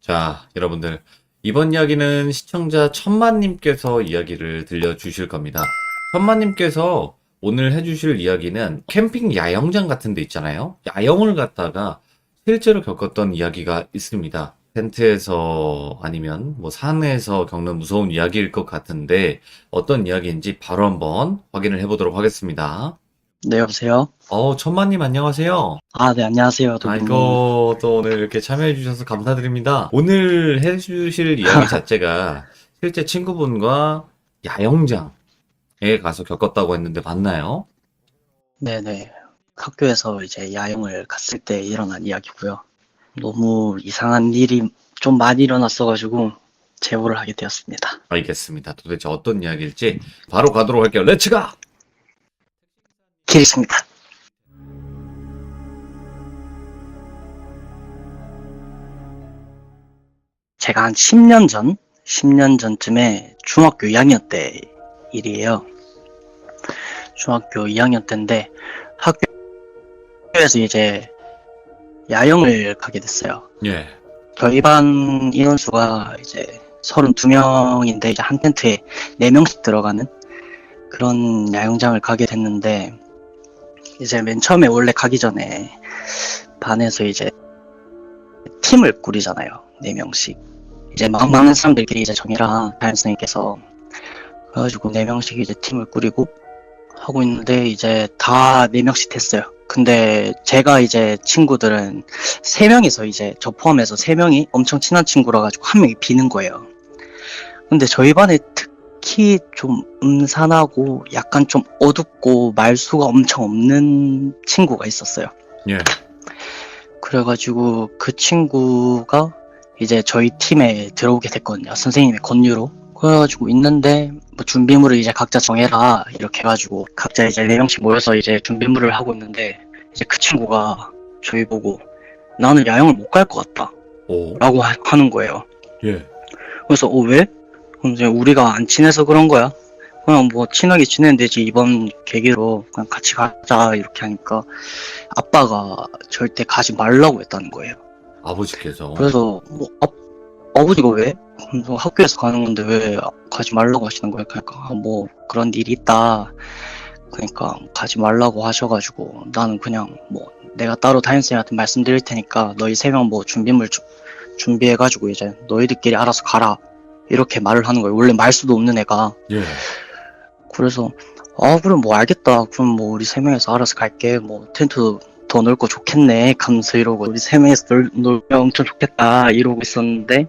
자, 여러분들. 이번 이야기는 시청자 천만님께서 이야기를 들려주실 겁니다. 천만님께서 오늘 해주실 이야기는 캠핑 야영장 같은 데 있잖아요. 야영을 갔다가 실제로 겪었던 이야기가 있습니다. 텐트에서 아니면 뭐 산에서 겪는 무서운 이야기일 것 같은데 어떤 이야기인지 바로 한번 확인을 해보도록 하겠습니다. 네, 여보세요? 천만님 안녕하세요. 네, 안녕하세요, 도빈님. 아이고, 또 오늘 이렇게 참여해주셔서 감사드립니다. 오늘 해주실 이야기 자체가 실제 친구분과 야영장에 가서 겪었다고 했는데 맞나요? 네네. 학교에서 이제 야영을 갔을 때 일어난 이야기고요. 너무 이상한 일이 좀 많이 일어났어가지고 제보를 하게 되었습니다. 알겠습니다. 도대체 어떤 이야기일지 바로 가도록 할게요. 렛츠가! 길있습니다. 제가 한 10년 전쯤에 중학교 2학년 때 일이에요. 중학교 2학년 때인데 학교에서 이제 야영을 가게 됐어요. 예. 저희 반 인원수가 이제 32명인데 이제 한 텐트에 4명씩 들어가는 그런 야영장을 가게 됐는데, 이제 맨 처음에 원래 가기 전에 반에서 이제 팀을 꾸리잖아요. 4명씩. 이제 막 많은 사람들끼리 이제 정해라, 담임선생님께서. 그래가지고 4명씩 이제 팀을 꾸리고 하고 있는데 이제 다 4명씩 됐어요. 근데 제가 이제 친구들은 3명이서 이제 저 포함해서 3명이 엄청 친한 친구라 가지고 한 명이 비는 거예요. 근데 저희 반에 특히 좀 음산하고 약간 좀 어둡고 말수가 엄청 없는 친구가 있었어요. 예. 그래가지고 그 친구가 이제 저희 팀에 들어오게 됐거든요. 선생님의 권유로. 그래가지고 있는데 뭐 준비물을 이제 각자 정해라 이렇게 해가지고 각자 이제 4명씩 모여서 이제 준비물을 하고 있는데, 이제 그 친구가 저희 보고 나는 야영을 못 갈 것 같다 오. 라고 하는 거예요. 예. 그래서 왜? 그럼 이제 우리가 안 친해서 그런 거야? 그냥 뭐 친하게 지내면 되지, 이번 계기로 그냥 같이 가자 이렇게 하니까 아빠가 절대 가지 말라고 했다는 거예요. 아버지께서. 그래서 뭐 아버지가 왜? 그래서 학교에서 가는 건데 왜 가지 말라고 하시는 거예요? 그러니까 뭐 그런 일이 있다. 그러니까 가지 말라고 하셔가지고 나는 그냥 뭐 내가 따로 담임선생님한테 말씀드릴 테니까 너희 3명 뭐 준비물 준비해가지고 이제 너희들끼리 알아서 가라 이렇게 말을 하는 거예요. 원래 말수도 없는 애가. 예. 그래서 그럼 뭐 알겠다. 그럼 뭐 우리 3명이서 알아서 갈게. 뭐 텐트 더 넓고 좋겠네. 감사 이러고 우리 3명이서 놀면 엄청 좋겠다 이러고 있었는데,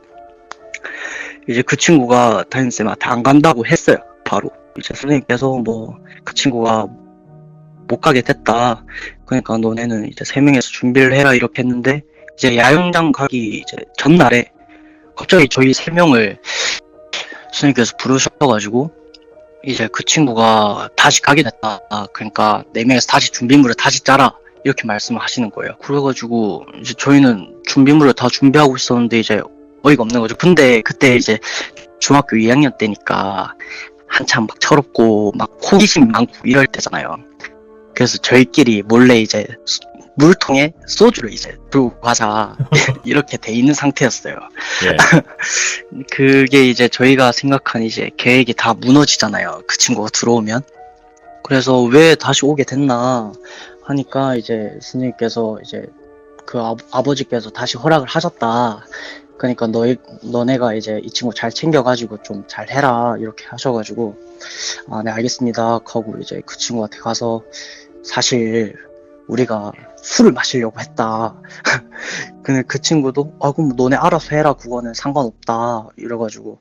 이제 그 친구가 담임쌤한테 안 간다고 했어요. 바로 이제 선생님께서 뭐 그 친구가 못 가게 됐다. 그러니까 너네는 이제 3명이서 준비를 해라 이렇게 했는데, 이제 야영장 가기 이제 전날에 갑자기 저희 3명을 선생님께서 부르셔가지고 이제 그 친구가 다시 가게 됐다. 그러니까 4명에서 다시 준비물을 다시 짜라 이렇게 말씀을 하시는 거예요. 그래가지고 이제 저희는 준비물을 다 준비하고 있었는데 이제 어이가 없는 거죠. 근데 그때 이제 중학교 2학년 때니까 한참 막 철없고 막 호기심 많고 이럴 때잖아요. 그래서 저희끼리 몰래 이제 물통에 소주를 이제 들고 가자 이렇게 돼 있는 상태였어요. 예. 그게 이제 저희가 생각한 이제 계획이 다 무너지잖아요. 그 친구가 들어오면. 그래서 왜 다시 오게 됐나 하니까 이제 선생님께서 이제 그 아버지께서 다시 허락을 하셨다. 그러니까 너네가 이제 이 친구 잘 챙겨가지고 좀 잘 해라 이렇게 하셔가지고 네 알겠습니다 하고 이제 그 친구한테 가서 사실 우리가 술을 마시려고 했다. 근데 그 친구도 그럼 너네 알아서 해라, 그거는 상관없다 이래가지고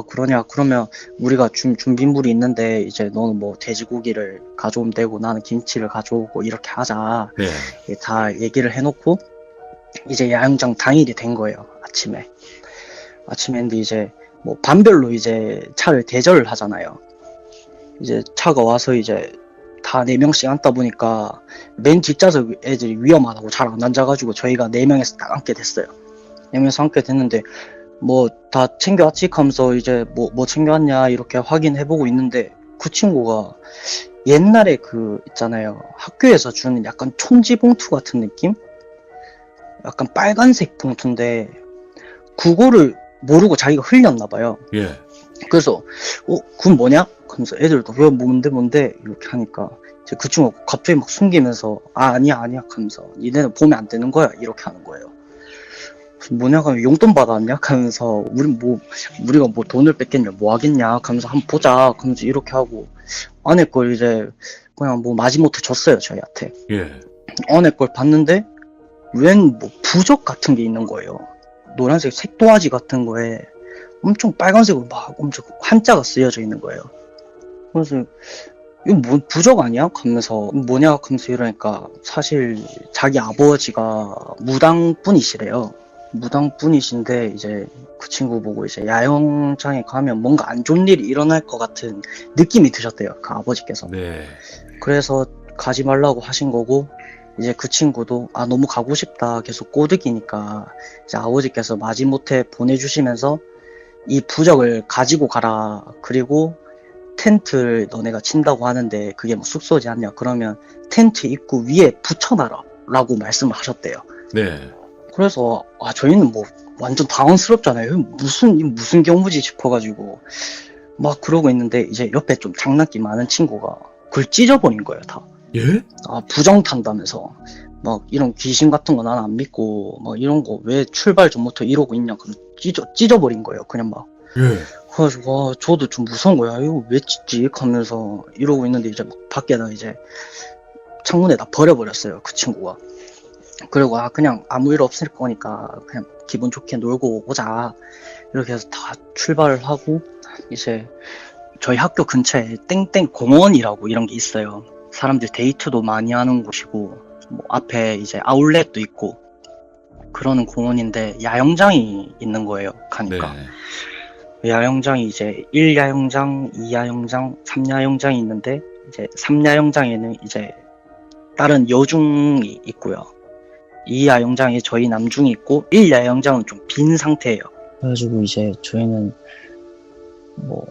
그러냐, 그러면 우리가 준비물이 있는데 이제 너는 뭐 돼지고기를 가져오면 되고 나는 김치를 가져오고 이렇게 하자. 예. 다 얘기를 해놓고 이제 야영장 당일이 된 거예요. 아침에 근데 이제 뭐 반별로 이제 차를 대절을 하잖아요. 이제 차가 와서 이제 다 4명씩 앉다 보니까 맨 뒷좌석 애들이 위험하다고 잘 안 앉아가지고 저희가 4명에서 딱 앉게 됐어요. 4명에서 앉게 됐는데 뭐 다 챙겨왔지? 하면서 이제 뭐 챙겨왔냐 이렇게 확인해보고 있는데, 그 친구가 옛날에 그 있잖아요, 학교에서 주는 약간 촌지 봉투 같은 느낌? 약간 빨간색 봉투인데 그거를 모르고 자기가 흘렸나 봐요. 예. 그래서 그건 뭐냐? 그러면서 애들도 왜 뭔데 이렇게 하니까 이제 그 친구가 갑자기 막 숨기면서 아니야 하면서 니네는 보면 안 되는 거야 이렇게 하는 거예요. 그래서 뭐냐 하면 용돈 받았냐 하면서 우리가 뭐 돈을 뺏겠냐 뭐 하겠냐 하면서 한번 보자 하면서 이렇게 하고 아내 걸 이제 그냥 뭐 마지못해 줬어요 저희한테. 예. 아내 걸 봤는데 웬 뭐 부적 같은 게 있는 거예요. 노란색 색도화지 같은 거에 엄청 빨간색으로 막 엄청 한자가 쓰여져 있는 거예요. 그래서 이거 뭐 부적 아니야? 하면서 뭐냐? 하면서 이러니까 사실 자기 아버지가 무당분이시래요. 무당분이신데 이제 그 친구 보고 이제 야영장에 가면 뭔가 안 좋은 일이 일어날 것 같은 느낌이 드셨대요. 그 아버지께서. 네. 그래서 가지 말라고 하신 거고 이제 그 친구도 너무 가고 싶다 계속 꼬드기니까 이제 아버지께서 마지못해 보내주시면서 이 부적을 가지고 가라. 그리고 텐트를 너네가 친다고 하는데 그게 뭐 숙소지 않냐? 그러면 텐트 입구 위에 붙여놔라 라고 말씀을 하셨대요. 네. 그래서 저희는 뭐 완전 당황스럽잖아요. 무슨 경우지 싶어가지고 막 그러고 있는데 이제 옆에 좀 장난기 많은 친구가 그걸 찢어버린 거예요 다. 예? 부정 탄다면서 막 이런 귀신 같은 거 나는 안 믿고 막 이런 거 왜 출발 전부터 이러고 있냐 그럼 찢어버린 거예요 그냥 막. 예. 그래가지고 저도 좀 무서운 거야. 이거 왜 찢지? 하면서 이러고 있는데 이제 막 밖에다 이제 창문에다 버려버렸어요 그 친구가. 그리고 그냥 아무 일 없을 거니까 그냥 기분 좋게 놀고 오자 이렇게 해서 다 출발을 하고 이제 저희 학교 근처에 땡땡 공원이라고 이런 게 있어요. 사람들 데이트도 많이 하는 곳이고 뭐 앞에 이제 아울렛도 있고 그러는 공원인데 야영장이 있는 거예요. 가니까 야영장이 이제 1야영장, 2야영장, 3야영장이 있는데 이제 3야영장에는 이제 다른 여중이 있고요. 2야영장에 저희 남중이 있고 1야영장은 좀 빈 상태예요. 그래가지고 이제 저희는 뭐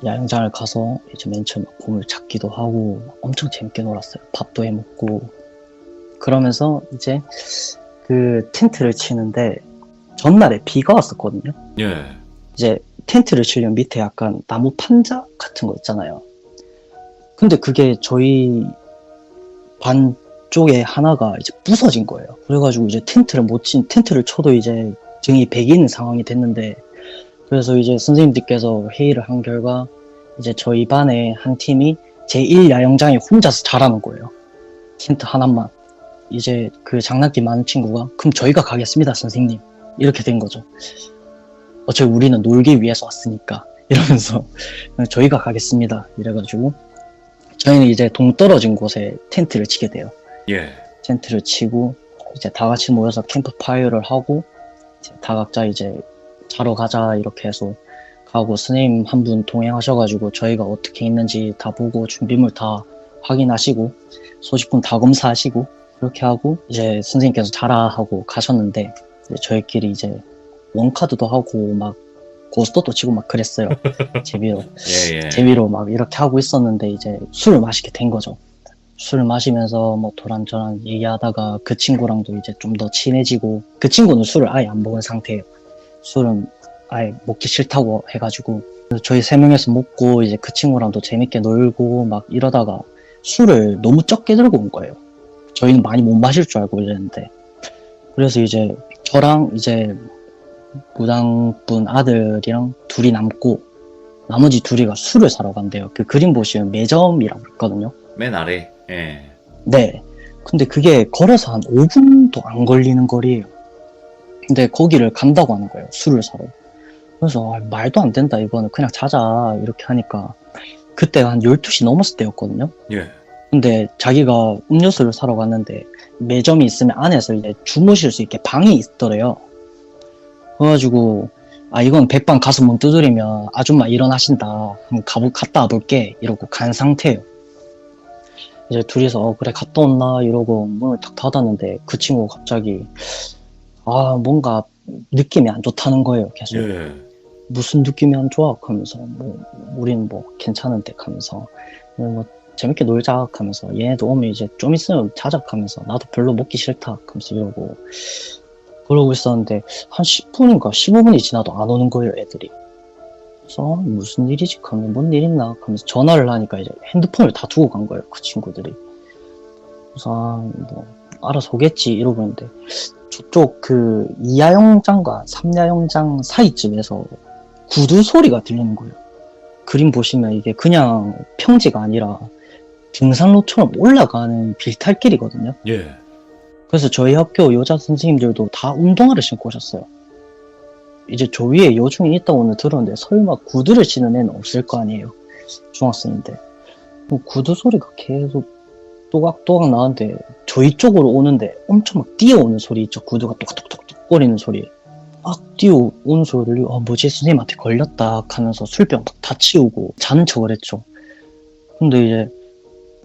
야영장을 가서 이제 맨 처음 보물 찾기도 하고 엄청 재밌게 놀았어요. 밥도 해 먹고 그러면서 이제 그 텐트를 치는데 전날에 비가 왔었거든요. 예. 이제 텐트를 치려면 밑에 약간 나무 판자 같은 거 있잖아요. 근데 그게 저희 반 쪽에 하나가 이제 부서진 거예요. 그래가지고 이제 텐트를 쳐도 이제 등이 베기는 상황이 됐는데 그래서 이제 선생님들께서 회의를 한 결과 이제 저희 반의 한 팀이 제1야영장에 혼자서 자라는 거예요. 텐트 하나만. 이제 그 장난기 많은 친구가 그럼 저희가 가겠습니다 선생님 이렇게 된 거죠. 어차피 우리는 놀기 위해서 왔으니까 이러면서 저희가 가겠습니다 이래가지고 저희는 이제 동떨어진 곳에 텐트를 치게 돼요. 예. 텐트를 치고 이제 다 같이 모여서 캠프파이어를 하고 이제 다 각자 이제 자러 가자 이렇게 해서 가고 선생님 한 분 동행하셔가지고 저희가 어떻게 있는지 다 보고 준비물 다 확인하시고 소지품 다 검사하시고 그렇게 하고 이제 선생님께서 자라 하고 가셨는데 이제 저희끼리 이제 원카드도 하고 막 고스톱도 치고 막 그랬어요. 재미로. 예. 재미로 막 이렇게 하고 있었는데 이제 술을 마시게 된 거죠. 술을 마시면서 뭐 도란저란 얘기하다가 그 친구랑도 이제 좀 더 친해지고 그 친구는 술을 아예 안 먹은 상태예요. 술은 아예 먹기 싫다고 해가지고 저희 세 명에서 먹고 이제 그 친구랑도 재밌게 놀고 막 이러다가 술을 너무 적게 들고 온 거예요. 저희는 많이 못 마실 줄 알고 이랬는데 그래서 이제 저랑 이제 무당분 아들이랑 둘이 남고 나머지 둘이가 술을 사러 간대요. 그 그림 보시면 매점이라고 있거든요. 맨 아래. 예. 네. 근데 그게 걸어서 한 5분도 안 걸리는 거리예요. 근데 거기를 간다고 하는 거예요. 술을 사러. 그래서 말도 안 된다 이거는 그냥 자자 이렇게 하니까 그때가 한 12시 넘었을 때였거든요. 예. 근데 자기가 음료수를 사러 갔는데 매점이 있으면 안에서 이제 주무실 수 있게 방이 있더래요. 그래가지고 이건 백방 가서 문 두드리면 아줌마 일어나신다. 한번 갔다 와볼게 이러고 간 상태예요. 이제 둘이서 그래 갔다 온나 이러고 문을 탁 닫았는데 그 친구가 갑자기 뭔가 느낌이 안 좋다는 거예요. 계속. 예. 무슨 느낌이 안 좋아? 하면서 우린 뭐 괜찮은데 하면서 뭐 재밌게 놀자 하면서 얘네도 오면 이제 좀 있으면 자자 하면서 나도 별로 먹기 싫다 하면서 이러고 그러고 있었는데 한 10분인가 15분이 지나도 안 오는 거예요, 애들이. 그래서 무슨 일이지? 하면 뭔 일 있나? 하면서 전화를 하니까 이제 핸드폰을 다 두고 간 거예요, 그 친구들이. 그래서 뭐 알아서 오겠지 이러고 있는데 저쪽 그 이하영장과 삼야영장 사이쯤에서 구두 소리가 들리는 거예요. 그림 보시면 이게 그냥 평지가 아니라 등산로처럼 올라가는 빌탈길이거든요. 예. 그래서 저희 학교 여자 선생님들도 다 운동화를 신고 오셨어요. 이제 저 위에 여중이 있다고는 들었는데 설마 구두를 신는 애는 없을 거 아니에요. 중학생인데. 뭐 구두 소리가 계속 또각또각 나는데 저희 쪽으로 오는데 엄청 막 뛰어오는 소리 있죠. 구두가 똑똑똑똑 거리는 소리. 막 뛰어오는 소리 들리고 뭐지 선생님한테 걸렸다 하면서 술병 막 다 치우고 자는 척을 했죠. 근데 이제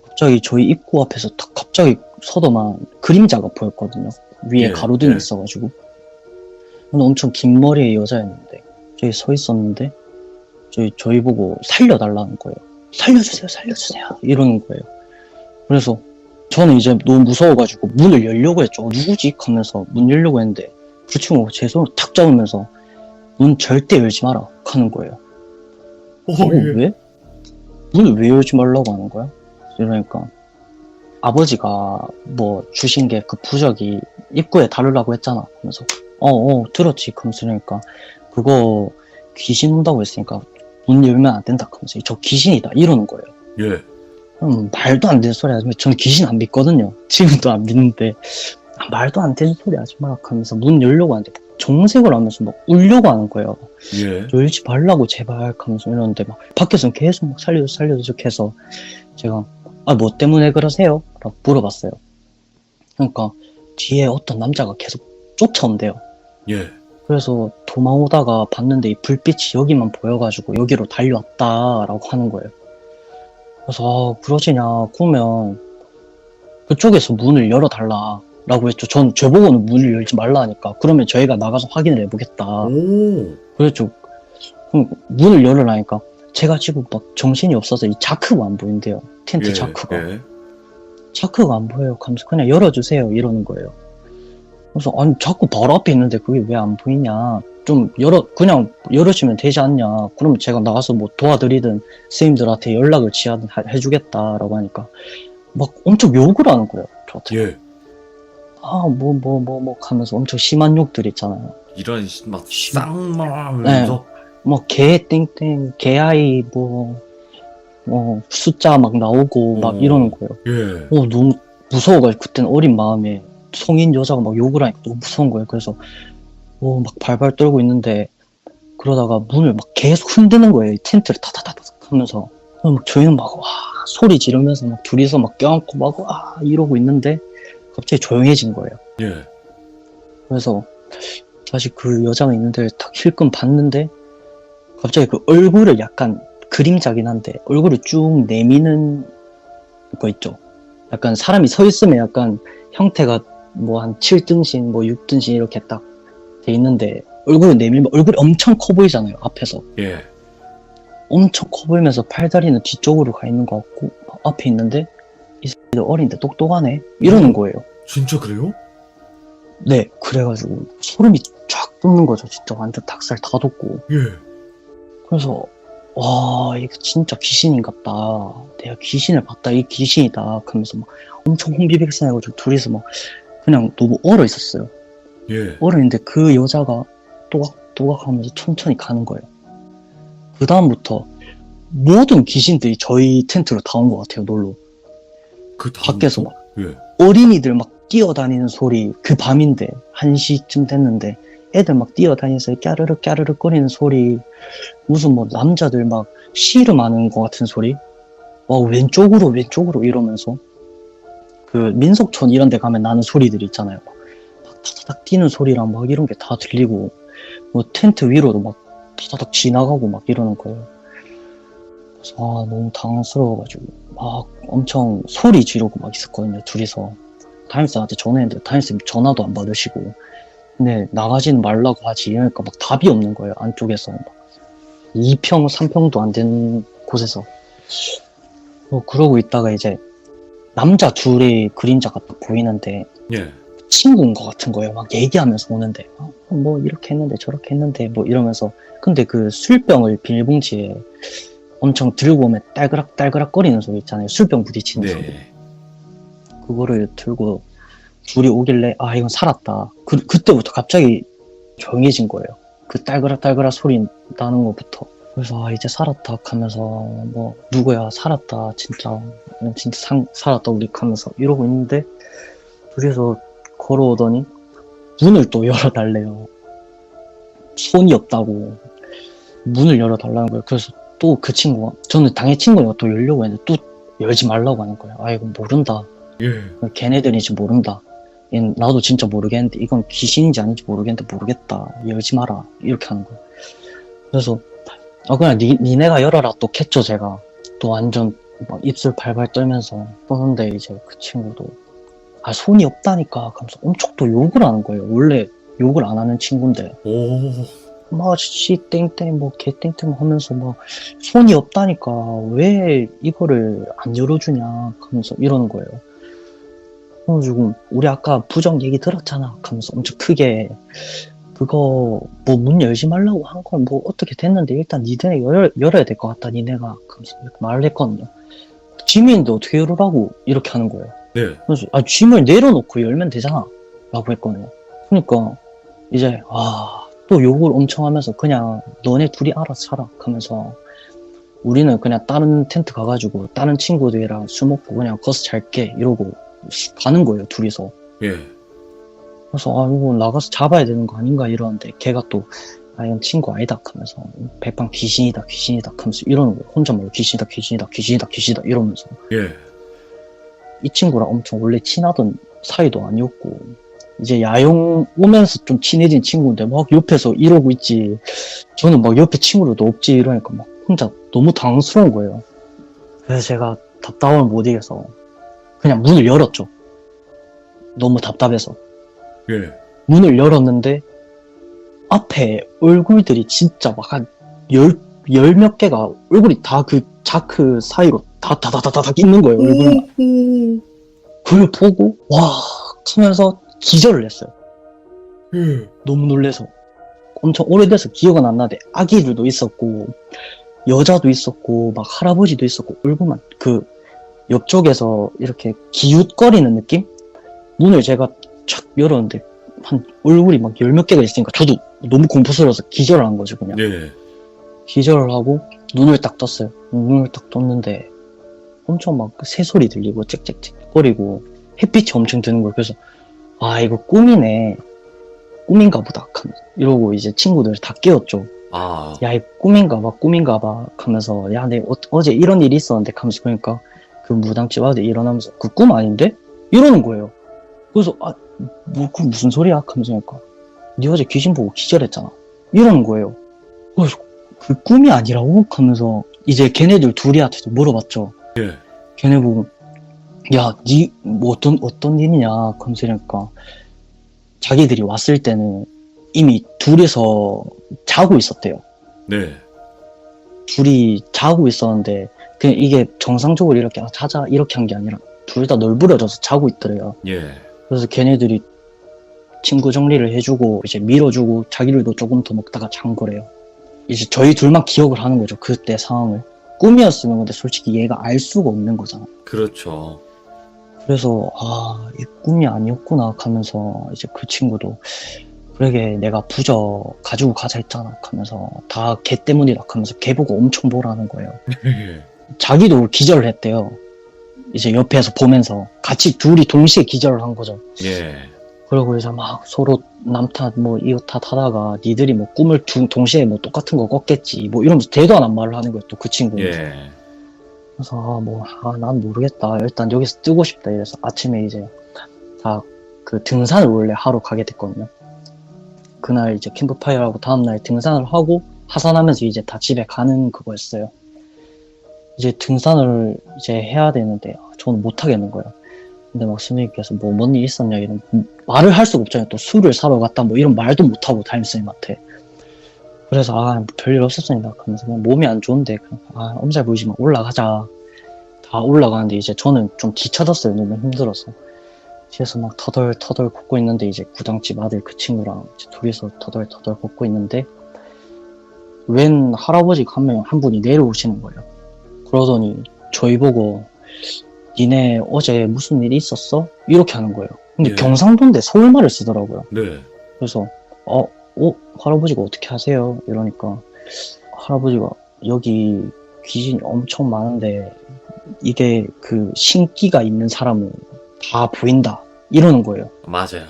갑자기 저희 입구 앞에서 딱 갑자기 서더만 그림자가 보였거든요. 위에 예, 가로등이 예. 있어가지고. 근데 엄청 긴 머리의 여자였는데 저기 서 있었는데 저희 보고 살려달라는 거예요. 살려주세요, 살려주세요 이러는 거예요. 그래서 저는 이제 너무 무서워가지고 문을 열려고 했죠. 누구지? 하면서 문 열려고 했는데 그 친구가 제 손을 탁 잡으면서 문 절대 열지 마라 하는 거예요. 왜? 문을 왜 열지 말라고 하는 거야? 이러니까 아버지가 뭐 주신 게 그 부적이 입구에 달으라고 했잖아. 하면서 들었지. 하면서 그러니까 그거 귀신 온다고 했으니까 문 열면 안 된다. 하면서 저 귀신이다 이러는 거예요. 예. 말도 안 되는 소리 하지 마. 저는 귀신 안 믿거든요. 지금도 안 믿는데 말도 안 되는 소리 하지 마라 하면서 문 열려고 하는데 정색을 하면서 막 울려고 하는 거예요. 예. 열지 말라고 제발 하면서 이러는데 막 밖에서는 계속 막 살려줘 해서 제가 뭐 때문에 그러세요? 라고 물어봤어요. 그러니까 뒤에 어떤 남자가 계속 쫓아온대요. 예. 그래서 도망오다가 봤는데 이 불빛이 여기만 보여가지고 여기로 달려왔다라고 하는 거예요. 그래서 그러지냐 그러면 그쪽에서 문을 열어달라 라고 했죠. 전 저보고는 문을 열지 말라 하니까 그러면 저희가 나가서 확인을 해보겠다. 오. 그랬죠. 그럼 문을 열으라니까 제가 지금 막 정신이 없어서 이 자크가 안 보인대요. 텐트 예. 자크가. 예. 자크가 안 보여요. 하면서 그냥 열어주세요. 이러는 거예요. 그래서 아니 자꾸 바로 앞에 있는데 그게 왜 안 보이냐. 좀 그냥 열으시면 되지 않냐. 그러면 제가 나가서 뭐 도와드리든 선생님들한테 연락을 해주겠다라고 하니까 막 엄청 욕을 하는 거예요. 저한테. 예. 뭐 하면서 엄청 심한 욕들 있잖아요. 이런 막 쌍말. 네. 뭐 개 땡땡, 개아이 숫자 막 나오고 막 이러는 거예요. 예. 너무 무서워가지고 그때는 어린 마음에 성인 여자가 막 욕을 하니까 너무 무서운 거예요. 그래서 막 발발 떨고 있는데 그러다가 문을 막 계속 흔드는 거예요. 이 텐트를 타다다닥 하면서 막 저희는 막 소리 지르면서 막 둘이서 막 껴안고 막 이러고 있는데 갑자기 조용해진 거예요. 예. 그래서 다시 그 여자가 있는 데를 탁 힐끔 봤는데 갑자기 그 얼굴을 약간 그림자긴 한데 얼굴을 쭉 내미는 거 있죠. 약간 사람이 서 있으면 약간 형태가 뭐 한 7등신 뭐 6등신 이렇게 딱 돼 있는데 얼굴을 내밀면 얼굴이 엄청 커 보이잖아요. 앞에서. 예. 엄청 커 보이면서 팔다리는 뒤쪽으로 가 있는 것 같고 앞에 있는데 이 새끼들 어린데 똑똑하네 이러는 거예요. 진짜 그래요? 네, 그래가지고 소름이 쫙 돋는 거죠. 진짜 완전 닭살 다 돋고. 예. 그래서 와 이거 진짜 귀신인갑다. 내가 귀신을 봤다. 이 귀신이다. 하면서 막 엄청 홍비백산해가지고 둘이서 막 그냥 너무 얼어 있었어요. 예. 얼어 있는데 그 여자가 또각또각 하면서 천천히 가는 거예요. 그 다음부터 모든 귀신들이 저희 텐트로 다 온 것 같아요. 놀러. 그 다음 밖에서 막 예. 어린이들 막 뛰어다니는 소리, 그 밤인데 1시쯤 됐는데 애들 막 뛰어다니면서 까르르 까르르 거리는 소리, 무슨 뭐 남자들 막 씨름하는 것 같은 소리, 막 왼쪽으로 이러면서 그 민속촌 이런 데 가면 나는 소리들 있잖아요. 막 타다닥 뛰는 소리랑 막 이런 게 다 들리고 뭐 텐트 위로도 막 타다닥 지나가고 막 이러는 거예요. 그래서 너무 당황스러워가지고 막 엄청 소리 지르고 막 있었거든요. 둘이서 담임쌤한테 전화했는데 담임쌤 전화도 안 받으시고 근데 나가지는 말라고 하지 이러니까 막 답이 없는 거예요. 안쪽에서 막 2평 3평도 안 된 곳에서 그러고 있다가 이제 남자 둘의 그림자가 딱 보이는데 예. 친구인 것 같은 거예요. 막 얘기하면서 오는데, 뭐 이렇게 했는데 저렇게 했는데 뭐 이러면서. 근데 그 술병을 비닐봉지에 엄청 들고 오면 딸그락딸그락 거리는 소리 있잖아요. 술병 부딪히는 소리. 네. 그거를 들고 둘이 오길래 이건 살았다. 그때부터 갑자기 조용해진 거예요. 그 딸그락딸그락 소리 나는 것부터. 그래서 이제 살았다 하면서 뭐 누구야 살았다 진짜 살았다 우리 하면서 이러고 있는데 둘이서 걸어오더니 문을 또 열어달래요. 손이 없다고 문을 열어달라는 거예요. 그래서 또 그 친구가, 저는 당연히 친구가 또 열려고 했는데 또 열지 말라고 하는 거예요. 이거 모른다. 걔네들인지 모른다. 나도 진짜 모르겠는데 이건 귀신인지 아닌지 모르겠는데 모르겠다. 열지 마라. 이렇게 하는 거예요. 그래서 그냥 니네가 열어라 또 캤죠. 제가 또 완전 막 입술 발발 떨면서 떠는데 이제 그 친구도 손이 없다니까 하면서 엄청 또 욕을 하는 거예요. 원래 욕을 안 하는 친구인데 막 씨 땡땡 뭐 개 땡땡 하면서 막 손이 없다니까 왜 이거를 안 열어주냐 하면서 이러는 거예요. 그래가지고 우리 아까 부정 얘기 들었잖아 하면서 엄청 크게 그거 뭐 문 열지 말라고 한 건 뭐 어떻게 됐는데 일단 니네 열어야 될 것 같다 니네가 하면서 이렇게 말을 했거든요. 짐인데 어떻게 열으라고 이렇게 하는 거예요. 네. 그래서 짐을 내려놓고 열면 되잖아 라고 했거든요. 그러니까 이제 또 욕을 엄청 하면서 그냥 너네 둘이 알아서 살아 하면서 우리는 그냥 다른 텐트 가가지고 다른 친구들이랑 술 먹고 그냥 거기서 잘게 이러고 가는 거예요 둘이서. 예. 그래서 이거 나가서 잡아야 되는 거 아닌가 이러는데 걔가 또 이건 친구 아니다 하면서 백방 귀신이다 하면서 이러는 거예요. 혼자 말로 귀신이다 이러면서. 예. 이 친구랑 엄청 원래 친하던 사이도 아니었고 이제 야영 오면서 좀 친해진 친구인데 막 옆에서 이러고 있지. 저는 막 옆에 친구들도 없지 이러니까 막 혼자 너무 당황스러운 거예요. 그래서 제가 답답함을 못 이겨서 그냥 문을 열었죠. 너무 답답해서. 예. 문을 열었는데 앞에 얼굴들이 진짜 막 한 열 몇 개가 얼굴이 다 그 자크 사이로 다다다다닥 있는 거예요. 얼굴이. 그걸 보고 와 하면서 기절을 했어요. 너무 놀래서. 엄청 오래돼서 기억은 안 나는데 아기들도 있었고 여자도 있었고 막 할아버지도 있었고 얼굴만 그 옆쪽에서 이렇게 기웃거리는 느낌? 문을 제가 착 열었는데 한 얼굴이 막 열 몇 개가 있으니까 저도 너무 공포스러워서 기절을 한 거죠 그냥. 네. 기절을 하고 눈을 딱 떴어요. 눈을 딱 떴는데 엄청 막 새소리 들리고 짹짹짹거리고 햇빛이 엄청 드는 거예요. 그래서 이거 꿈이네. 꿈인가 보다 이러고 이제 친구들 다 깨웠죠. 야, 이 꿈인가 봐 하면서 야, 내 어제 이런 일이 있었는데 하면서 그러니까 그 무당집 아들 일어나면서 그 꿈 아닌데? 이러는 거예요. 그래서 그 무슨 소리야? 하면서 그러니까 니 어제 귀신 보고 기절했잖아. 이러는 거예요. 그래서 그 꿈이 아니라고? 하면서 이제 걔네들 둘이한테도 물어봤죠. 예. 걔네 보고 야, 니 뭐 어떤 일이냐? 하면서 그러니까 자기들이 왔을 때는 이미 둘이서 자고 있었대요. 네. 둘이 자고 있었는데 그냥 이게 정상적으로 이렇게 자자 이렇게 한 게 아니라 둘 다 널브러져서 자고 있더래요. 예. 그래서 걔네들이 친구 정리를 해주고 이제 밀어주고 자기들도 조금 더 먹다가 잔 거래요. 이제 저희 둘만 기억을 하는 거죠. 그때 상황을. 꿈이었으면 근데 솔직히 얘가 알 수가 없는 거잖아. 그렇죠. 그래서 이 꿈이 아니었구나 하면서 이제 그 친구도 그러게 내가 부저 가지고 가자 했잖아 하면서 다 걔 때문이다 하면서 걔 보고 엄청 뭐라는 거예요. 자기도 기절을 했대요. 이제 옆에서 보면서 같이 둘이 동시에 기절을 한 거죠. 예. 그리고 이제 막 서로 남탓 뭐 이웃 탓 하다가 니들이 뭐 꿈을 동시에 뭐 똑같은 거 꿨겠지 뭐 이러면서 대도 안 한 말을 하는 거예요. 또 그 친구는. 예. 그래서 난 모르겠다. 일단 여기서 뜨고 싶다. 이래서 아침에 이제 다 그 등산을 원래 하러 가게 됐거든요. 그날 이제 캠프파이어하고 다음날 등산을 하고 하산하면서 이제 다 집에 가는 그거였어요. 이제 등산을 이제 해야 되는데 저는 못 하겠는 거예요. 근데 막 선생님께서 뭐 뭔 일 있었냐 이런 말을 할 수가 없잖아요. 또 술을 사러 갔다 뭐 이런 말도 못 하고 담임선생님한테. 그래서 별일 없었습니다. 그러면서 그냥 몸이 안 좋은데 엄살 보이지만 올라가자. 다 올라가는데 이제 저는 좀 뒤쳐졌어요. 너무 힘들어서. 뒤에서 막 터덜터덜 걷고 있는데 이제 구당집 아들 그 친구랑 이제 둘이서 터덜터덜 걷고 있는데 웬 할아버지가 한 분이 내려오시는 거예요. 그러더니 저희 보고 니네 어제 무슨 일이 있었어? 이렇게 하는 거예요. 근데 예. 경상도인데 서울말을 쓰더라고요. 네. 그래서 할아버지가 어떻게 하세요? 이러니까 할아버지가 여기 귀신이 엄청 많은데 이게 그 신기가 있는 사람은 다 보인다 이러는 거예요. 맞아요.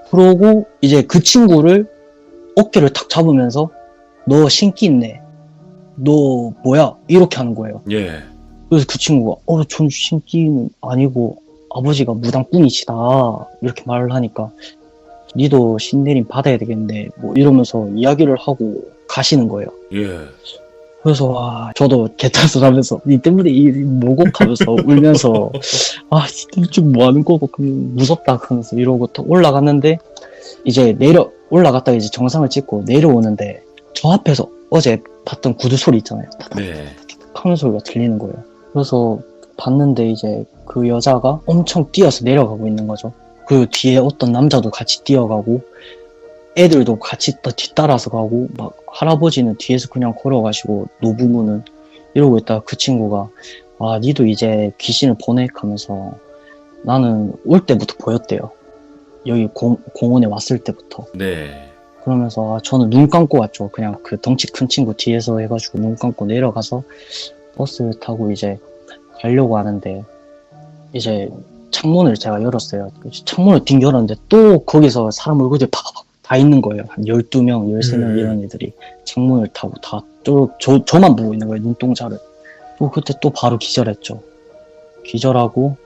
그러고 이제 그 친구를 어깨를 탁 잡으면서 너 신기 있네. 너 뭐야? 이렇게 하는 거예요. 예. 그래서 그 친구가 전 신기는 아니고 아버지가 무당꾼이시다 이렇게 말을 하니까 니도 신내림 받아야 되겠네 뭐 이러면서 이야기를 하고 가시는 거예요. 예. 그래서 저도 개탄소 하면서 니 때문에 이 뭐고 하면서 울면서 좀 뭐 하는 거고 무섭다 하면서 이러고 또 올라갔는데 이제 올라갔다가 이제 정상을 찍고 내려오는데 저 앞에서 어제 봤던 구두 소리 있잖아요. 네. 하는 소리가 들리는 거예요. 그래서 봤는데 이제 그 여자가 엄청 뛰어서 내려가고 있는 거죠. 그 뒤에 어떤 남자도 같이 뛰어가고 애들도 같이 뒤따라서 가고 막 할아버지는 뒤에서 그냥 걸어가시고 노부모는 이러고 있다가 그 친구가 니도 이제 귀신을 보내 하면서 나는 올 때부터 보였대요. 여기 공원에 왔을 때부터. 네. 그러면서 저는 눈 감고 왔죠. 그냥 그 덩치 큰 친구 뒤에서 해가지고 눈 감고 내려가서 버스 타고 이제 가려고 하는데 이제 창문을 제가 열었어요. 창문을 딩 열었는데 또 거기서 사람 얼굴이 팍팍 다 있는 거예요. 한 12명, 13명 이런 애들이 창문을 타고 다 저만 보고 있는 거예요. 눈동자를. 또 그때 또 바로 기절했죠. 기절하고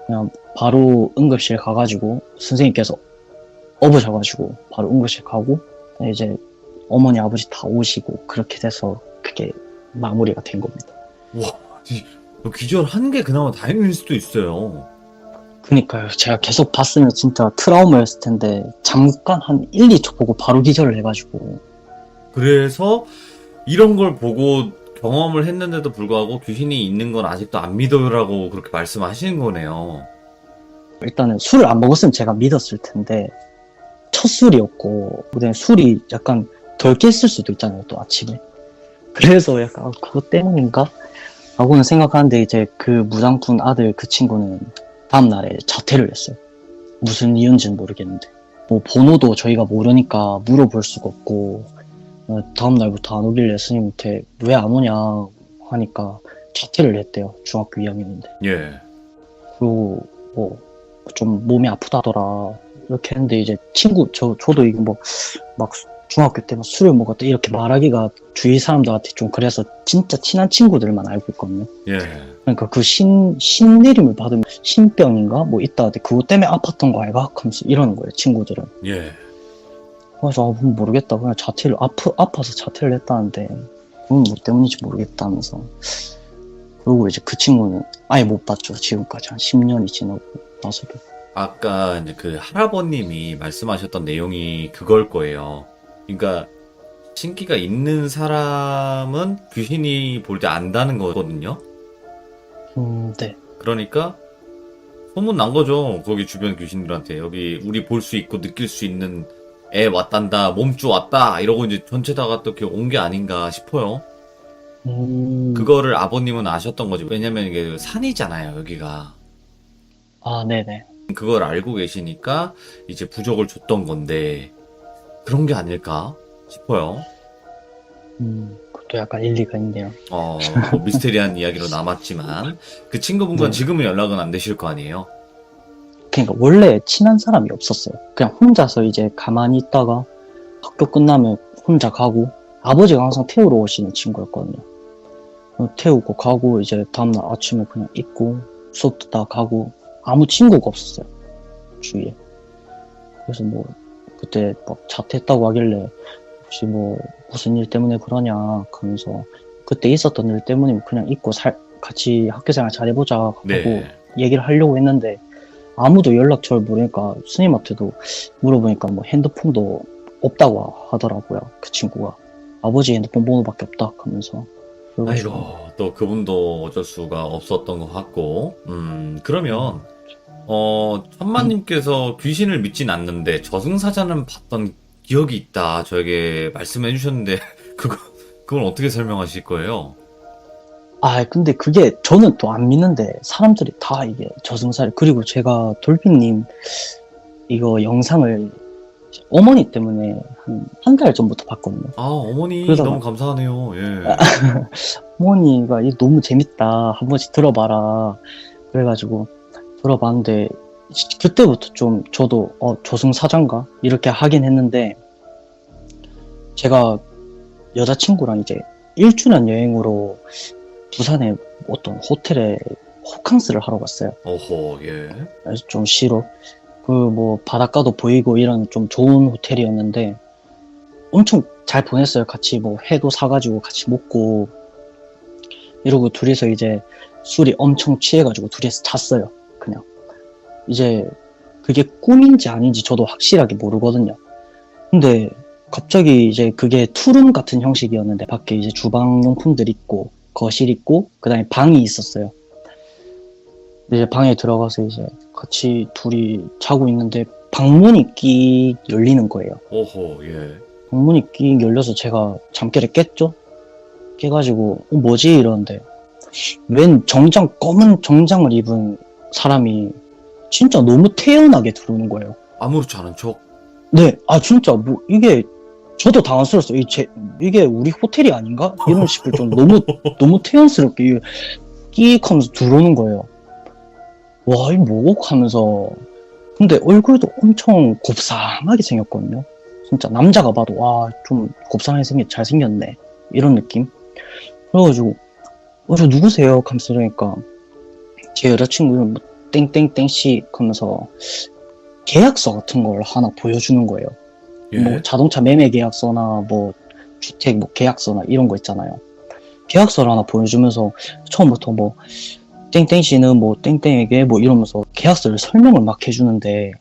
그냥 바로 응급실 가가지고 선생님께서 업으셔가지고 바로 응급실 가고 이제 어머니 아버지 다 오시고 그렇게 돼서 그게 마무리가 된 겁니다. 와, 기절한 게 그나마 다행일 수도 있어요. 그니까요. 제가 계속 봤으면 진짜 트라우마였을 텐데 잠깐 한 1, 2초 보고 바로 기절을 해가지고. 그래서 이런 걸 보고 경험을 했는데도 불구하고 귀신이 있는 건 아직도 안 믿어요라고 그렇게 말씀하시는 거네요. 일단은 술을 안 먹었으면 제가 믿었을 텐데 첫 술이었고 그다음에 술이 약간 덜 깼을 수도 있잖아요. 또 아침에. 그래서 약간 그것 때문인가? 라고는 생각하는데 이제 그 무당꾼 아들 그 친구는 다음날에 자퇴를 했어요. 무슨 이유인지는 모르겠는데 뭐 번호도 저희가 모르니까 물어볼 수가 없고 다음날부터 안 오길래 스님한테 왜 안 오냐 하니까 자퇴를 했대요. 중학교 2학년인데. 예. 그리고 뭐 좀 몸이 아프다더라 이렇게 했는데 이제 저도 이게 뭐 막 중학교 때 막 술을 먹었다 이렇게 말하기가 주위 사람들한테 좀 그래서 진짜 친한 친구들만 알고 있거든요. 예. 그러니까 그 신내림을 받으면 신병인가 뭐 있다 그것 때문에 아팠던 거 알가? 하면서 이러는 거예요 친구들은. 예. 그래서 모르겠다 그냥 자퇴를 아파서 자퇴를 했다는데 그건 뭐 때문인지 모르겠다면서. 그리고 이제 그 친구는 아예 못 봤죠. 지금까지 한 10년이 지나고 나서도. 아까 이제 그 할아버님이 말씀하셨던 내용이 그걸 거예요. 그러니까 신기가 있는 사람은 귀신이 볼 때 안다는 거거든요. 네. 그러니까 소문 난 거죠. 거기 주변 귀신들한테 여기 우리 볼 수 있고 느낄 수 있는 애 왔단다, 몸주 왔다 이러고 이제 전체 다가 또 이렇게 온 게 아닌가 싶어요. 그거를 아버님은 아셨던 거지. 왜냐면 이게 산이잖아요, 여기가. 네네. 그걸 알고 계시니까 이제 부적을 줬던 건데 그런 게 아닐까 싶어요. 그것도 약간 일리가 있네요. 뭐 미스테리한 이야기로 남았지만 그 친구분과 네. 지금은 연락은 안 되실 거 아니에요? 그러니까 원래 친한 사람이 없었어요. 그냥 혼자서 이제 가만히 있다가 학교 끝나면 혼자 가고 아버지가 항상 태우러 오시는 친구였거든요. 태우고 가고 이제 다음날 아침에 그냥 있고 수업 듣다가 가고 아무 친구가 없었어요. 주위에. 그래서 뭐 그때 막 자퇴했다고 하길래 혹시 뭐 무슨 일 때문에 그러냐 하면서 그때 있었던 일 때문에 그냥 있고 같이 학교생활 잘해보자 하고 네. 얘기를 하려고 했는데 아무도 연락처를 모르니까 스님한테도 물어보니까 뭐 핸드폰도 없다고 하더라고요. 그 친구가 아버지 핸드폰 번호밖에 없다 하면서. 아이고 또 그분도 어쩔 수가 없었던 것 같고 그러면 천마님께서 귀신을 믿진 않는데 저승사자는 봤던 기억이 있다. 저에게 말씀해 주셨는데, 그걸 어떻게 설명하실 거예요? 아, 근데 그게 저는 또 안 믿는데 사람들이 다 이게 저승사를 그리고 제가 돌핀님 이거 영상을 어머니 때문에 한 달 전부터 봤거든요. 아, 어머니 그러다가- 너무 감사하네요. 예. 어머니가 이거 너무 재밌다. 한 번씩 들어봐라. 그래가지고 들어봤는데 그때부터 좀 저도 저승사자인가? 이렇게 하긴 했는데 제가 여자친구랑 이제 1주년 여행으로 부산에 어떤 호텔에 호캉스를 하러 갔어요. 어허, 예. 그래서 좀 싫어. 그 뭐 바닷가도 보이고 이런 좀 좋은 호텔이었는데 엄청 잘 보냈어요. 같이 뭐 회도 사가지고 같이 먹고 이러고 둘이서 이제 술이 엄청 취해가지고 둘이서 잤어요. 그냥 이제 그게 꿈인지 아닌지 저도 확실하게 모르거든요. 근데 갑자기 이제 그게 투룸 같은 형식이었는데 밖에 이제 주방용품들 있고 거실 있고 그다음에 방이 있었어요. 이제 방에 들어가서 이제 같이 둘이 자고 있는데 방문이 끽 열리는 거예요. 어허, 예. 방문이 끽 열려서 제가 잠결에 깼죠? 깨가지고 뭐지 이러는데 웬 검은 정장을 입은 사람이 진짜 너무 태연하게 들어오는 거예요. 아무렇지 않은 척. 네, 진짜 뭐 이게 저도 당황스러웠어요. 이게 우리 호텔이 아닌가? 이런 식으로 좀 너무 태연스럽게 끼익 하면서 들어오는 거예요. 와, 이 뭐고? 하면서. 근데 얼굴도 엄청 곱상하게 생겼거든요. 진짜 남자가 봐도, 와, 좀 곱상하게 잘생겼네. 이런 느낌? 그래가지고, 저 누구세요? 하면서 이러니까, 제 여자친구는 뭐, 땡땡땡씨 하면서, 계약서 같은 걸 하나 보여주는 거예요. 예. 뭐, 자동차 매매 계약서나, 뭐, 주택 뭐 계약서나 이런 거 있잖아요. 계약서를 하나 보여주면서, 처음부터 뭐, 땡땡 씨는 뭐 땡땡에게 뭐 이러면서 계약서를 설명을 막 해주는데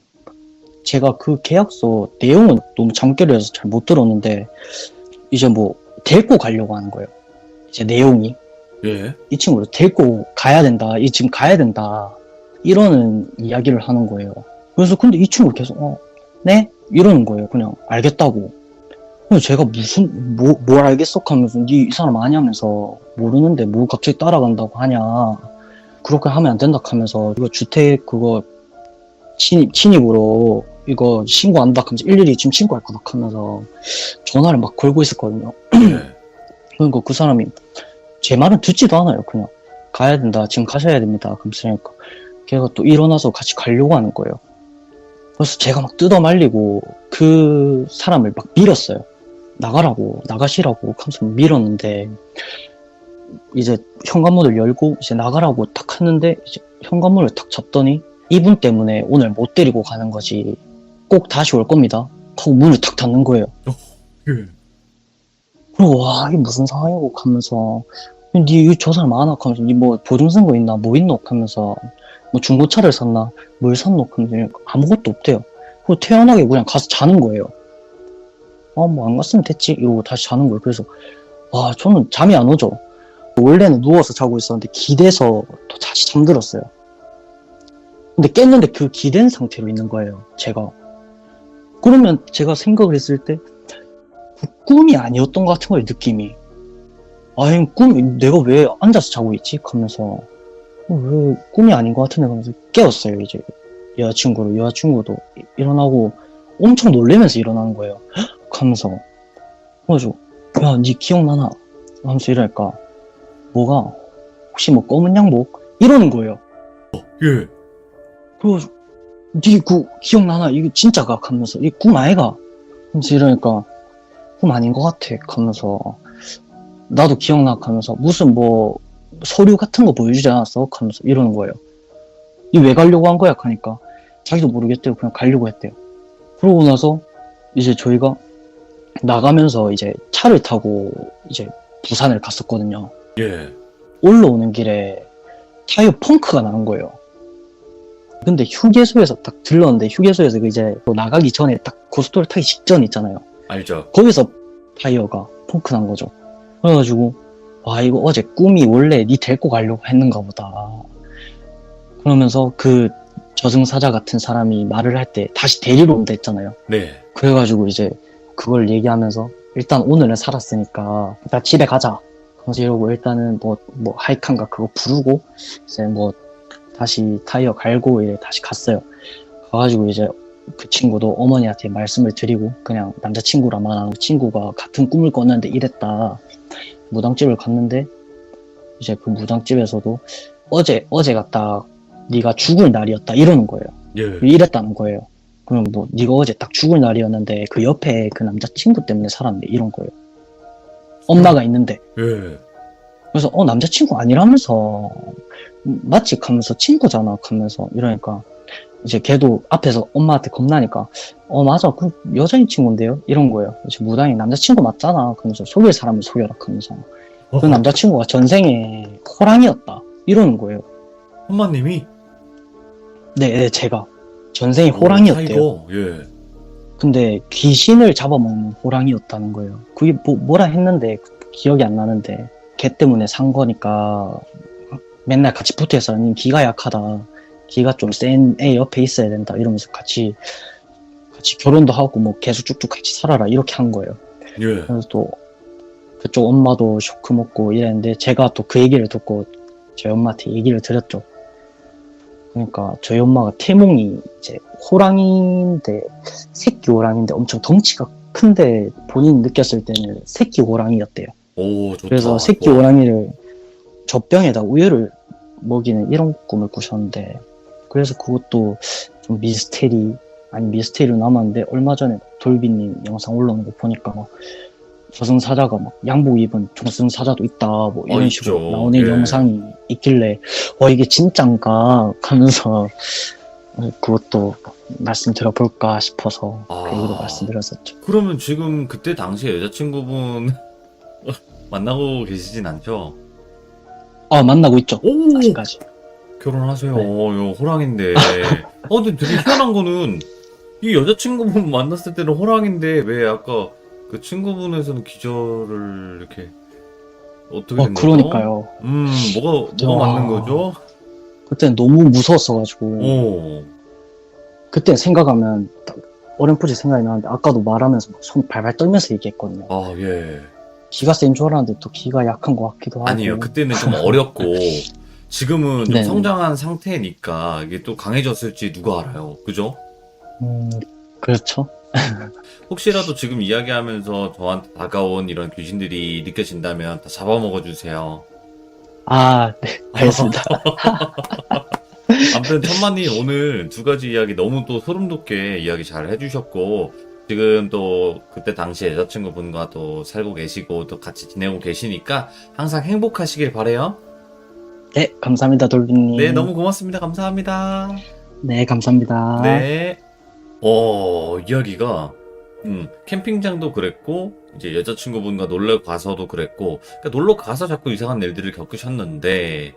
제가 그 계약서 내용은 너무 잠결이 라서 잘 못 들었는데 이제 뭐 데리고 가려고 하는 거예요. 이제 내용이 예. 이 친구를 데리고 가야 된다. 지금 가야 된다. 이러는 이야기를 하는 거예요. 그래서 근데 이 친구가 계속 네? 이러는 거예요. 그냥 알겠다고. 그래서 제가 뭘 알겠어? 하면서 이 사람 아냐면서 모르는데 뭘 갑자기 따라간다고 하냐. 그렇게 하면 안 된다 하면서 이거 주택 그거 침입으로 이거 신고한다 하면서 일일이 지금 신고할 거다 하면서 전화를 막 걸고 있었거든요. 예. 그러니까 그 사람이 제 말은 듣지도 않아요. 그냥 가야 된다. 지금 가셔야 됩니다. 그러니까 걔가 또 일어나서 같이 가려고 하는 거예요. 그래서 제가 막 뜯어 말리고 그 사람을 막 밀었어요. 나가시라고 하면서 밀었는데 이제 현관문을 열고 이제 나가라고 딱 했는데 이제 현관문을 딱 잡더니 이분 때문에 오늘 못 데리고 가는 거지 꼭 다시 올 겁니다 하고 문을 탁 닫는 거예요. 예. 그리고 와 이게 무슨 상황이고 하면서 저 사람 아나 하면서 니 뭐 보증 쓴 거 있나 뭐 있노 하면서 뭐 중고차를 샀나 뭘 샀노 하면서 아무것도 없대요. 그리고 태연하게 그냥 가서 자는 거예요. 뭐 안 갔으면 됐지 이러고 다시 자는 거예요. 그래서 와 저는 잠이 안 오죠. 원래는 누워서 자고 있었는데 기대서 또 다시 잠들었어요. 근데 깼는데 그 기댄 상태로 있는 거예요, 제가. 그러면 제가 생각을 했을 때 그 꿈이 아니었던 것 같은 거예요, 느낌이. 내가 왜 앉아서 자고 있지? 하면서 왜 꿈이 아닌 것 같은데 하면서 깨웠어요, 이제. 여자친구도 일어나고 엄청 놀라면서 일어나는 거예요. 헉! 하면서. 그래가지고 야, 니 기억나나? 하면서 이러니까 뭐가 혹시 뭐 검은 양복? 이러는 거예요. 예. 그래가지고 니 기억나나? 이거 진짜가? 하면서 이 꿈 아이가? 하면서 이러니까 꿈 아닌 것 같아 하면서 나도 기억나 하면서 무슨 뭐 서류 같은 거 보여주지 않았어? 하면서 이러는 거예요. 이 왜 가려고 한 거야? 하니까 자기도 모르겠대요. 그냥 가려고 했대요. 그러고 나서 이제 저희가 나가면서 이제 차를 타고 이제 부산을 갔었거든요. 예. 올라오는 길에 타이어 펑크가 나는 거예요. 근데 휴게소에서 딱 들렀는데 휴게소에서 이제 또 나가기 전에 딱 고속도로 타기 직전 있잖아요. 알죠. 거기서 타이어가 펑크 난 거죠. 그래가지고 와 이거 어제 꿈이 원래 니 데리고 가려고 했는가 보다. 그러면서 그 저승사자 같은 사람이 말을 할 때 다시 데리러 온다 했잖아요. 네. 그래가지고 이제 그걸 얘기하면서 일단 오늘은 살았으니까 일단 집에 가자. 그래서 이러고 일단은 뭐 하이칸가 그거 부르고 이제 뭐 다시 타이어 갈고 이제 다시 갔어요. 가가지고 이제 그 친구도 어머니한테 말씀을 드리고 그냥 남자친구라만 하고 친구가 같은 꿈을 꿨는데 이랬다. 무당집을 갔는데 이제 그 무당집에서도 어제가 딱 네가 죽을 날이었다 이러는 거예요. 예. 이랬다는 거예요. 그럼 뭐 네가 어제 딱 죽을 날이었는데 그 옆에 그 남자친구 때문에 살았네 이런 거예요. 엄마가 있는데. 예. 그래서 남자친구 아니라면서 맞지? 하면서 친구잖아 하면서 이러니까 이제 걔도 앞에서 엄마한테 겁나니까 맞아 그 여자인 친구인데요 이런 거예요. 이제 무당이 남자친구 맞잖아 하면서 속일 사람을 속여라 하면서 그 남자친구가 전생에 호랑이였다 이러는 거예요. 천마님이? 네, 제가 전생에 호랑이였대요. 타이거. 예. 근데 귀신을 잡아먹는 호랑이였다는 거예요. 그게 뭐라 했는데 기억이 안 나는데 걔 때문에 산 거니까 맨날 같이 붙어있어. 니 기가 약하다. 기가 좀 센 애 옆에 있어야 된다. 이러면서 같이 결혼도 하고 뭐 계속 쭉쭉 같이 살아라. 이렇게 한 거예요. 예. 그래서 또 그쪽 엄마도 쇼크 먹고 이랬는데 제가 또 그 얘기를 듣고 저희 엄마한테 얘기를 드렸죠. 그러니까 저희 엄마가 태몽이 이제 호랑이인데 새끼 호랑이인데 엄청 덩치가 큰데 본인이 느꼈을 때는 새끼 호랑이였대요. 오, 좋다. 그래서 새끼 호랑이를 젖병에다 우유를 먹이는 이런 꿈을 꾸셨는데 그래서 그것도 좀 미스테리로 남았는데 얼마 전에 돌비님 영상 올라오는 거 보니까 막 저승사자가 막 양복 입은 저승사자도 있다 뭐 이런 식으로 있죠. 나오는 예. 영상이 있길래 이게 진짠가 하면서 그것도 말씀드려볼까 싶어서 그 얘기도 말씀드렸었죠. 그러면 지금 그때 당시에 여자친구분 만나고 계시진 않죠? 만나고 있죠. 오! 아직까지. 결혼하세요. 네. 요 호랑인데. 근데 되게 희한한 거는 이 여자친구분 만났을 때는 호랑인데 왜 아까 그 친구분에서는 기절을 이렇게 어떻게 된 거죠? 그러니까요. 뭐가 맞는 거죠? 그때는 너무 무서웠어가지고 오. 그때 생각하면 딱 어렴풋이 생각이 나는데 아까도 말하면서 막 손 발발 떨면서 얘기했거든요. 아, 예. 기가 센 줄 알았는데 또 기가 약한 것 같기도 하고. 아니에요. 그때는 좀 어렸고 지금은 좀 네네. 성장한 상태니까 이게 또 강해졌을지 누가 알아요. 그죠? 그렇죠. 혹시라도 지금 이야기하면서 저한테 다가온 이런 귀신들이 느껴진다면 다 잡아먹어 주세요. 네, 알겠습니다. 아무튼 천마님 오늘 두 가지 이야기 너무 또 소름 돋게 이야기 잘 해주셨고 지금 또 그때 당시 여자친구분과 또 살고 계시고 또 같이 지내고 계시니까 항상 행복하시길 바래요. 네, 감사합니다, 돌비님. 네, 너무 고맙습니다. 감사합니다. 네, 감사합니다. 네. 이야기가 캠핑장도 그랬고 이제 여자친구분과 놀러 가서도 그랬고 그러니까 놀러 가서 자꾸 이상한 일들을 겪으셨는데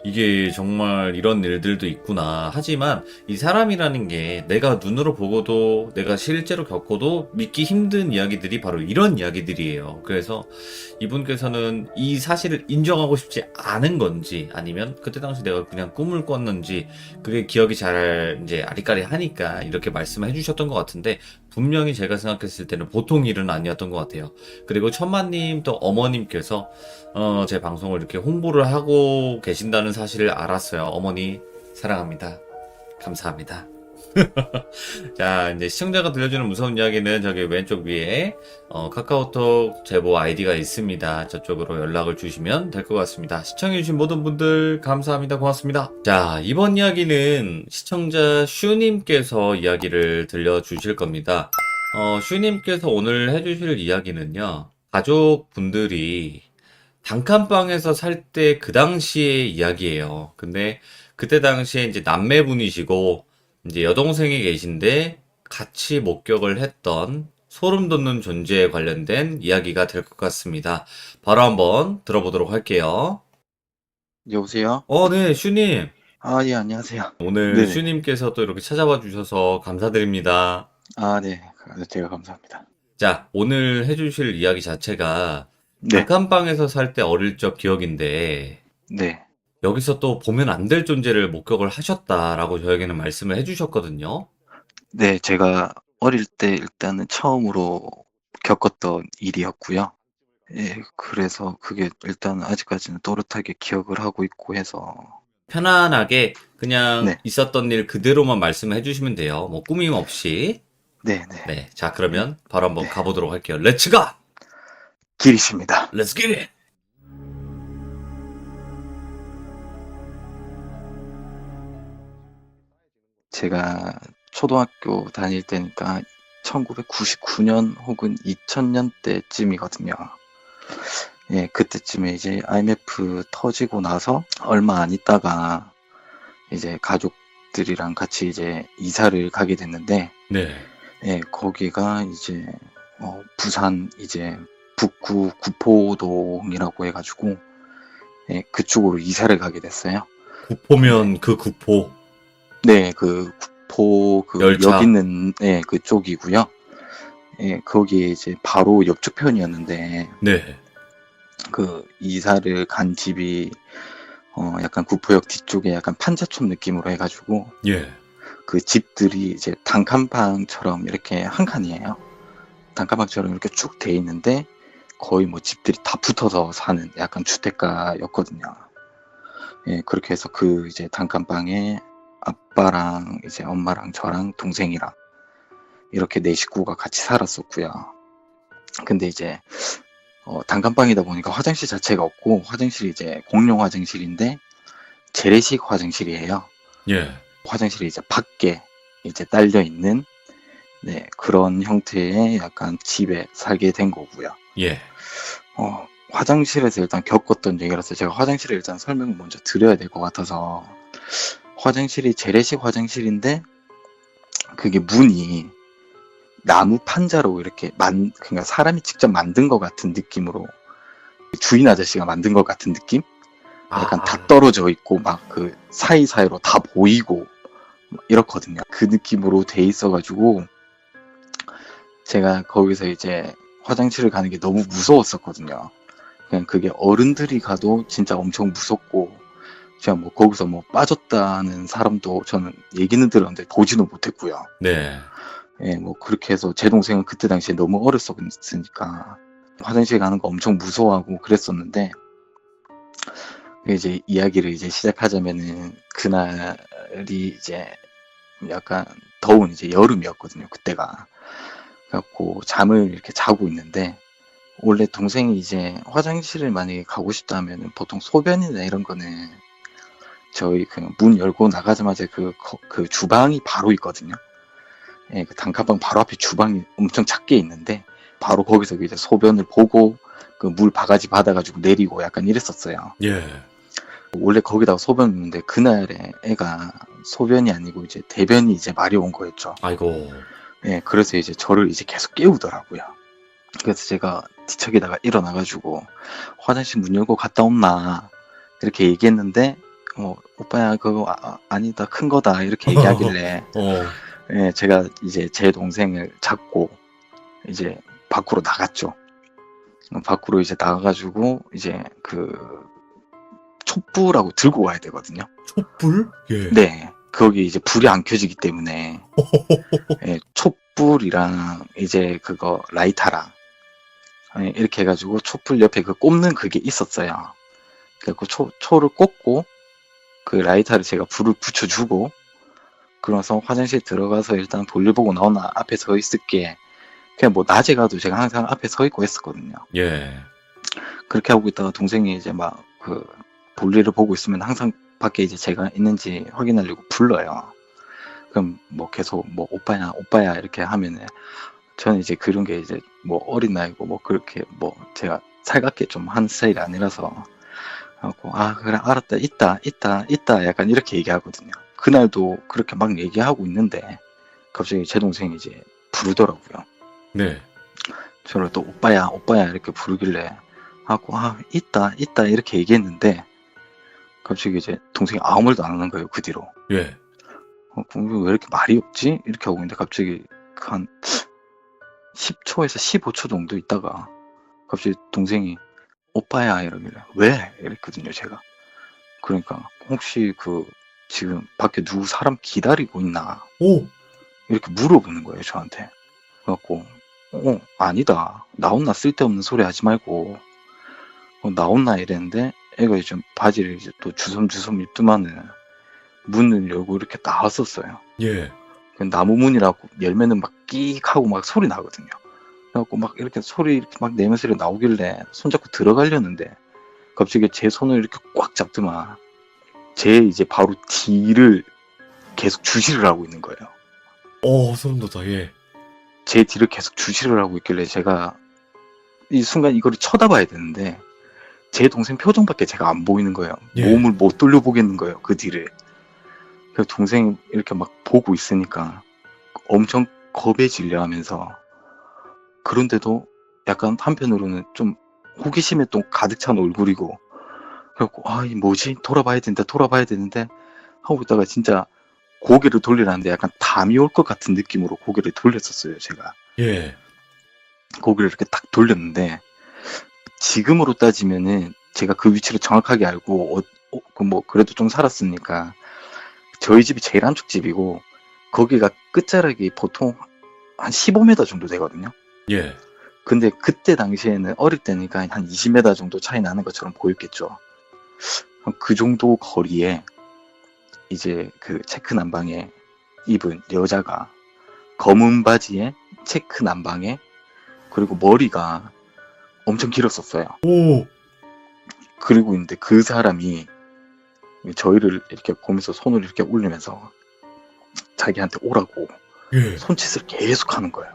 이게 정말 이런 일들도 있구나. 하지만 이 사람이라는 게 내가 눈으로 보고도 내가 실제로 겪어도 믿기 힘든 이야기들이 바로 이런 이야기들이에요. 그래서 이분께서는 이 사실을 인정하고 싶지 않은 건지 아니면 그때 당시 내가 그냥 꿈을 꿨는지 그게 기억이 잘 이제 아리까리 하니까 이렇게 말씀을 해주셨던 것 같은데 분명히 제가 생각했을 때는 보통 일은 아니었던 것 같아요. 그리고 천마님 또 어머님께서 제 방송을 이렇게 홍보를 하고 계신다는 사실을 알았어요. 어머니 사랑합니다. 감사합니다. 자, 이제 시청자가 들려주는 무서운 이야기는 저기 왼쪽 위에 카카오톡 제보 아이디가 있습니다. 저쪽으로 연락을 주시면 될 것 같습니다. 시청해주신 모든 분들 감사합니다. 고맙습니다. 자, 이번 이야기는 시청자 슈님께서 이야기를 들려주실 겁니다. 슈님께서 오늘 해주실 이야기는요. 가족분들이 단칸방에서 살 때 그 당시의 이야기예요. 근데 그때 당시에 이제 남매분이시고 이제 여동생이 계신데 같이 목격을 했던 소름 돋는 존재에 관련된 이야기가 될 것 같습니다. 바로 한번 들어보도록 할게요. 여보세요? 네, 슈님. 예, 안녕하세요. 오늘 네네. 슈님께서 또 이렇게 찾아와 주셔서 감사드립니다. 네. 제가 감사합니다. 자, 오늘 해주실 이야기 자체가 네. 단칸방에서 살 때 어릴 적 기억인데, 네. 여기서 또 보면 안 될 존재를 목격을 하셨다라고 저에게는 말씀을 해주셨거든요. 네, 제가 어릴 때 일단은 처음으로 겪었던 일이었고요. 예, 그래서 그게 일단 아직까지는 또렷하게 기억을 하고 있고 해서 편안하게 그냥 네, 있었던 일 그대로만 말씀해 주시면 돼요. 뭐 꾸밈 없이. 네, 네, 네. 자, 그러면 바로 한번 네. 가보도록 할게요. 렛츠 가! 길이십니다. 렛츠 기 릿! 제가 초등학교 다닐 때니까 1999년 혹은 2000년 때쯤이거든요. 예, 그때쯤에 이제 IMF 터지고 나서 얼마 안 있다가 이제 가족들이랑 같이 이제 이사를 가게 됐는데, 네. 예, 거기가 이제 부산 이제 북구 구포동이라고 해가지고, 예, 그쪽으로 이사를 가게 됐어요. 구포면 그 구포. 네, 그 구포 그 열차. 역 있는 예, 그쪽이고요. 예, 거기 이제 바로 옆쪽 편이었는데 네. 그 이사를 간 집이 약간 구포역 뒤쪽에 약간 판자촌 느낌으로 해가지고 예. 그 집들이 이제 단칸방처럼 이렇게 한 칸이에요. 단칸방처럼 이렇게 쭉 돼 있는데 거의 뭐 집들이 다 붙어서 사는 약간 주택가였거든요. 예, 그렇게 해서 그 이제 단칸방에 아빠랑 이제 엄마랑 저랑 동생이랑 이렇게 네 식구가 같이 살았었고요. 근데 이제 단칸방이다 보니까 화장실 자체가 없고 화장실이 이제 공용 화장실인데 재래식 화장실이에요. 예. 화장실이 이제 밖에 이제 딸려 있는 네, 그런 형태의 약간 집에 살게 된 거고요. 예. 화장실에서 일단 겪었던 얘기라서 제가 화장실을 일단 설명을 먼저 드려야 될 것 같아서 화장실이 재래식 화장실인데 그게 문이 나무 판자로 이렇게 그러니까 사람이 직접 만든 것 같은 느낌으로 주인 아저씨가 만든 것 같은 느낌? 약간 다 떨어져 있고 막 그 사이사이로 다 보이고 이렇거든요. 그 느낌으로 돼 있어가지고 제가 거기서 이제 화장실을 가는 게 너무 무서웠었거든요. 그냥 그게 어른들이 가도 진짜 엄청 무섭고 제가 뭐 거기서 뭐 빠졌다는 사람도 저는 얘기는 들었는데 보지는 못했고요. 네. 예, 뭐 그렇게 해서 제 동생은 그때 당시에 너무 어렸었으니까 화장실 가는 거 엄청 무서워하고 그랬었는데 이제 이야기를 이제 시작하자면은 그날이 이제 약간 더운 이제 여름이었거든요. 그때가. 그래갖고 잠을 이렇게 자고 있는데 원래 동생이 이제 화장실을 만약에 가고 싶다 하면은 보통 소변이나 이런 거는 저희 그냥 문 열고 나가자마자 그 주방이 바로 있거든요. 예, 그 단칸방 바로 앞에 주방이 엄청 작게 있는데 바로 거기서 이제 소변을 보고 그 물 바가지 받아가지고 내리고 약간 이랬었어요. 예. 원래 거기다가 소변 묻는데 그날에 애가 소변이 아니고 이제 대변이 이제 마려운 거였죠. 아이고. 예, 그래서 이제 저를 이제 계속 깨우더라고요. 그래서 제가 뒤척이다가 일어나가지고 화장실 문 열고 갔다 온나 이렇게 얘기했는데 오빠야 그거 아니다 큰 거다 이렇게 얘기하길래 예, 제가 이제 제 동생을 잡고 이제 밖으로 나갔죠. 밖으로 이제 나가가지고 이제 그 촛불하고 들고 가야 되거든요. 촛불? 예. 네, 거기 이제 불이 안 켜지기 때문에 예, 촛불이랑 이제 그거 라이터랑 예, 이렇게 해가지고 촛불 옆에 그 꼽는 그게 있었어요. 그래서 초를 꽂고 그 라이터를 제가 불을 붙여주고 그래서 화장실 들어가서 일단 볼일 보고 나오나 앞에 서 있을게. 그냥 뭐 낮에 가도 제가 항상 앞에 서 있고 했었거든요. 예. 그렇게 하고 있다가 동생이 이제 막 그 볼일을 보고 있으면 항상 밖에 이제 제가 있는지 확인하려고 불러요. 그럼 뭐 계속 뭐 오빠야 이렇게 하면은 저는 이제 그런 게 이제 뭐 어린 나이고 뭐 그렇게 뭐 제가 살갑게 좀 하는 스타일이 아니라서 하고 그래 알았다 있다 약간 이렇게 얘기하거든요. 그날도 그렇게 막 얘기하고 있는데 갑자기 제 동생이 이제 부르더라고요. 네. 저를 또 오빠야 이렇게 부르길래 하고 있다 이렇게 얘기했는데 갑자기 이제 동생이 아무 말도 안 하는 거예요. 그 뒤로. 예. 왜 이렇게 말이 없지? 이렇게 하고 있는데 갑자기 한 10초에서 15초 정도 있다가 갑자기 동생이 오빠야 이러길래 왜? 이랬거든요 제가. 그러니까 혹시 그 지금 밖에 누구 사람 기다리고 있나 오, 이렇게 물어보는 거예요 저한테. 그래갖고 아니다 나 혼나 쓸데없는 소리 하지 말고 나 혼나 이랬는데 애가 이제 바지를 이제 또 주섬주섬 입더만은 문을 열고 이렇게 나왔었어요. 예. 그 나무 문이라고 열면은 막 끼익 하고 막 소리 나거든요. 그래갖고 막 이렇게 소리 이렇게 막 내면서 이렇게 나오길래 손잡고 들어가려는데 갑자기 제 손을 이렇게 꽉 잡더만 제 이제 바로 뒤를 계속 주시를 하고 있는 거예요. 소름 돋아, 예. 제 뒤를 계속 주시를 하고 있길래 제가 이 순간 이거를 쳐다봐야 되는데 제 동생 표정밖에 제가 안 보이는 거예요. 예. 몸을 못 돌려보겠는 거예요. 그 뒤를. 그래서 동생이 이렇게 막 보고 있으니까 엄청 겁에 질려 하면서 그런데도 약간 한편으로는 좀 호기심에 또 가득 찬 얼굴이고 그래갖고 이 뭐지? 돌아봐야 되는데 하고 있다가 진짜 고개를 돌리라는데 약간 담이 올 것 같은 느낌으로 고개를 돌렸었어요. 제가. 예. 고개를 이렇게 딱 돌렸는데 지금으로 따지면은 제가 그 위치를 정확하게 알고 뭐 그래도 좀 살았으니까 저희 집이 제일 한쪽 집이고 거기가 끝자락이 보통 한 15m 정도 되거든요. 예. 근데 그때 당시에는 어릴 때니까 한 20m 정도 차이 나는 것처럼 보였겠죠. 그 정도 거리에 이제 그 체크 남방에 입은 여자가 검은 바지에 체크 남방에 그리고 머리가 엄청 길었었어요. 오, 그리고 있는데 그 사람이 저희를 이렇게 보면서 손을 이렇게 올리면서 자기한테 오라고 예. 손짓을 계속 하는 거예요.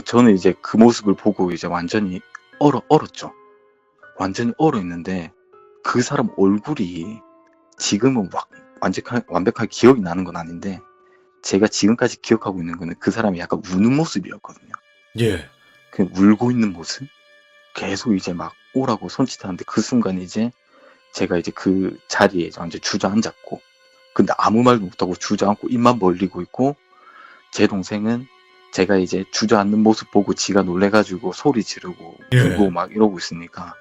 저는 이제 그 모습을 보고 이제 완전히 얼었죠. 완전히 얼어 있는데 그 사람 얼굴이 지금은 막 완벽하게 기억이 나는 건 아닌데 제가 지금까지 기억하고 있는 거는 그 사람이 약간 우는 모습이었거든요. 예. 그 울고 있는 모습? 계속 이제 막 오라고 손짓하는데 그 순간 이제 제가 이제 그 자리에 이제 완전 주저앉았고 근데 아무 말도 못하고 주저앉고 입만 벌리고 있고 제 동생은 제가 이제 주저앉는 모습 보고 지가 놀래가지고 소리 지르고 예. 울고 막 이러고 있으니까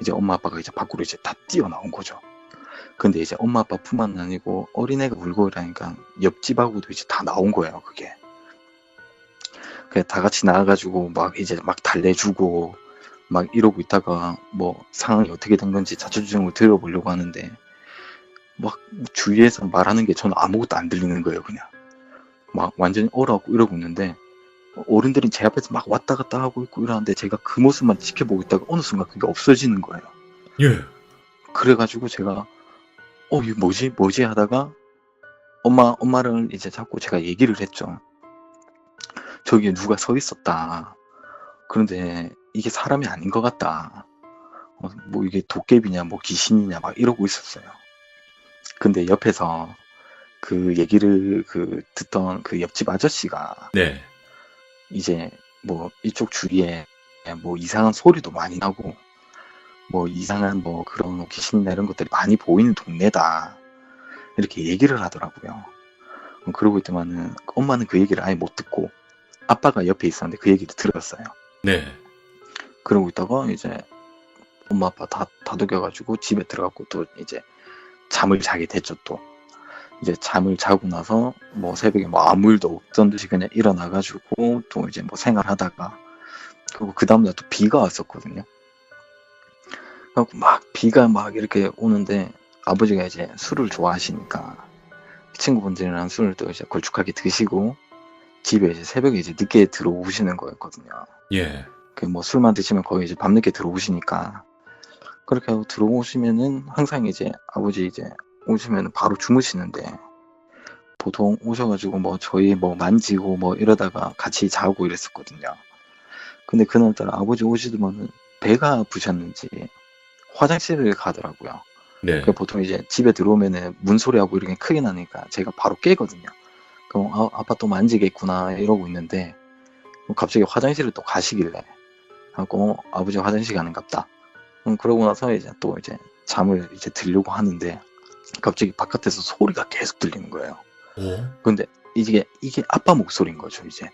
이제 엄마 아빠가 이제 밖으로 이제 다 뛰어나온 거죠. 근데 이제 엄마 아빠 뿐만 아니고 어린애가 울고 이러니까 옆집하고도 이제 다 나온 거예요 그게. 그냥 다 같이 나와가지고 막 이제 막 달래주고 막 이러고 있다가 뭐 상황이 어떻게 된 건지 자초지종을 들어보려고 하는데 막 주위에서 말하는 게 저는 아무것도 안 들리는 거예요 그냥. 막 완전히 얼어갖고 이러고 있는데 어른들이 제 앞에서 막 왔다 갔다 하고 있고 이러는데 제가 그 모습만 지켜보고 있다가 어느 순간 그게 없어지는 거예요. 예. 그래가지고 제가 이게 뭐지 하다가 엄마를 이제 자꾸 제가 얘기를 했죠. 저기에 누가 서 있었다. 그런데 이게 사람이 아닌 것 같다. 뭐 이게 도깨비냐 뭐 귀신이냐 막 이러고 있었어요. 근데 옆에서 그 얘기를 듣던 그 옆집 아저씨가 네. 이제 뭐 이쪽 주위에 뭐 이상한 소리도 많이 나고 뭐 이상한 뭐 그런 귀신이나 이런 것들이 많이 보이는 동네다 이렇게 얘기를 하더라고요. 그러고 있더만은 엄마는 그 얘기를 아예 못 듣고 아빠가 옆에 있었는데 그 얘기를 들었어요. 네. 그러고 있다가 이제 엄마 아빠 다 다독여가지고 집에 들어가고 또 이제 잠을 자게 됐죠. 또 이제 잠을 자고 나서 뭐 새벽에 뭐 아무 일도 없던 듯이 그냥 일어나가지고 또 이제 뭐 생활하다가 그리고 그 다음날 또 비가 왔었거든요. 그래갖고 막 비가 막 이렇게 오는데 아버지가 이제 술을 좋아하시니까 친구분들이랑 술을 또 이제 걸쭉하게 드시고 집에 이제 새벽에 이제 늦게 들어오시는 거였거든요. 예. 그 뭐 술만 드시면 거의 이제 밤늦게 들어오시니까 그렇게 하고 들어오시면은 항상 이제 아버지 이제 오시면은 바로 주무시는데 보통 오셔가지고 뭐 저희 뭐 만지고 뭐 이러다가 같이 자고 이랬었거든요. 근데 그날따라 아버지 오시더만은 배가 아프셨는지 화장실을 가더라고요. 네. 보통 이제 집에 들어오면은 문소리하고 이렇게 크게 나니까 제가 바로 깨거든요. 그럼 아빠 또 만지겠구나 이러고 있는데 갑자기 화장실을 또 가시길래 하고 아버지 화장실 가는갑다. 그러고 나서 이제 또 이제 잠을 이제 들려고 하는데 갑자기 바깥에서 소리가 계속 들리는 거예요. 근데 이게 아빠 목소리인 거죠 이제.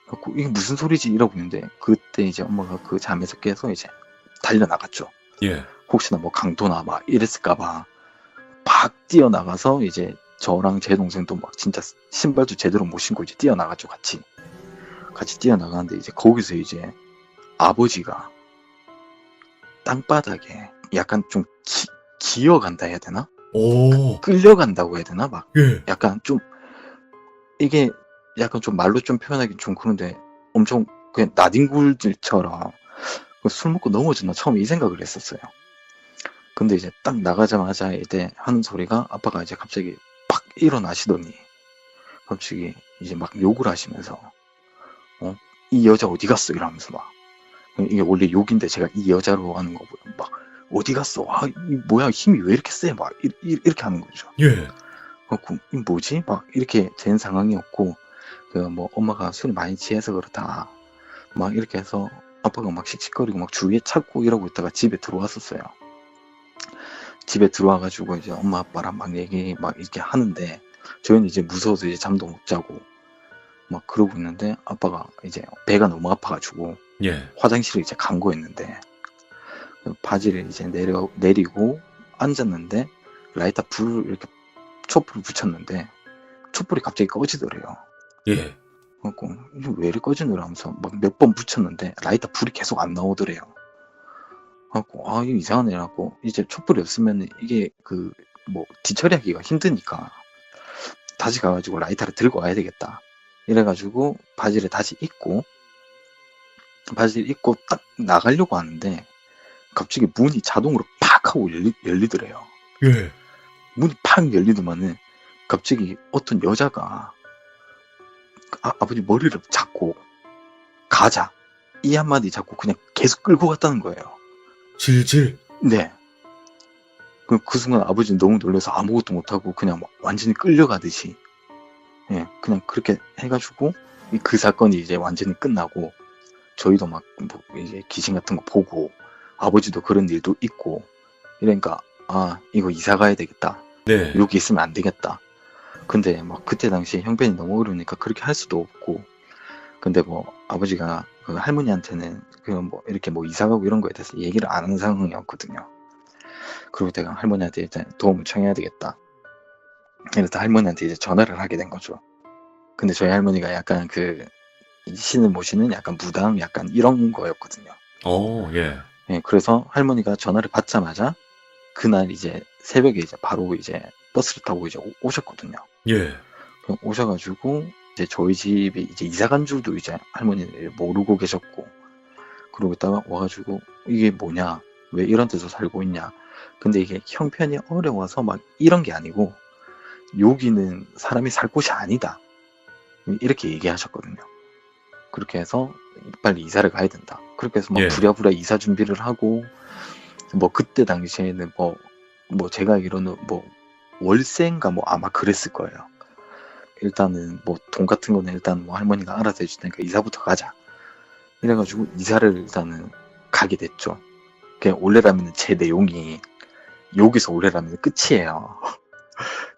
그래갖고 이게 무슨 소리지 이러고 있는데 그때 이제 엄마가 그 잠에서 깨서 이제 달려 나갔죠. 예. 혹시나 뭐 강도나 막 이랬을까봐 막 뛰어나가서 이제 저랑 제 동생도 막 진짜 신발도 제대로 못 신고 이제 뛰어나갔죠. 같이 뛰어나가는데 이제 거기서 이제 아버지가 땅바닥에 약간 좀 기어간다 해야 되나? 오, 끌려간다고 해야 되나? 막 예. 약간 좀 이게 약간 좀 말로 좀 표현하기 좀 그런데 엄청 그냥 나뒹굴들처럼 술 먹고 넘어졌나 처음에 이 생각을 했었어요. 근데 이제 딱 나가자마자 이제 하는 소리가 아빠가 이제 갑자기 팍 일어나시더니 갑자기 이제 막 욕을 하시면서 이 여자 어디 갔어 이러면서 막 이게 원래 욕인데 제가 이 여자로 하는 거고요. 막 어디 갔어? 아, 뭐야 힘이 왜 이렇게 세? 막 이렇게 하는 거죠. 예. 이 뭐지? 막 이렇게 된 상황이었고 그 뭐 엄마가 술을 많이 취해서 그렇다. 막 이렇게 해서 아빠가 막 씩씩거리고 막 주위에 찾고 이러고 있다가 집에 들어왔었어요. 집에 들어와가지고 이제 엄마 아빠랑 막 얘기 막 이렇게 하는데 저희는 이제 무서워서 이제 잠도 못 자고 막 그러고 있는데 아빠가 이제 배가 너무 아파가지고 예. 화장실에 이제 간 거였는데 바지를 이제 내리고 앉았는데 라이터 불 이렇게 촛불을 붙였는데 촛불이 갑자기 꺼지더래요. 예. 그래갖고 이게 왜 이렇게 꺼지노라 하면서 막 몇 번 붙였는데 라이터 불이 계속 안 나오더래요. 그래갖고 아 이거 이상하네 라고 이제 촛불이 없으면 이게 그 뭐 뒤처리하기가 힘드니까 다시 가가지고 라이터를 들고 와야 되겠다. 이래가지고 바지를 다시 입고 딱 나가려고 하는데 갑자기 문이 자동으로 팍 하고 열리더래요. 예. 문이 팍 열리더만은 갑자기 어떤 여자가 아버지 머리를 잡고 가자 이 한마디 잡고 그냥 계속 끌고 갔다는 거예요. 질질. 네. 그 순간 아버지는 너무 놀라서 아무것도 못하고 그냥 막 완전히 끌려가듯이 예, 그냥 그렇게 해가지고 그 사건이 이제 완전히 끝나고 저희도 막 뭐 이제 귀신 같은 거 보고 아버지도 그런 일도 있고 이러니까 아 이거 이사 가야 되겠다. 네. 여기 있으면 안 되겠다. 근데 막 그때 당시에 형편이 너무 어려우니까 그렇게 할 수도 없고 근데 뭐 아버지가 그 할머니한테는 그 뭐 이렇게 뭐 이사 가고 이런 거에 대해서 얘기를 안 하는 상황이었거든요. 그리고 내가 할머니한테 일단 도움을 청해야 되겠다. 이래서 할머니한테 이제 전화를 하게 된 거죠. 근데 저희 할머니가 약간 그 신을 모시는 약간 무당 약간 이런 거였거든요. 예. 예, 그래서 할머니가 전화를 받자마자 그날 이제 새벽에 이제 바로 이제 버스를 타고 이제 오셨거든요. 예. 오셔가지고 이제 저희 집이 이제 이사 간 줄도 이제 할머니는 모르고 계셨고 그러고 있다가 와가지고 이게 뭐냐 왜 이런 데서 살고 있냐 근데 이게 형편이 어려워서 막 이런 게 아니고 여기는 사람이 살 곳이 아니다 이렇게 얘기하셨거든요. 그렇게 해서 빨리 이사를 가야 된다. 그렇게 해서 막 예. 부랴부랴 이사 준비를 하고 뭐 그때 당시에는 뭐 제가 알기로는 뭐 월세인가 뭐 아마 그랬을 거예요. 일단은 뭐 돈 같은 거는 일단 뭐 할머니가 알아서 해줄 테니까 이사부터 가자. 이래가지고 이사를 일단은 가게 됐죠. 그냥 원래라면 제 내용이 여기서 원래라면 끝이에요.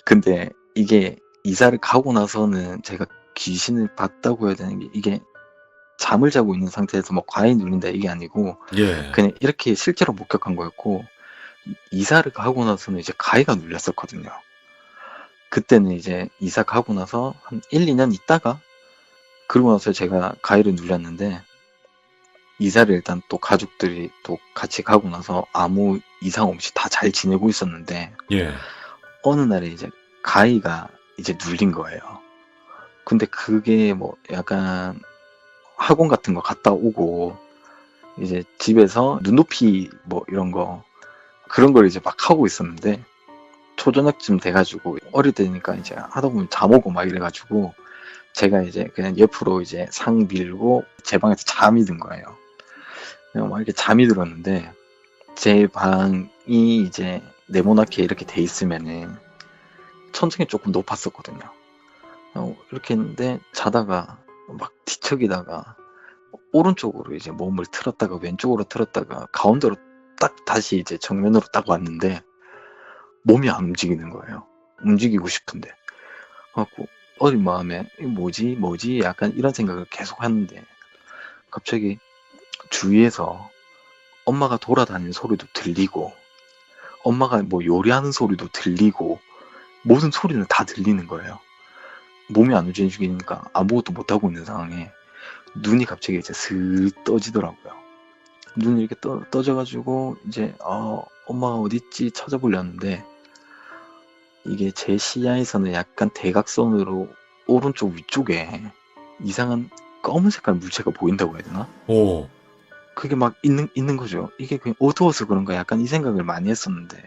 근데 이게 이사를 가고 나서는 제가 귀신을 봤다고 해야 되는 게 이게 잠을 자고 있는 상태에서 뭐 과잉 눌린다 이게 아니고 예. 그냥 이렇게 실제로 목격한 거였고 이사를 가고 나서는 이제 가위가 눌렸었거든요. 그때는 이제 이사 가고 나서 한 1, 2년 있다가 그러고 나서 제가 가위를 눌렸는데 이사를 일단 또 가족들이 또 같이 가고 나서 아무 이상 없이 다 잘 지내고 있었는데 예. 어느 날에 이제 가위가 이제 눌린 거예요. 근데 그게 뭐 약간 학원 같은 거 갔다 오고 이제 집에서 눈높이 뭐 이런 거 그런 걸 이제 막 하고 있었는데 초저녁쯤 돼가지고 어릴 때니까 이제 하다 보면 잠 오고 막 이래가지고 제가 이제 그냥 옆으로 이제 상 밀고 제 방에서 잠이 든 거예요. 그냥 막 이렇게 잠이 들었는데 제 방이 이제 네모나게 이렇게 돼 있으면은 천장이 조금 높았었거든요. 이렇게 했는데 자다가 막 뒤척이다가 오른쪽으로 이제 몸을 틀었다가 왼쪽으로 틀었다가 가운데로 딱 다시 이제 정면으로 딱 왔는데 몸이 안 움직이는 거예요. 움직이고 싶은데. 그래갖고 어린 마음에 뭐지 약간 이런 생각을 계속 하는데 갑자기 주위에서 엄마가 돌아다니는 소리도 들리고 엄마가 뭐 요리하는 소리도 들리고 모든 소리는 다 들리는 거예요. 몸이 안 움직이니까 아무것도 못하고 있는 상황에 눈이 갑자기 이제 슬 떠지더라고요. 눈이 이렇게 떠져가지고 이제 엄마가 어딨지 찾아보려는데 이게 제 시야에서는 약간 대각선으로 오른쪽 위쪽에 이상한 검은 색깔 물체가 보인다고 해야 되나? 오. 그게 막 있는 거죠. 이게 그냥 어두워서 그런가 약간 이 생각을 많이 했었는데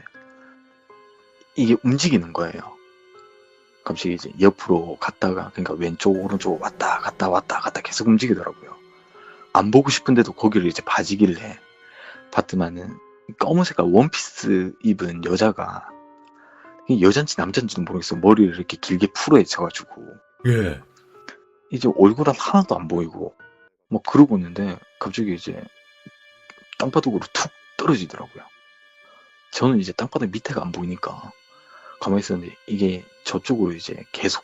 이게 움직이는 거예요. 갑자기 이제 옆으로 갔다가 그러니까 왼쪽 오른쪽 왔다 갔다 계속 움직이더라고요. 안 보고 싶은데도 거기를 이제 봐지길래 봤더만은 검은 색깔 원피스 입은 여자가 여잔지 남잔지는 모르겠어. 머리를 이렇게 길게 풀어헤쳐가지고 예. 이제 얼굴은 하나도 안 보이고 뭐 그러고 있는데 갑자기 이제 땅바닥으로 툭 떨어지더라고요. 저는 이제 땅바닥 밑에가 안 보이니까 가만히 있었는데 이게 저쪽으로 이제 계속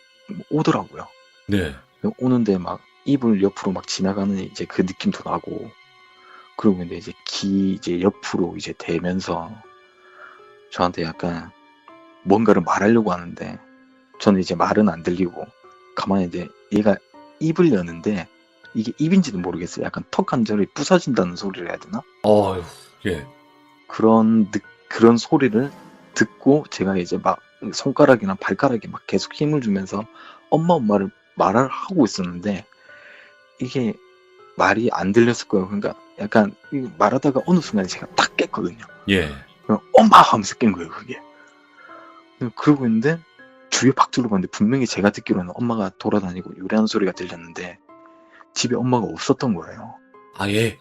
오더라고요. 네. 오는데 막 이불 옆으로 막 지나가는 이제 그 느낌도 나고 그러고 근데 이제 이제 옆으로 이제 대면서 저한테 약간 뭔가를 말하려고 하는데 저는 이제 말은 안 들리고 가만히 이제 얘가 입을 여는데 이게 입인지는 모르겠어요. 약간 턱 관절이 부서진다는 소리를 해야 되나? 어휴, 예. 그런 소리를 듣고 제가 이제 막 손가락이나 발가락에 막 계속 힘을 주면서 엄마를 말을 하고 있었는데 이게 말이 안 들렸을 거예요. 그러니까 약간 말하다가 어느 순간에 제가 딱 깼거든요. 예. 그럼 엄마 하면서 깬 거예요, 그게. 그러고 있는데 주위에 박 둘러봤는데 분명히 제가 듣기로는 엄마가 돌아다니고 요리하는 소리가 들렸는데 집에 엄마가 없었던 거예요. 아, 예.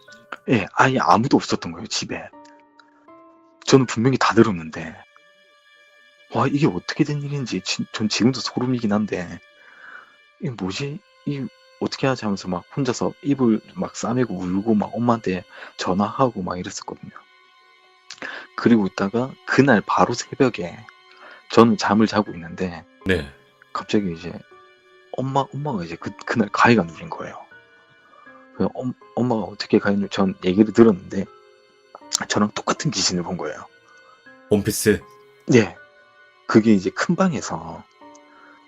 예, 아예 아무도 없었던 거예요, 집에. 저는 분명히 다 들었는데 와 이게 어떻게 된 일인지 전 지금도 소름이긴 한데 이게 뭐지? 이 어떻게 하지 하면서 막 혼자서 입을 막 싸매고 울고 막 엄마한테 전화하고 막 이랬었거든요. 그리고 있다가 그날 바로 새벽에 저는 잠을 자고 있는데 네. 갑자기 이제 엄마가 이제 그날 가위가 눌린 거예요. 엄마가 어떻게 가위 눌 전 얘기를 들었는데 저랑 똑같은 귀신을 본 거예요. 원피스. 네. 그게 이제 큰 방에서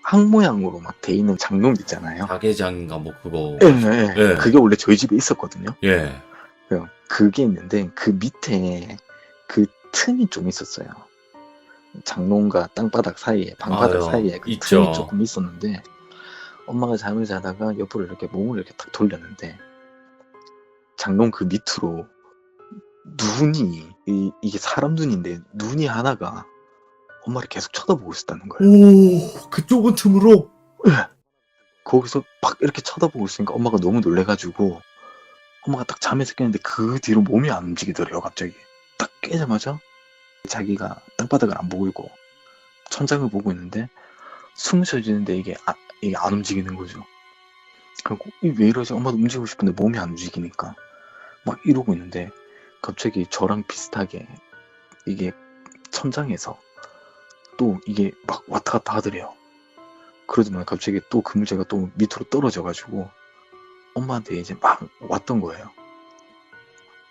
항 모양으로 막 돼 있는 장롱 있잖아요. 자개장인가 뭐 그거. 예, 예. 예. 그게 원래 저희 집에 있었거든요. 예. 그게 있는데 그 밑에 그 틈이 좀 있었어요. 장롱과 땅바닥 사이에 방바닥 아유, 사이에 그 있죠. 틈이 조금 있었는데 엄마가 잠을 자다가 옆으로 이렇게 몸을 이렇게 탁 돌렸는데 장롱 그 밑으로 눈이 이게 사람 눈인데 눈이 하나가 엄마를 계속 쳐다보고 있었다는 거예요. 오, 그 좁은 틈으로. 거기서 막 이렇게 쳐다보고 있으니까 엄마가 너무 놀래가지고 엄마가 딱 잠에서 깼는데 그 뒤로 몸이 안 움직이더래요. 갑자기 딱 깨자마자 자기가 땅바닥을 안 보고 있고 천장을 보고 있는데 숨을 쉬어지는데 이게 안 움직이는 거죠. 그리고 왜 이러지? 엄마도 움직이고 싶은데 몸이 안 움직이니까 막 이러고 있는데 갑자기 저랑 비슷하게 이게 천장에서 또 이게 막 왔다 갔다 하더래요. 그러더만 갑자기 또 그 물체가 또 밑으로 떨어져가지고 엄마한테 이제 막 왔던 거예요.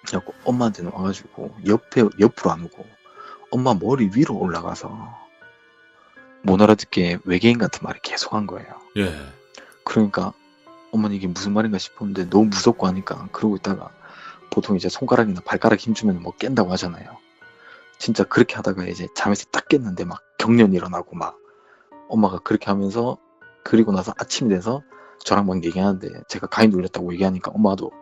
그래갖고 엄마한테는 와가지고 옆으로 안 오고 엄마 머리 위로 올라가서 못 알아듣게 외계인 같은 말을 계속 한 거예요. 예. 그러니까 엄마는 이게 무슨 말인가 싶었는데 너무 무섭고 하니까 그러고 있다가 보통 이제 손가락이나 발가락 힘주면 뭐 깬다고 하잖아요. 진짜 그렇게 하다가 이제 잠에서 딱 깼는데 막 경련이 일어나고 막 엄마가 그렇게 하면서 그리고 나서 아침이 돼서 저랑 막 얘기하는데 제가 가위 눌렸다고 얘기하니까 엄마도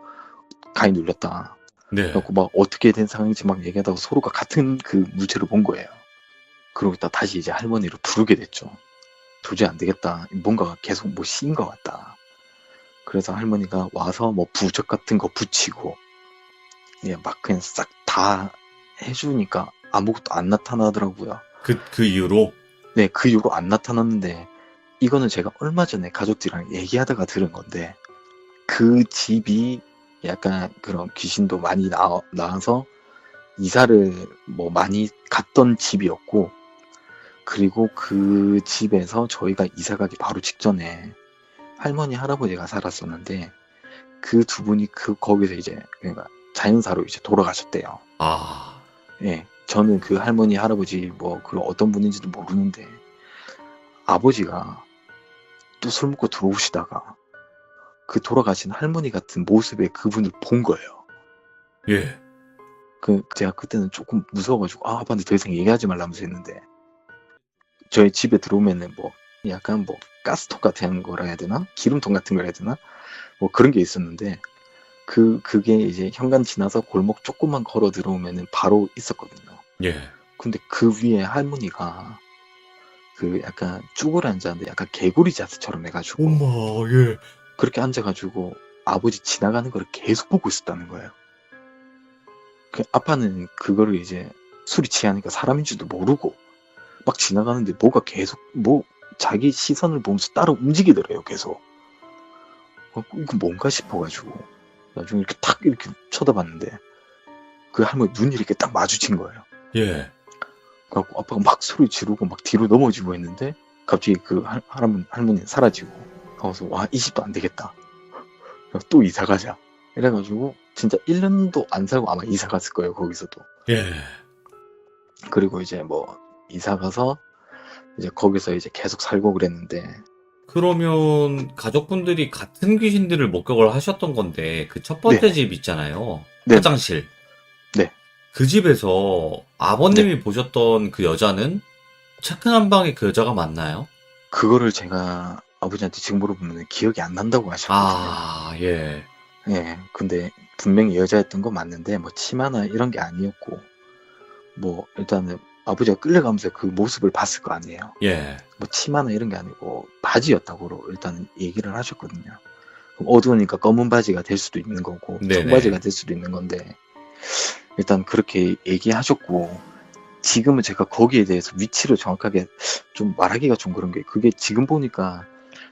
가위 눌렸다. 네. 그래갖고 막 어떻게 된 상황인지 막 얘기하다가 서로가 같은 그 물체를 본 거예요. 그러고 있다 다시 이제 할머니를 부르게 됐죠. 도저히 안 되겠다. 뭔가 계속 뭐 씌인 것 같다. 그래서 할머니가 와서 뭐 부적 같은 거 붙이고 예, 막 그냥 싹 다 해주니까 아무것도 안 나타나더라고요. 그 이후로. 네, 그 이후로 안 나타났는데 이거는 제가 얼마 전에 가족들이랑 얘기하다가 들은 건데 그 집이 약간 그런 귀신도 많이 나와서 이사를 뭐 많이 갔던 집이었고 그리고 그 집에서 저희가 이사 가기 바로 직전에 할머니 할아버지가 살았었는데 그 두 분이 거기서 이제 그러니까 자연사로 이제 돌아가셨대요. 아. 예, 저는 그 할머니, 할아버지 뭐 그 어떤 분인지도 모르는데 아버지가 또 술 먹고 들어오시다가 그 돌아가신 할머니 같은 모습의 그분을 본 거예요. 예. 제가 그때는 조금 무서워가지고 아빠한테 더 이상 얘기하지 말라면서 했는데 저희 집에 들어오면은 뭐 약간 뭐 가스통 같은 거라 해야 되나? 기름통 같은 걸 해야 되나? 뭐 그런 게 있었는데 그게 이제 현관 지나서 골목 조금만 걸어 들어오면은 바로 있었거든요. 예. 근데 그 위에 할머니가 그 약간 쭈그려 앉았는데 약간 개구리 자세처럼 해가지고 엄마, 예. 그렇게 앉아가지고 아버지 지나가는 걸 계속 보고 있었다는 거예요. 그 아빠는 그거를 이제 술이 취하니까 사람인 줄도 모르고 막 지나가는데 뭐가 계속 뭐 자기 시선을 보면서 따로 움직이더래요 계속. 이거 뭔가 싶어가지고 나중에 이렇게 탁 이렇게 쳐다봤는데 그 할머니 눈이 이렇게 딱 마주친 거예요. 예. 그래갖고 아빠가 막 소리 지르고 막 뒤로 넘어지고 했는데 갑자기 그 할머니는 사라지고 그래서 와 이 집도 안 되겠다. 또 이사 가자. 이래가지고 진짜 1년도 안 살고 아마 이사 갔을 거예요 거기서도. 예. 그리고 이제 뭐 이사 가서 이제 거기서 이제 계속 살고 그랬는데 그러면 가족분들이 같은 귀신들을 목격을 하셨던 건데 그 첫 번째 네. 집 있잖아요. 네. 화장실. 네. 그 집에서 아버님이 보셨던 그 여자는 체크한 방에 그 여자가 맞나요? 그거를 제가 아버지한테 지금 물어보면 기억이 안 난다고 하셨거든요. 아, 예. 예, 근데 분명히 여자였던 거 맞는데 뭐 치마나 이런 게 아니었고 뭐 일단은 아버지가 끌려가면서 그 모습을 봤을 거 아니에요. 예. 뭐 치마나 이런 게 아니고 바지였다고 일단 얘기를 하셨거든요. 그럼 어두우니까 검은 바지가 될 수도 있는 거고 네네. 청바지가 될 수도 있는 건데 일단 그렇게 얘기하셨고 지금은 제가 거기에 대해서 위치를 정확하게 좀 말하기가 좀 그런 게 그게 지금 보니까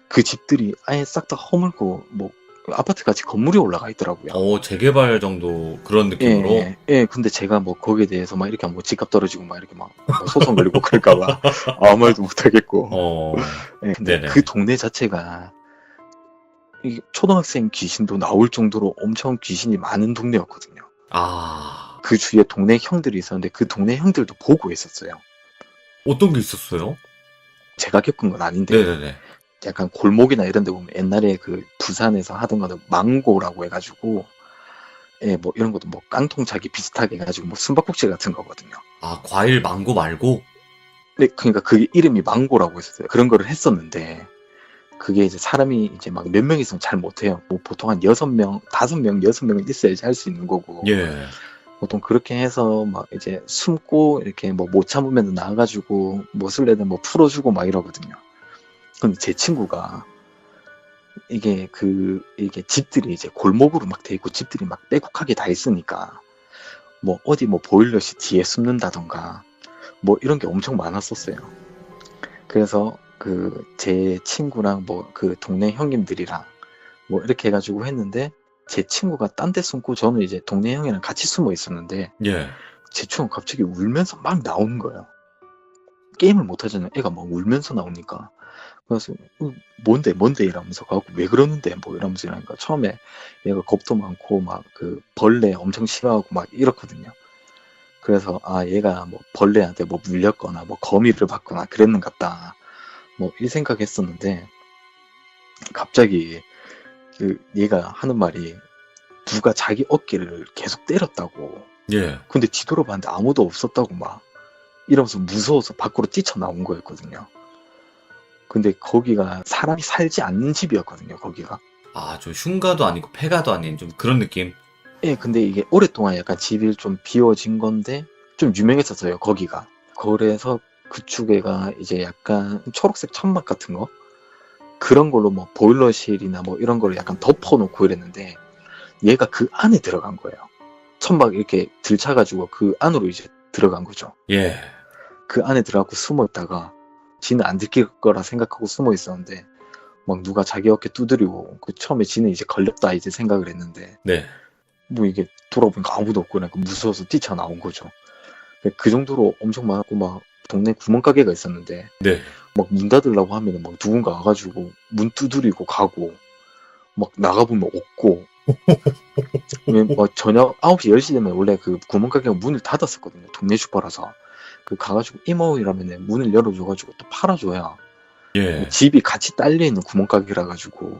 그 집들이 아예 싹 다 허물고 뭐 아파트 같이 건물이 올라가 있더라고요. 재개발 정도 그런 느낌으로? 예, 근데 제가 뭐 거기에 대해서 막 이렇게 뭐 집값 떨어지고 막 이렇게 막 소송 걸리고 그럴까봐 아무 말도 못하겠고. 예, 근데 네네. 그 동네 자체가 이 초등학생 귀신도 나올 정도로 엄청 귀신이 많은 동네였거든요. 아, 그 주위에 동네 형들이 있었는데 그 동네 형들도 보고 있었어요. 어떤 게 있었어요? 제가 겪은 건 아닌데 네네네. 약간 골목이나 이런 데 보면 옛날에 그 부산에서 하던 거는 망고라고 해가지고 예, 뭐 이런 것도 뭐 깡통차기 비슷하게 해가지고 뭐 숨바꼭질 같은 거거든요. 아, 과일 망고 말고? 네, 그러니까 그게 이름이 망고라고 했었어요. 그런 거를 했었는데 그게 이제 사람이 이제 막 몇 명 있으면 잘 못해요. 뭐 보통 한 6명, 5명, 6명은 있어야지 할 수 있는 거고 예. 보통 그렇게 해서 막 이제 숨고 이렇게 뭐 못 참으면 나와가지고 뭐 술래는 뭐 풀어주고 막 이러거든요. 근데 제 친구가 이게 집들이 이제 골목으로 막 돼 있고 집들이 막 빼곡하게 다 있으니까 뭐 어디 뭐 보일러시 뒤에 숨는다던가 뭐 이런 게 엄청 많았었어요. 그래서 그 제 친구랑 뭐 그 동네 형님들이랑 뭐 이렇게 해가지고 했는데 제 친구가 딴 데 숨고 저는 이제 동네 형이랑 같이 숨어 있었는데 예. 제 친구가 갑자기 울면서 막 나오는 거예요. 게임을 못 하잖아요. 애가 막 울면서 나오니까. 그래서 뭔데 이러면서 가고 왜 그러는데 뭐 이러면서 이러니까 처음에 얘가 겁도 많고 막 그 벌레 엄청 싫어하고 막 이렇거든요. 그래서 얘가 뭐 벌레한테 뭐 물렸거나 뭐 거미를 받거나 그랬는갑다 뭐 이 생각했었는데 갑자기 그 얘가 하는 말이 누가 자기 어깨를 계속 때렸다고. 예. 근데 뒤돌아봤는데 아무도 없었다고 막 이러면서 무서워서 밖으로 뛰쳐나온 거였거든요. 근데 거기가 사람이 살지 않는 집이었거든요, 거기가. 아, 좀 흉가도 아니고 폐가도 아닌 좀 그런 느낌? 예, 근데 이게 오랫동안 약간 집이 좀 비워진 건데 좀 유명했었어요, 거기가. 그래서 그쪽에가 이제 약간 초록색 천막 같은 거? 그런 걸로 뭐 보일러실이나 뭐 이런 거를 약간 덮어놓고 이랬는데 얘가 그 안에 들어간 거예요. 천막 이렇게 들쳐가지고 그 안으로 이제 들어간 거죠. 예. 그 안에 들어가고 숨어 있다가 지는 안 들킬 거라 생각하고 숨어 있었는데 막 누가 자기 어깨 두드리고 그 처음에 지는 이제 걸렸다 이제 생각을 했는데 네. 뭐 이게 돌아보니까 아무도 없고 그러니까 무서워서 뛰쳐나온 거죠. 그 정도로 엄청 많았고 막 동네 구멍가게가 있었는데 네. 막 문 닫으려고 하면은 막 누군가 와가지고 문 두드리고 가고 막 나가보면 없고 뭐 저녁 9시 10시 되면 원래 그 구멍가게가 문을 닫았었거든요. 동네 슈퍼라서. 그 가가지고 이모 이러면 문을 열어줘가지고 또 팔아줘야 예. 집이 같이 딸려있는 구멍가게라 가지고.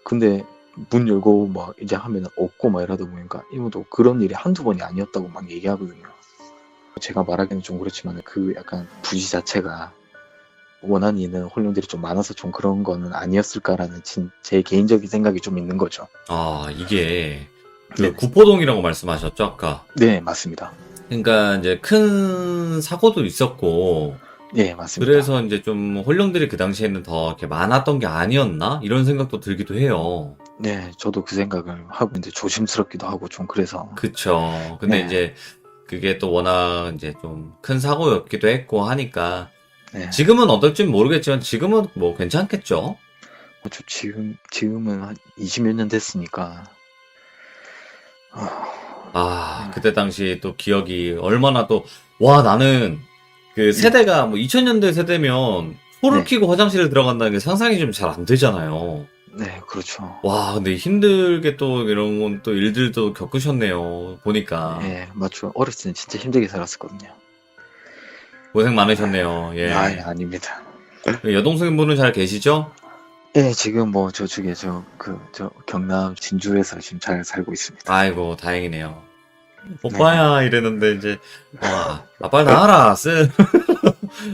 근데 문 열고 막 이제 하면 없고 막 이러다 보니까 이모도 그런 일이 한두 번이 아니었다고 막 얘기하거든요. 제가 말하기는 좀 그렇지만 그 약간 부지 자체가 원한이 있는 홀령들이 좀 많아서 좀 그런 거는 아니었을까라는 제 개인적인 생각이 좀 있는 거죠. 아, 이게 그 네. 구포동이라고 말씀하셨죠, 아까? 네, 맞습니다. 그러니까 이제 큰 사고도 있었고, 네, 맞습니다. 그래서 이제 좀 혼령들이 그 당시에는 더 이렇게 많았던 게 아니었나? 이런 생각도 들기도 해요. 네, 저도 그 생각을 하고 이제 조심스럽기도 하고 좀 그래서. 그쵸. 근데 네. 이제 그게 또 워낙 이제 좀 큰 사고였기도 했고 하니까, 네. 지금은 어떨진 모르겠지만 지금은 뭐 괜찮겠죠? 저 지금은 한 20몇 년 됐으니까. 아, 그때 당시 또 기억이 얼마나 또, 와, 나는 그 세대가 뭐 2000년대 세대면 소를 네. 켜고 화장실에 들어간다는 게 상상이 좀 잘 안 되잖아요. 네, 그렇죠. 와, 근데 힘들게 또 이런 건 또 일들도 겪으셨네요. 보니까. 네, 맞죠. 어렸을 땐 진짜 힘들게 살았었거든요. 고생 많으셨네요. 예. 아닙니다. 여동생분은 잘 계시죠? 예, 지금 뭐 저쪽에 저 경남 진주에서 지금 잘 살고 있습니다. 아이고, 다행이네요. 오빠야, 이랬는데 이제, 와, 아, 빨리 나와라, 쓴.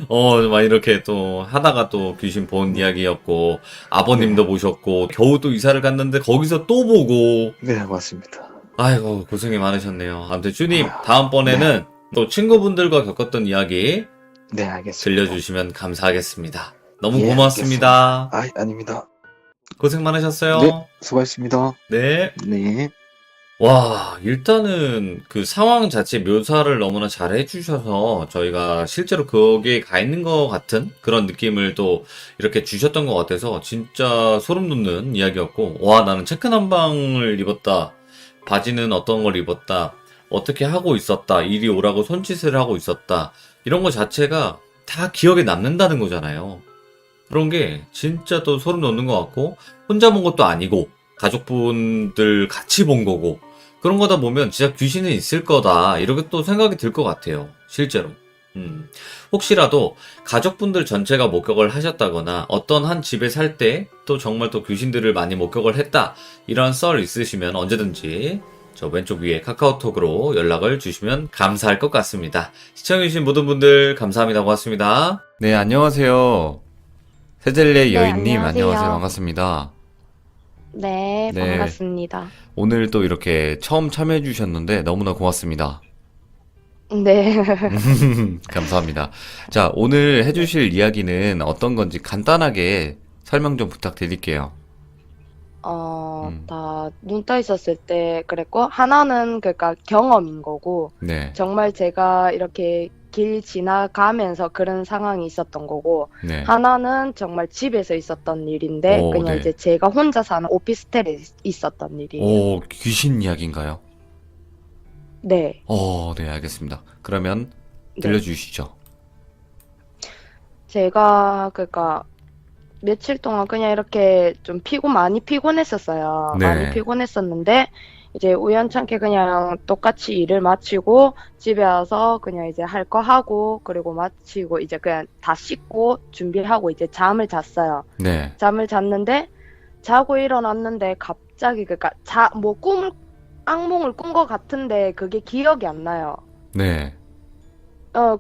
막 이렇게 또 하다가 또 귀신 본 이야기였고, 아버님도 모셨고, 겨우 또 이사를 갔는데 거기서 또 보고, 네, 맞습니다. 아이고, 고생이 많으셨네요. 아무튼, 주님, 다음번에는 또 친구분들과 겪었던 이야기 네, 알겠습니다. 들려주시면 감사하겠습니다. 너무 예, 고맙습니다. 아닙니다. 고생 많으셨어요. 네. 수고하셨습니다. 네. 네. 와, 일단은 그 상황 자체 묘사를 너무나 잘 해주셔서 저희가 실제로 거기에 가 있는 것 같은 그런 느낌을 또 이렇게 주셨던 것 같아서 진짜 소름 돋는 이야기였고, 와, 나는 체크 남방을 입었다. 바지는 어떤 걸 입었다. 어떻게 하고 있었다. 이리 오라고 손짓을 하고 있었다. 이런 거 자체가 다 기억에 남는다는 거잖아요. 그런 게 진짜 또 소름 돋는 것 같고, 혼자 본 것도 아니고, 가족분들 같이 본 거고, 그런 거다 보면 진짜 귀신은 있을 거다. 이렇게 또 생각이 들 것 같아요. 실제로. 혹시라도 가족분들 전체가 목격을 하셨다거나 어떤 한 집에 살 때 또 정말 또 귀신들을 많이 목격을 했다. 이런 썰 있으시면 언제든지 저 왼쪽 위에 카카오톡으로 연락을 주시면 감사할 것 같습니다. 시청해주신 모든 분들 감사합니다. 고맙습니다. 네, 안녕하세요. 세젤레 여인님, 안녕하세요. 안녕하세요. 반갑습니다. 네, 네. 반갑습니다. 오늘 또 이렇게 처음 참여해 주셨는데 너무나 고맙습니다. 네. 감사합니다. 자, 오늘 해주실 이야기는 어떤 건지 간단하게 설명 좀 부탁드릴게요. 다 눈 떠 있었을 때 그랬고, 하나는 그러니까 경험인 거고, 네, 정말 제가 이렇게 길 지나가면서 그런 상황이 있었던 거고, 네. 하나는 정말 집에서 있었던 일인데, 오, 그냥 네. 이제 제가 혼자 사는 오피스텔에 있었던 일이에요. 오, 귀신 이야기인가요? 네. 네, 알겠습니다. 그러면 네. 들려주시죠. 제가 그러니까 며칠 동안 그냥 이렇게 좀 많이 피곤했었어요. 네. 많이 피곤했었는데 이제 우연찮게 그냥 똑같이 일을 마치고 집에 와서 그냥 이제 할 거 하고 그리고 마치고 이제 그냥 다 씻고 준비하고 이제 잠을 잤어요. 네, 잠을 잤는데 자고 일어났는데 갑자기 그러니까 뭐 악몽을 꾼 것 같은데 그게 기억이 안 나요. 네,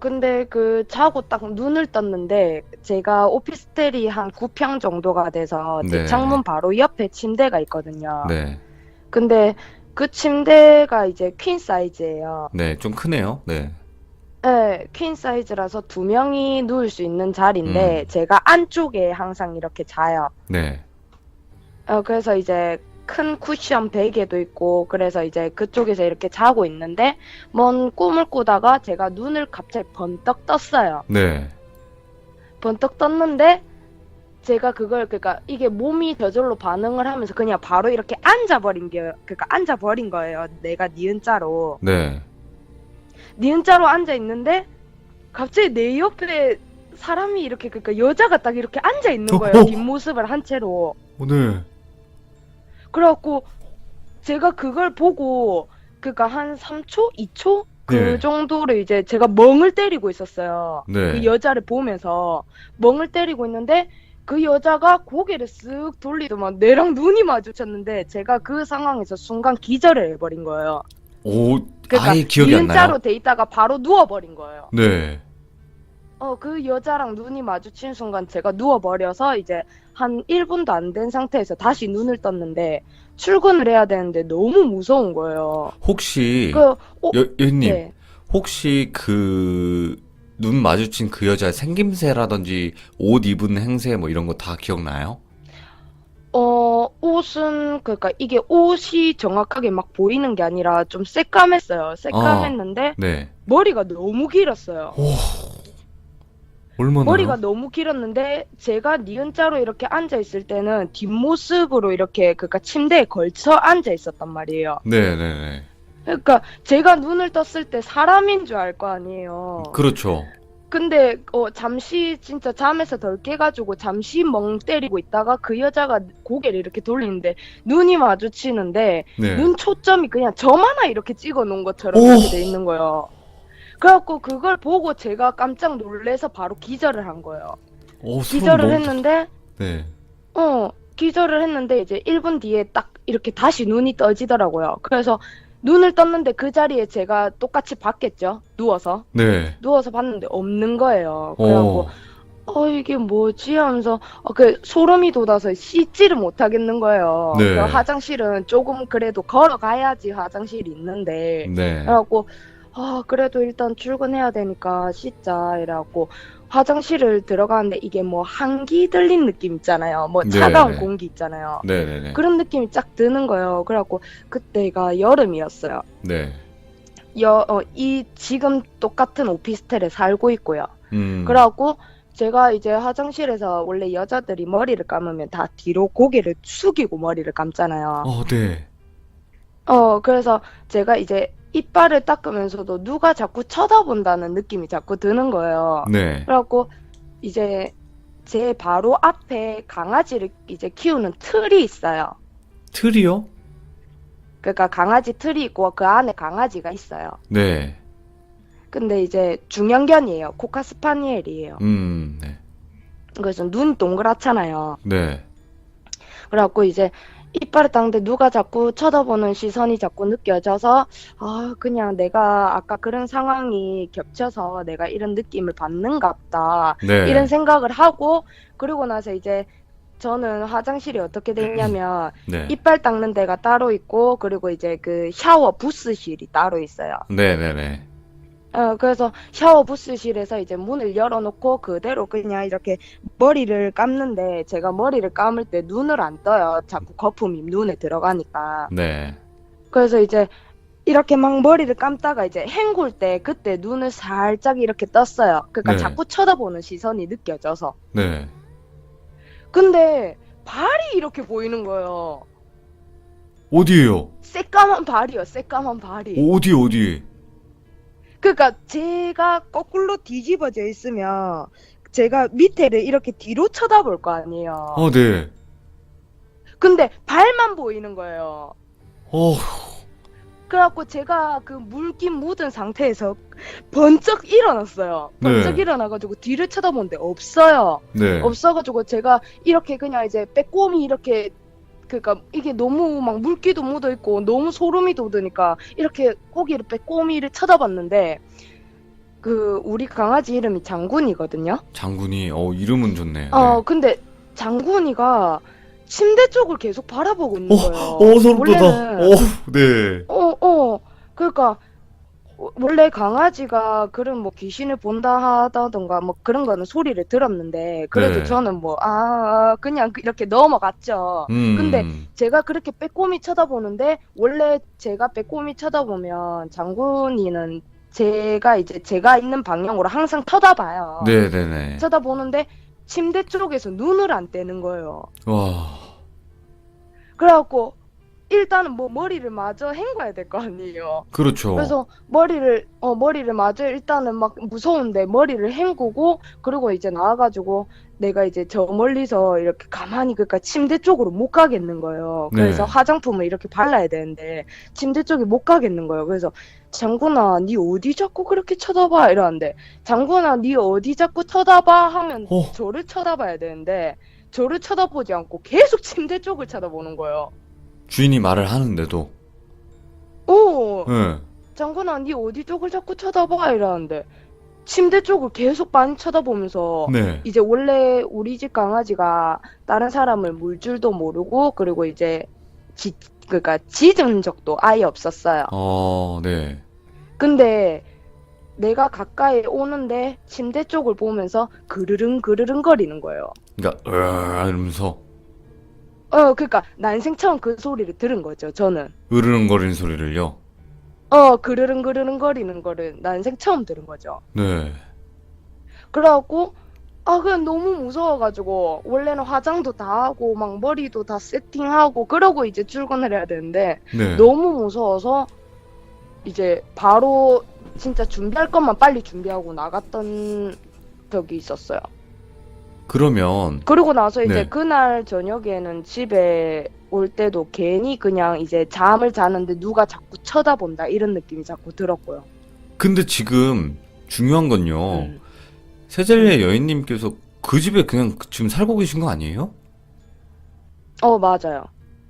근데 자고 딱 눈을 떴는데, 제가 오피스텔이 한 9평 정도가 돼서, 제 네. 창문 바로 옆에 침대가 있거든요. 네, 근데 그 침대가 이제 퀸 사이즈예요. 네, 좀 크네요. 네, 네, 퀸 사이즈라서 2명이 누울 수 있는 자리인데, 제가 안쪽에 항상 이렇게 자요. 네, 그래서 이제 큰 쿠션 베개도 있고, 그래서 이제 그쪽에서 이렇게 자고 있는데, 뭔 꿈을 꾸다가 제가 눈을 갑자기 번떡 떴어요. 네, 번떡 떴는데, 제가 그러니까 이게 몸이 저절로 반응을 하면서 그냥 바로 이렇게 그러니까 앉아버린 거예요. 내가 니은자로. 네. 니은자로 앉아있는데, 갑자기 내 옆에 사람이 이렇게, 그러니까 여자가 딱 이렇게 앉아있는 거예요. 뒷모습을 한 채로. 오늘 그래갖고 제가 그걸 보고 그니까 한 3초? 2초? 그 네. 정도로 이제 제가 멍을 때리고 있었어요. 네. 그 여자를 보면서 멍을 때리고 있는데 그 여자가 고개를 쓱 돌리더만 내랑 눈이 마주쳤는데 제가 그 상황에서 순간 기절을 해버린 거예요. 오, 그러니까 아예 기억이 안 니은자로 나요? 돼 있다가 바로 누워버린 거예요. 네. 그 여자랑 눈이 마주친 순간 제가 누워버려서 이제 한 1분도 안 된 상태에서 다시 눈을 떴는데 출근을 해야 되는데 너무 무서운 거예요. 혹시 여님 네. 혹시 그 눈 마주친 그 여자의 생김새라든지 옷 입은 행세 뭐 이런 거 다 기억나요? 옷은 그러니까 이게 옷이 정확하게 막 보이는 게 아니라 좀 새까맸어요. 새까맸는데 네. 머리가 너무 길었어요. 얼마나요? 머리가 너무 길었는데 제가 니은자로 이렇게 앉아 있을 때는 뒷모습으로 이렇게 그러니까 침대에 걸쳐 앉아 있었단 말이에요. 네네네. 그러니까 제가 눈을 떴을 때 사람인 줄 알 거 아니에요. 그렇죠. 근데 잠시 진짜 잠에서 덜 깨가지고 잠시 멍 때리고 있다가 그 여자가 고개를 이렇게 돌리는데 눈이 마주치는데 네. 눈 초점이 그냥 점 하나 이렇게 찍어 놓은 것처럼 오! 이렇게 돼 있는 거예요. 그래갖고 그걸 보고 제가 깜짝 놀래서 바로 기절을 한 거예요. 소름 기절을 너무 했는데 네. 기절을 했는데 이제 1분 뒤에 딱 이렇게 다시 눈이 떠지더라고요. 그래서 눈을 떴는데 그 자리에 제가 똑같이 봤겠죠. 누워서 네. 봤는데 없는 거예요. 그래갖고 이게 뭐지 하면서 그 소름이 돋아서 씻지를 못하겠는 거예요. 네. 그 화장실은 조금 그래도 걸어가야지 화장실이 있는데 네. 그래갖고 그래도 일단 출근해야 되니까 씻자 이래갖고 화장실을 들어가는데 이게 뭐 한기 들린 느낌 있잖아요. 뭐 차가운 네. 공기 있잖아요. 네네네. 그런 느낌이 쫙 드는 거예요. 그래갖고 그때가 여름이었어요. 네. 이 지금 똑같은 오피스텔에 살고 있고요. 음. 그래갖고 제가 이제 화장실에서 원래 여자들이 머리를 감으면 다 뒤로 고개를 숙이고 머리를 감잖아요. 네. 그래서 제가 이제 이빨을 닦으면서도 누가 자꾸 쳐다본다는 느낌이 자꾸 드는 거예요. 네. 그래갖고 이제 제 바로 앞에 강아지를 이제 키우는 틀이 있어요. 틀이요? 그러니까 강아지 틀이 있고 그 안에 강아지가 있어요. 네. 근데 이제 중형견이에요. 코카스파니엘이에요. 네. 그래서 눈 동그랗잖아요. 네. 그래갖고 이제 이빨을 닦는데 누가 자꾸 쳐다보는 시선이 자꾸 느껴져서 그냥 내가 아까 그런 상황이 겹쳐서 내가 이런 느낌을 받는갑다. 네. 이런 생각을 하고 그리고 나서 이제 저는 화장실이 어떻게 돼 있냐면 네. 이빨 닦는 데가 따로 있고 그리고 이제 그 샤워 부스실이 따로 있어요. 네네네. 그래서 샤워 부스실에서 이제 문을 열어놓고 그대로 그냥 이렇게 머리를 감는데 제가 머리를 감을 때 눈을 안 떠요. 자꾸 거품이 눈에 들어가니까. 네. 그래서 이제 이렇게 막 머리를 감다가 이제 헹굴 때 그때 눈을 살짝 이렇게 떴어요. 그러니까 네. 자꾸 쳐다보는 시선이 느껴져서. 네. 근데 발이 이렇게 보이는 거예요. 어디에요? 새까만 발이요. 새까만 발이. 어디? 그러니까 제가 거꾸로 뒤집어져 있으면 제가 밑에를 이렇게 뒤로 쳐다볼 거 아니에요. 네. 근데 발만 보이는 거예요. 어, 그래갖고 제가 그 물기 묻은 상태에서 번쩍 일어났어요. 번쩍 네. 일어나가지고 뒤를 쳐다보는데 없어요. 네. 없어가지고 제가 이렇게 그냥 이제 빼꼼히 이렇게 그러니까 이게 너무 막 물기도 묻어 있고 너무 소름이 돋으니까 이렇게 고개를 빼꼼히를 쳐다봤는데 그 우리 강아지 이름이 장군이거든요. 장군이, 이름은 좋네요. 근데 장군이가 침대 쪽을 계속 바라보고 있는 거예요. 소름 돋아. 원래는 네. 그러니까 원래 강아지가 그런 뭐 귀신을 본다 하다던가 뭐 그런 거는 소리를 들었는데 그래도 네. 저는 뭐 그냥 이렇게 넘어갔죠. 근데 제가 그렇게 빼꼼히 쳐다보는데 원래 제가 빼꼼히 쳐다보면 장군이는 제가 있는 방향으로 항상 쳐다봐요. 네네네. 쳐다보는데 침대 쪽에서 눈을 안 떼는 거예요. 와. 그래갖고 일단은 뭐 머리를 마저 헹궈야 될 거 아니에요. 그렇죠. 그래서 머리를 마저 일단은 막 무서운데 머리를 헹구고, 그리고 이제 나와가지고 내가 이제 저 멀리서 이렇게 가만히, 그러니까 침대 쪽으로 못 가겠는 거예요. 그래서 네. 화장품을 이렇게 발라야 되는데 침대 쪽에 못 가겠는 거예요. 그래서 장군아, 니 어디 자꾸 그렇게 쳐다봐? 이러는데, 장군아, 니 어디 자꾸 쳐다봐? 하면 어. 저를 쳐다봐야 되는데 저를 쳐다보지 않고 계속 침대 쪽을 쳐다보는 거예요. 주인이 말을 하는데도. 오, 네. 장군아, 니 어디 쪽을 자꾸 쳐다봐? 이러는데 침대 쪽을 계속 많이 쳐다보면서, 네. 이제 원래 우리 집 강아지가 다른 사람을 물 줄도 모르고, 그리고 이제 그러니까 짖은 적도 아예 없었어요. 네. 근데 내가 가까이 오는데 침대 쪽을 보면서 그르릉 그르릉 거리는 거예요. 그러니까 이러면서 그러니까 난생 처음 그 소리를 들은 거죠, 저는. 으르렁거리는 소리를요. 그르릉 그르릉 거리는 거를 난생 처음 들은 거죠. 네. 그래갖고 그냥 너무 무서워가지고, 원래는 화장도 다 하고 막 머리도 다 세팅하고 그러고 이제 출근을 해야 되는데 네. 너무 무서워서 이제 바로 진짜 준비할 것만 빨리 준비하고 나갔던 적이 있었어요. 그러면 그리고 나서 이제 네. 그날 저녁에는 집에 올 때도 괜히 그냥 이제 잠을 자는데 누가 자꾸 쳐다본다 이런 느낌이 자꾸 들었고요. 근데 지금 중요한 건요. 음. 세젤리의 여인님께서 그 집에 그냥 지금 살고 계신 거 아니에요? 맞아요.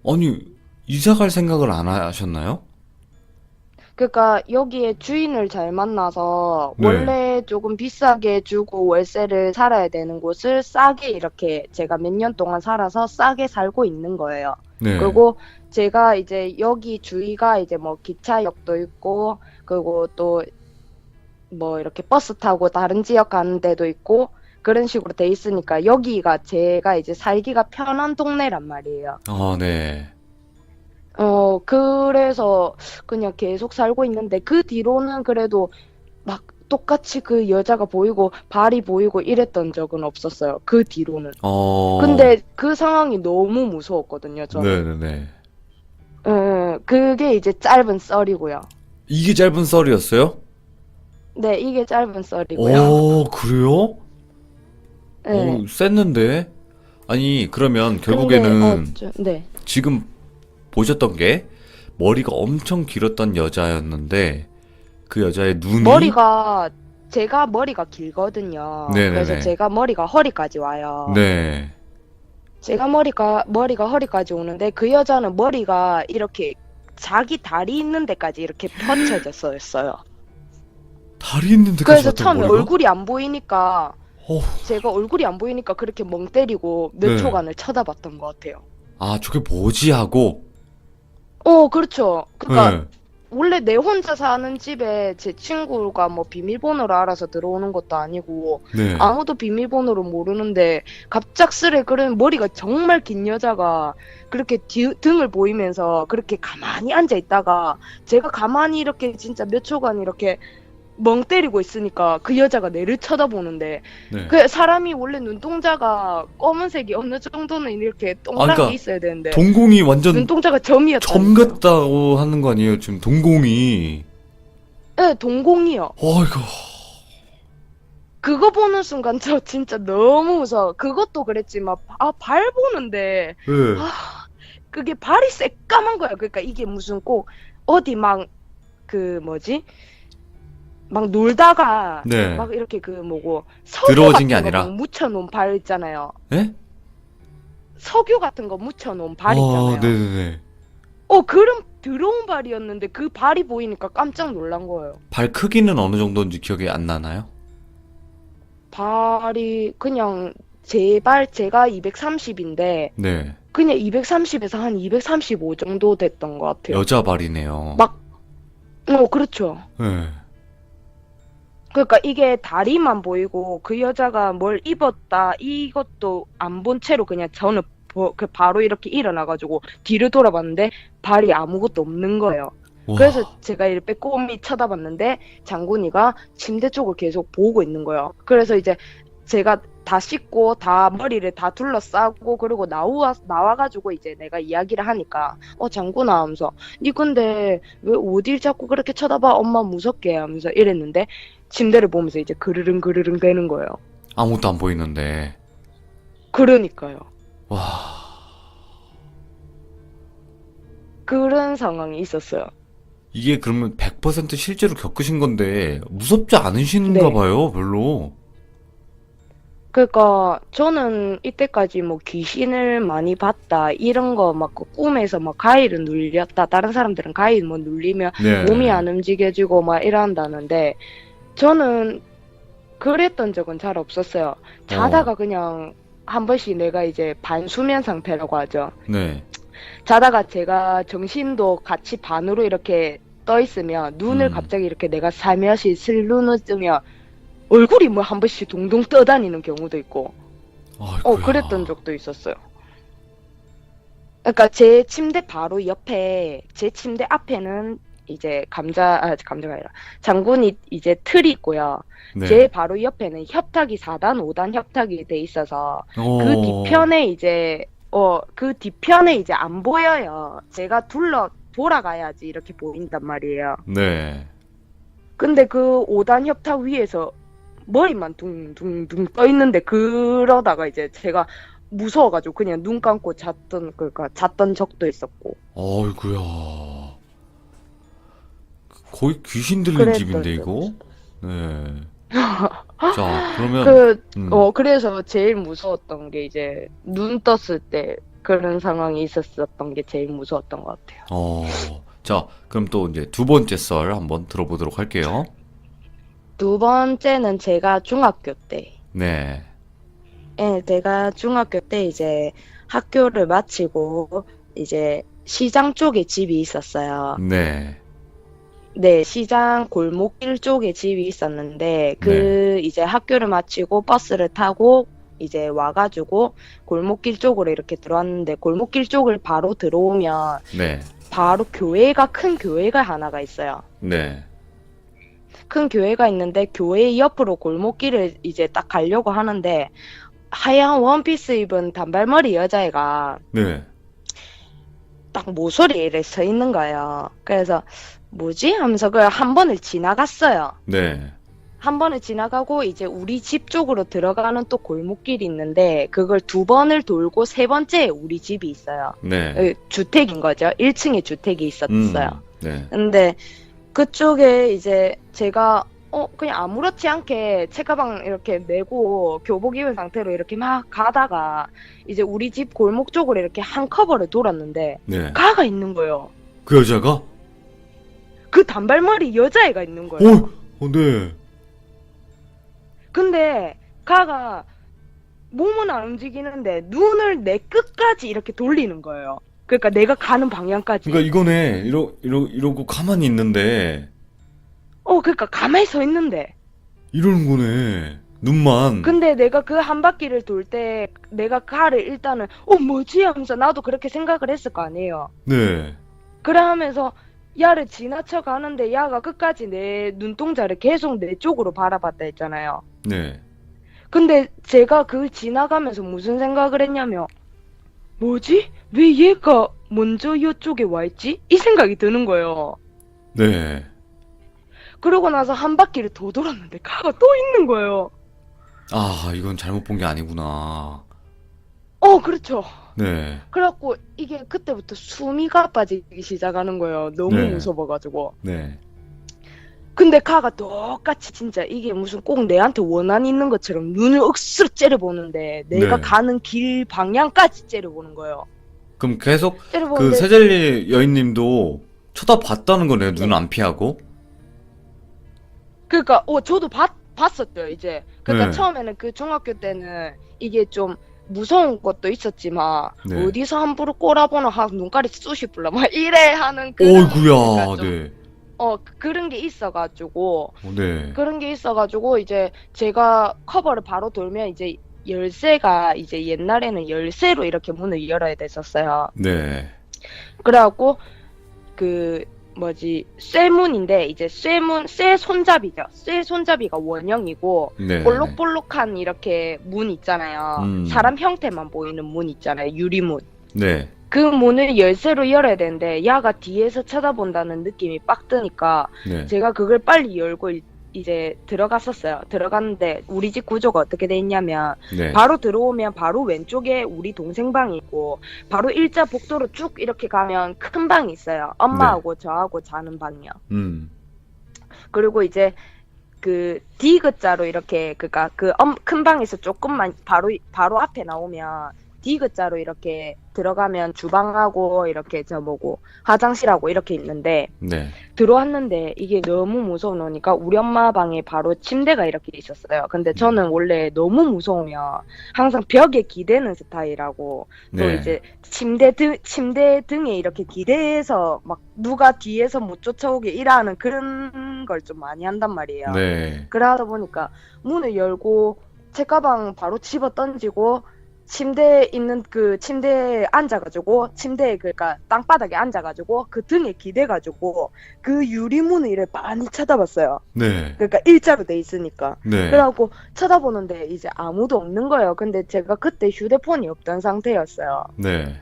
아니, 이사 갈 생각을 안 하셨나요? 그러니까 여기에 주인을 잘 만나서 네. 원래 조금 비싸게 주고 월세를 살아야 되는 곳을 싸게, 이렇게 제가 몇 년 동안 살아서 싸게 살고 있는 거예요. 네. 그리고 제가 이제 여기 주위가 이제 뭐 기차역도 있고, 그리고 또 뭐 이렇게 버스 타고 다른 지역 가는 데도 있고 그런 식으로 돼 있으니까 여기가 제가 이제 살기가 편한 동네란 말이에요. 네. 그래서 그냥 계속 살고 있는데, 그 뒤로는 그래도 막 똑같이 그 여자가 보이고 발이 보이고 이랬던 적은 없었어요. 그 뒤로는. 근데 그 상황이 너무 무서웠거든요, 저는. 네네네. 그게 이제 짧은 썰이고요. 이게 짧은 썰이었어요? 네, 이게 짧은 썰이고요. 그래요? 네. 셌는데? 아니, 그러면 근데, 결국에는 네. 지금 보셨던 게 머리가 엄청 길었던 여자였는데 그 여자의 눈이 제가 머리가 길거든요. 네네네. 그래서 제가 머리가 허리까지 와요. 네. 제가 머리가 허리까지 오는데 그 여자는 머리가 이렇게 자기 다리 있는 데까지 이렇게 펼쳐졌어요. 다리 있는 데까지 그래서 왔던 처음에 머리가? 얼굴이 안 보이니까, 어. 제가 얼굴이 안 보이니까 그렇게 멍 때리고 몇 네. 초간을 쳐다봤던 것 같아요. 저게 뭐지 하고. 그렇죠. 그러니까 네. 원래 내 혼자 사는 집에 제 친구가 뭐 비밀번호를 알아서 들어오는 것도 아니고 네. 아무도 비밀번호를 모르는데 갑작스레 그런 머리가 정말 긴 여자가 그렇게 등을 보이면서 그렇게 가만히 앉아 있다가 제가 가만히 이렇게 진짜 몇 초간 이렇게 멍 때리고 있으니까 그 여자가 내를 쳐다보는데, 네. 그 사람이 원래 눈동자가 검은색이 어느 정도는 이렇게 동그랗게 그러니까 있어야 되는데 동공이 완전 눈동자가 점이었다. 점 같다고 하는 거 아니에요? 지금 동공이. 네, 동공이요. 아이고. 그거 보는 순간 저 진짜 너무 무서워. 그것도 그랬지만 발 보는데 네. 그게 발이 새까만 거야. 그러니까 이게 무슨 꼭 어디 막 그 뭐지? 막 놀다가 네. 막 이렇게 그 뭐고 석유 더러워진 게 같은 거 아니라? 막 묻혀놓은 발 있잖아요. 네? 석유 같은 거 묻혀놓은 발 있잖아요. 네네네. 그런 더러운 발이었는데 그 발이 보이니까 깜짝 놀란 거예요. 발 크기는 어느 정도인지 기억이 안 나나요? 발이 그냥 제가 230인데 네. 그냥 230에서 한 235 정도 됐던 것 같아요. 여자 발이네요. 그렇죠. 네. 그러니까 이게 다리만 보이고 그 여자가 뭘 입었다 이것도 안 본 채로 그냥 저는 바로 이렇게 일어나가지고 뒤를 돌아봤는데 발이 아무것도 없는 거예요. 와. 그래서 제가 이를 빼꼼히 쳐다봤는데 장군이가 침대 쪽을 계속 보고 있는 거예요. 그래서 이제 제가 다 씻고 다 머리를 다 둘러싸고 그리고 나와가지고 이제 내가 이야기를 하니까 장군아 하면서 니 근데 왜 어딜 자꾸 그렇게 쳐다봐 엄마 무섭게 하면서 이랬는데 침대를 보면서 이제 그르릉 그르릉 되는 거예요. 아무것도 안 보이는데. 그러니까요. 와. 그런 상황이 있었어요. 이게 그러면 100% 실제로 겪으신 건데 무섭지 않으신가 네. 봐요, 별로. 그러니까 저는 이때까지 뭐 귀신을 많이 봤다 이런 거 막 꿈에서 막 가위를 눌렸다 다른 사람들은 가위 뭐 눌리면 네. 몸이 안 움직여지고 막 이런다는데 저는 그랬던 적은 잘 없었어요. 자다가 그냥 한 번씩 내가 이제 반수면 상태라고 하죠. 네. 자다가 제가 정신도 같이 반으로 이렇게 떠 있으면 눈을 음. 갑자기 이렇게 내가 살며시 슬눈을 뜨면 얼굴이 뭐 한 번씩 동동 떠다니는 경우도 있고 아이고야. 그랬던 적도 있었어요. 그러니까 제 침대 바로 옆에 제 침대 앞에는 이제 감자가 아니라 장군이 이제 틀이 있고요. 네. 제 바로 옆에는 협탁이 4단, 5단 협탁이 돼 있어서 그 뒤편에 이제 그 뒤편에 이제 안 보여요. 제가 돌아가야지 이렇게 보인단 말이에요. 네. 근데 그 5단 협탁 위에서 머리만 둥둥둥 떠 있는데 그러다가 이제 제가 무서워가지고 그냥 눈 감고 잤던 적도 있었고. 아이고야. 거의 귀신 들린 그랬던 집인데 적이 이거? 네. 자, 그러면 그래서 제일 무서웠던 게 이제 눈 떴을 때 그런 상황이 있었던 게 제일 무서웠던 것 같아요. 자, 그럼 또 이제 두 번째 썰 한번 들어보도록 할게요. 두 번째는 제가 중학교 때. 네. 예, 제가 중학교 때 이제 학교를 마치고 이제 시장 쪽에 집이 있었어요. 네. 네, 시장 골목길 쪽에 집이 있었는데 이제 학교를 마치고 버스를 타고 이제 와가지고 골목길 쪽으로 이렇게 들어왔는데 골목길 쪽을 바로 들어오면 네. 바로 큰 교회가 하나가 있어요. 네. 큰 교회가 있는데 교회 옆으로 골목길을 이제 딱 가려고 하는데 하얀 원피스 입은 단발머리 여자애가 네. 딱 모서리에 서 있는 거예요. 그래서 뭐지? 하면서 그 한 번을 지나갔어요. 네. 한 번을 지나가고 이제 우리 집 쪽으로 들어가는 또 골목길이 있는데 그걸 두 번을 돌고 세 번째에 우리 집이 있어요. 네. 주택인 거죠. 1층에 주택이 있었어요. 네. 근데 그쪽에 이제 제가 그냥 아무렇지 않게 책가방 이렇게 메고 교복 입은 상태로 이렇게 막 가다가 이제 우리 집 골목 쪽으로 이렇게 한 커버를 돌았는데 네. 가가 있는 거예요. 그 여자가? 그 단발머리 여자애가 있는 거예요. 네. 근데 가가 몸은 안 움직이는데 눈을 내 끝까지 이렇게 돌리는 거예요. 그러니까 내가 가는 방향까지. 그러니까 이거네. 이러고 가만히 있는데. 그러니까 가만히 서 있는데. 이러는 거네. 눈만. 근데 내가 그 한 바퀴를 돌 때 내가 가를 일단은 뭐지? 하면서 나도 그렇게 생각을 했을 거 아니에요. 네. 그래 하면서 야를 지나쳐 가는데 야가 끝까지 내 눈동자를 계속 내 쪽으로 바라봤다 했잖아요. 네. 근데 제가 그 지나가면서 무슨 생각을 했냐면 뭐지? 왜 얘가 먼저 이쪽에 와 있지? 이 생각이 드는 거예요. 네. 그러고 나서 한 바퀴를 더 돌았는데 가가 또 있는 거예요. 아, 이건 잘못 본 게 아니구나. 그렇죠. 네. 그래갖고 이게 그때부터 숨이 가빠지기 시작하는 거예요. 너무 네. 무서워가지고. 네. 근데 가가 똑같이 진짜 이게 무슨 꼭 내한테 원한이 있는 것처럼 눈을 억수로 째려보는데 내가 네. 가는 길 방향까지 째려보는 거예요. 그럼 계속 그 째려보는데 세젤리 여인님도 쳐다봤다는 거네요. 눈 안 피하고. 그러니까 저도 봤었죠 이제. 그러니까 네. 처음에는 그 중학교 때는 이게 좀 무서운 것도 있었지만 네. 어디서 함부로 꼬라보나 하고 눈깔이 쑤시 불러 막 이래 하는 그런 어이구야. 그러니까 좀, 네. 그런 게 있어가지고 네. 그런 게 있어가지고 이제 제가 커버를 바로 돌면 이제 열쇠가 이제 옛날에는 열쇠로 이렇게 문을 열어야 됐었어요. 네. 그래갖고 그 뭐지, 쇠문인데, 이제 쇠 손잡이죠. 쇠 손잡이가 원형이고, 네. 볼록볼록한 이렇게 문 있잖아요. 사람 형태만 보이는 문 있잖아요. 유리문. 네. 그 문을 열쇠로 열어야 되는데, 야가 뒤에서 쳐다본다는 느낌이 빡 드니까, 네. 제가 그걸 빨리 열고 이제 들어갔었어요. 들어갔는데, 우리 집 구조가 어떻게 돼 있냐면, 네. 바로 들어오면 바로 왼쪽에 우리 동생 방이 있고 바로 일자 복도로 쭉 이렇게 가면 큰 방이 있어요. 엄마하고 저하고 자는 방이요. 그리고 이제 그 디귿자로 이렇게 그니까 큰 방에서 조금만 바로 앞에 나오면 디귿자로 이렇게 들어가면 주방하고 이렇게 저뭐고 화장실하고 이렇게 있는데 네. 들어왔는데 이게 너무 무서우니까 우리 엄마 방에 바로 침대가 이렇게 있었어요. 근데 저는 원래 너무 무서우면 항상 벽에 기대는 스타일이라고 또 네. 이제 침대 등에 이렇게 기대서 막 누가 뒤에서 못 쫓아오게 일하는 그런 걸 좀 많이 한단 말이에요. 네. 그러다 보니까 문을 열고 책가방 바로 집어 던지고 침대에 앉아가지고 침대에 그러니까 땅바닥에 앉아가지고 그 등에 기대가지고 그 유리문을 이렇게 많이 쳐다봤어요. 네. 그러니까 일자로 돼 있으니까. 네. 그래갖고 쳐다보는데 이제 아무도 없는 거예요. 근데 제가 그때 휴대폰이 없던 상태였어요. 네.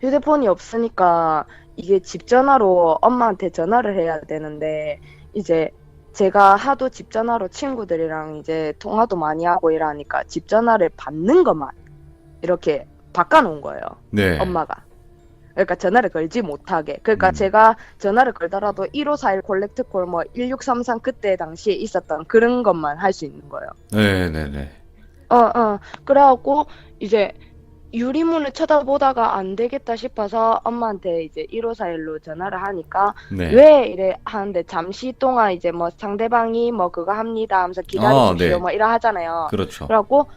휴대폰이 없으니까 이게 집 전화로 엄마한테 전화를 해야 되는데 이제 제가 하도 집 전화로 친구들이랑 이제 통화도 많이 하고 이러니까 집 전화를 받는 것만 이렇게 바꿔놓은 거예요. 네. 엄마가. 그러니까 전화를 걸지 못하게. 그러니까 음. 제가 전화를 걸더라도 1541 콜렉트콜 뭐 1633 그때 당시에 있었던 그런 것만 할 수 있는 거예요. 네. 네. 네. 그래갖고 이제 유리문을 쳐다보다가 안 되겠다 싶어서 엄마한테 이제 1541로 전화를 하니까 네. 왜 이래 하는데 잠시 동안 이제 뭐 상대방이 뭐 그거 합니다 하면서 기다리십시오 네. 뭐 이러 하잖아요. 그렇죠. 그래갖고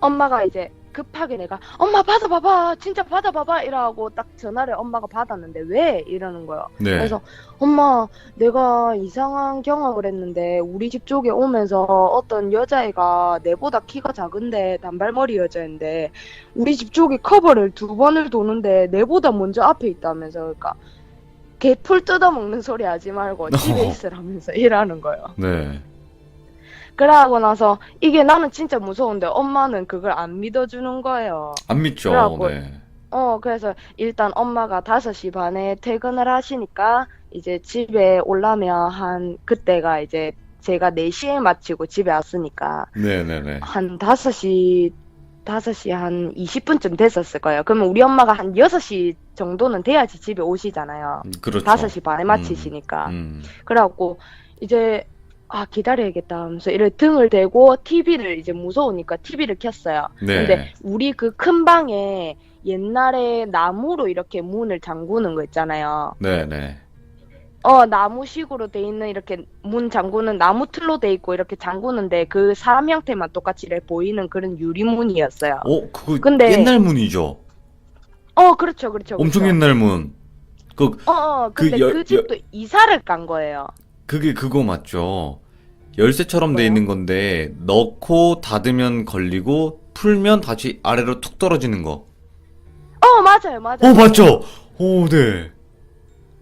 엄마가 이제 급하게 내가 엄마 받아봐봐 진짜 받아봐봐 이러고 딱 전화를 엄마가 받았는데 왜 이러는 거예요. 네. 그래서 엄마 내가 이상한 경험을 했는데 우리 집 쪽에 오면서 어떤 여자애가 내보다 키가 작은데 단발머리 여자인데 우리 집 쪽에 커버를 2번을 도는데 내보다 먼저 앞에 있다면서 그러니까 걔 풀 뜯어먹는 소리 하지 말고 집에 있으라면서 이러는 거예요. 네. 그러고 나서 이게 나는 진짜 무서운데 엄마는 그걸 안 믿어주는 거예요. 안 믿죠. 그래갖고 네. 그래서 일단 엄마가 5시 반에 퇴근을 하시니까 이제 집에 오려면 그때가 이제 제가 4시에 마치고 집에 왔으니까 네. 네. 네. 한 5시 한 20분쯤 됐었을 거예요. 그러면 우리 엄마가 한 6시 정도는 돼야지 집에 오시잖아요. 그렇죠. 5시 반에 마치시니까. 그래갖고 이제 기다려야겠다 하면서 이렇게 등을 대고 TV를 이제 무서우니까 TV를 켰어요. 네. 근데 우리 그 큰 방에 옛날에 나무로 이렇게 문을 잠그는 거 있잖아요. 네. 네. 나무식으로 돼 있는 이렇게 문 잠그는 나무 틀로 돼 있고 이렇게 잠그는데 그 사람 형태만 똑같이 이렇게 보이는 그런 유리문이었어요. 그거 근데- 옛날 문이죠. 그렇죠. 엄청 옛날 문. 근데 그 집도 이사를 간 거예요. 그게 그거 맞죠? 열쇠처럼 돼 뭐요? 있는 건데 넣고 닫으면 걸리고 풀면 다시 아래로 툭 떨어지는 거. 맞아요. 맞죠? 네.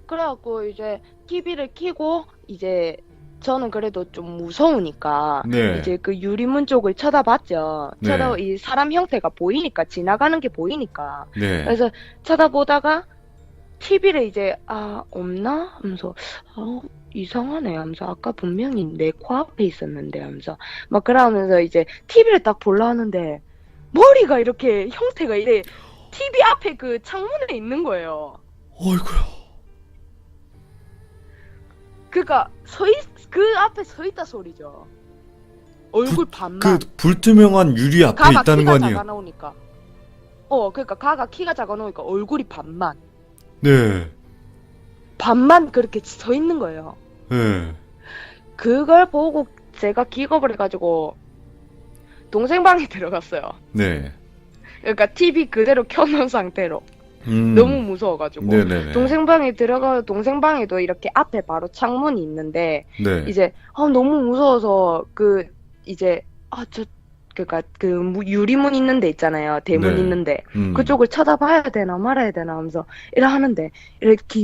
그래갖고 이제 TV를 켜고 이제 저는 그래도 좀 무서우니까 네. 이제 그 유리문 쪽을 쳐다봤죠. 네. 이 사람 형태가 보이니까 지나가는 게 보이니까. 네. 그래서 쳐다보다가 TV를 이제 없나? 하면서 이상하네 하면서 아까 분명히 내 코앞에 있었는데 하면서 막 그러면서 이제 TV를 딱 보려 하는데 머리가 이렇게 형태가 이래 TV 앞에 그 창문에 있는 거예요. 어이구야. 그니까 그 앞에 서 있다 소리죠. 얼굴 반만. 그 불투명한 유리 앞에 가가 있다는 거 키가 아니에요? 작아 나오니까. 그러니까 가가 키가 작아 나오니까 얼굴이 반만. 네. 반만 그렇게 서 있는 거예요. 네. 그걸 보고 제가 기겁을 해가지고 동생 방에 들어갔어요. 네. 그러니까 TV 그대로 켜놓은 상태로. 너무 무서워가지고. 네네네. 동생 방에 들어가 동생 방에도 이렇게 앞에 바로 창문이 있는데 네. 이제 너무 무서워서 이제 그러니까 그 유리문 있는 데 있잖아요. 대문 네. 있는데 음. 그쪽을 쳐다봐야 되나 말아야 되나 하면서 이래 하는데 이렇게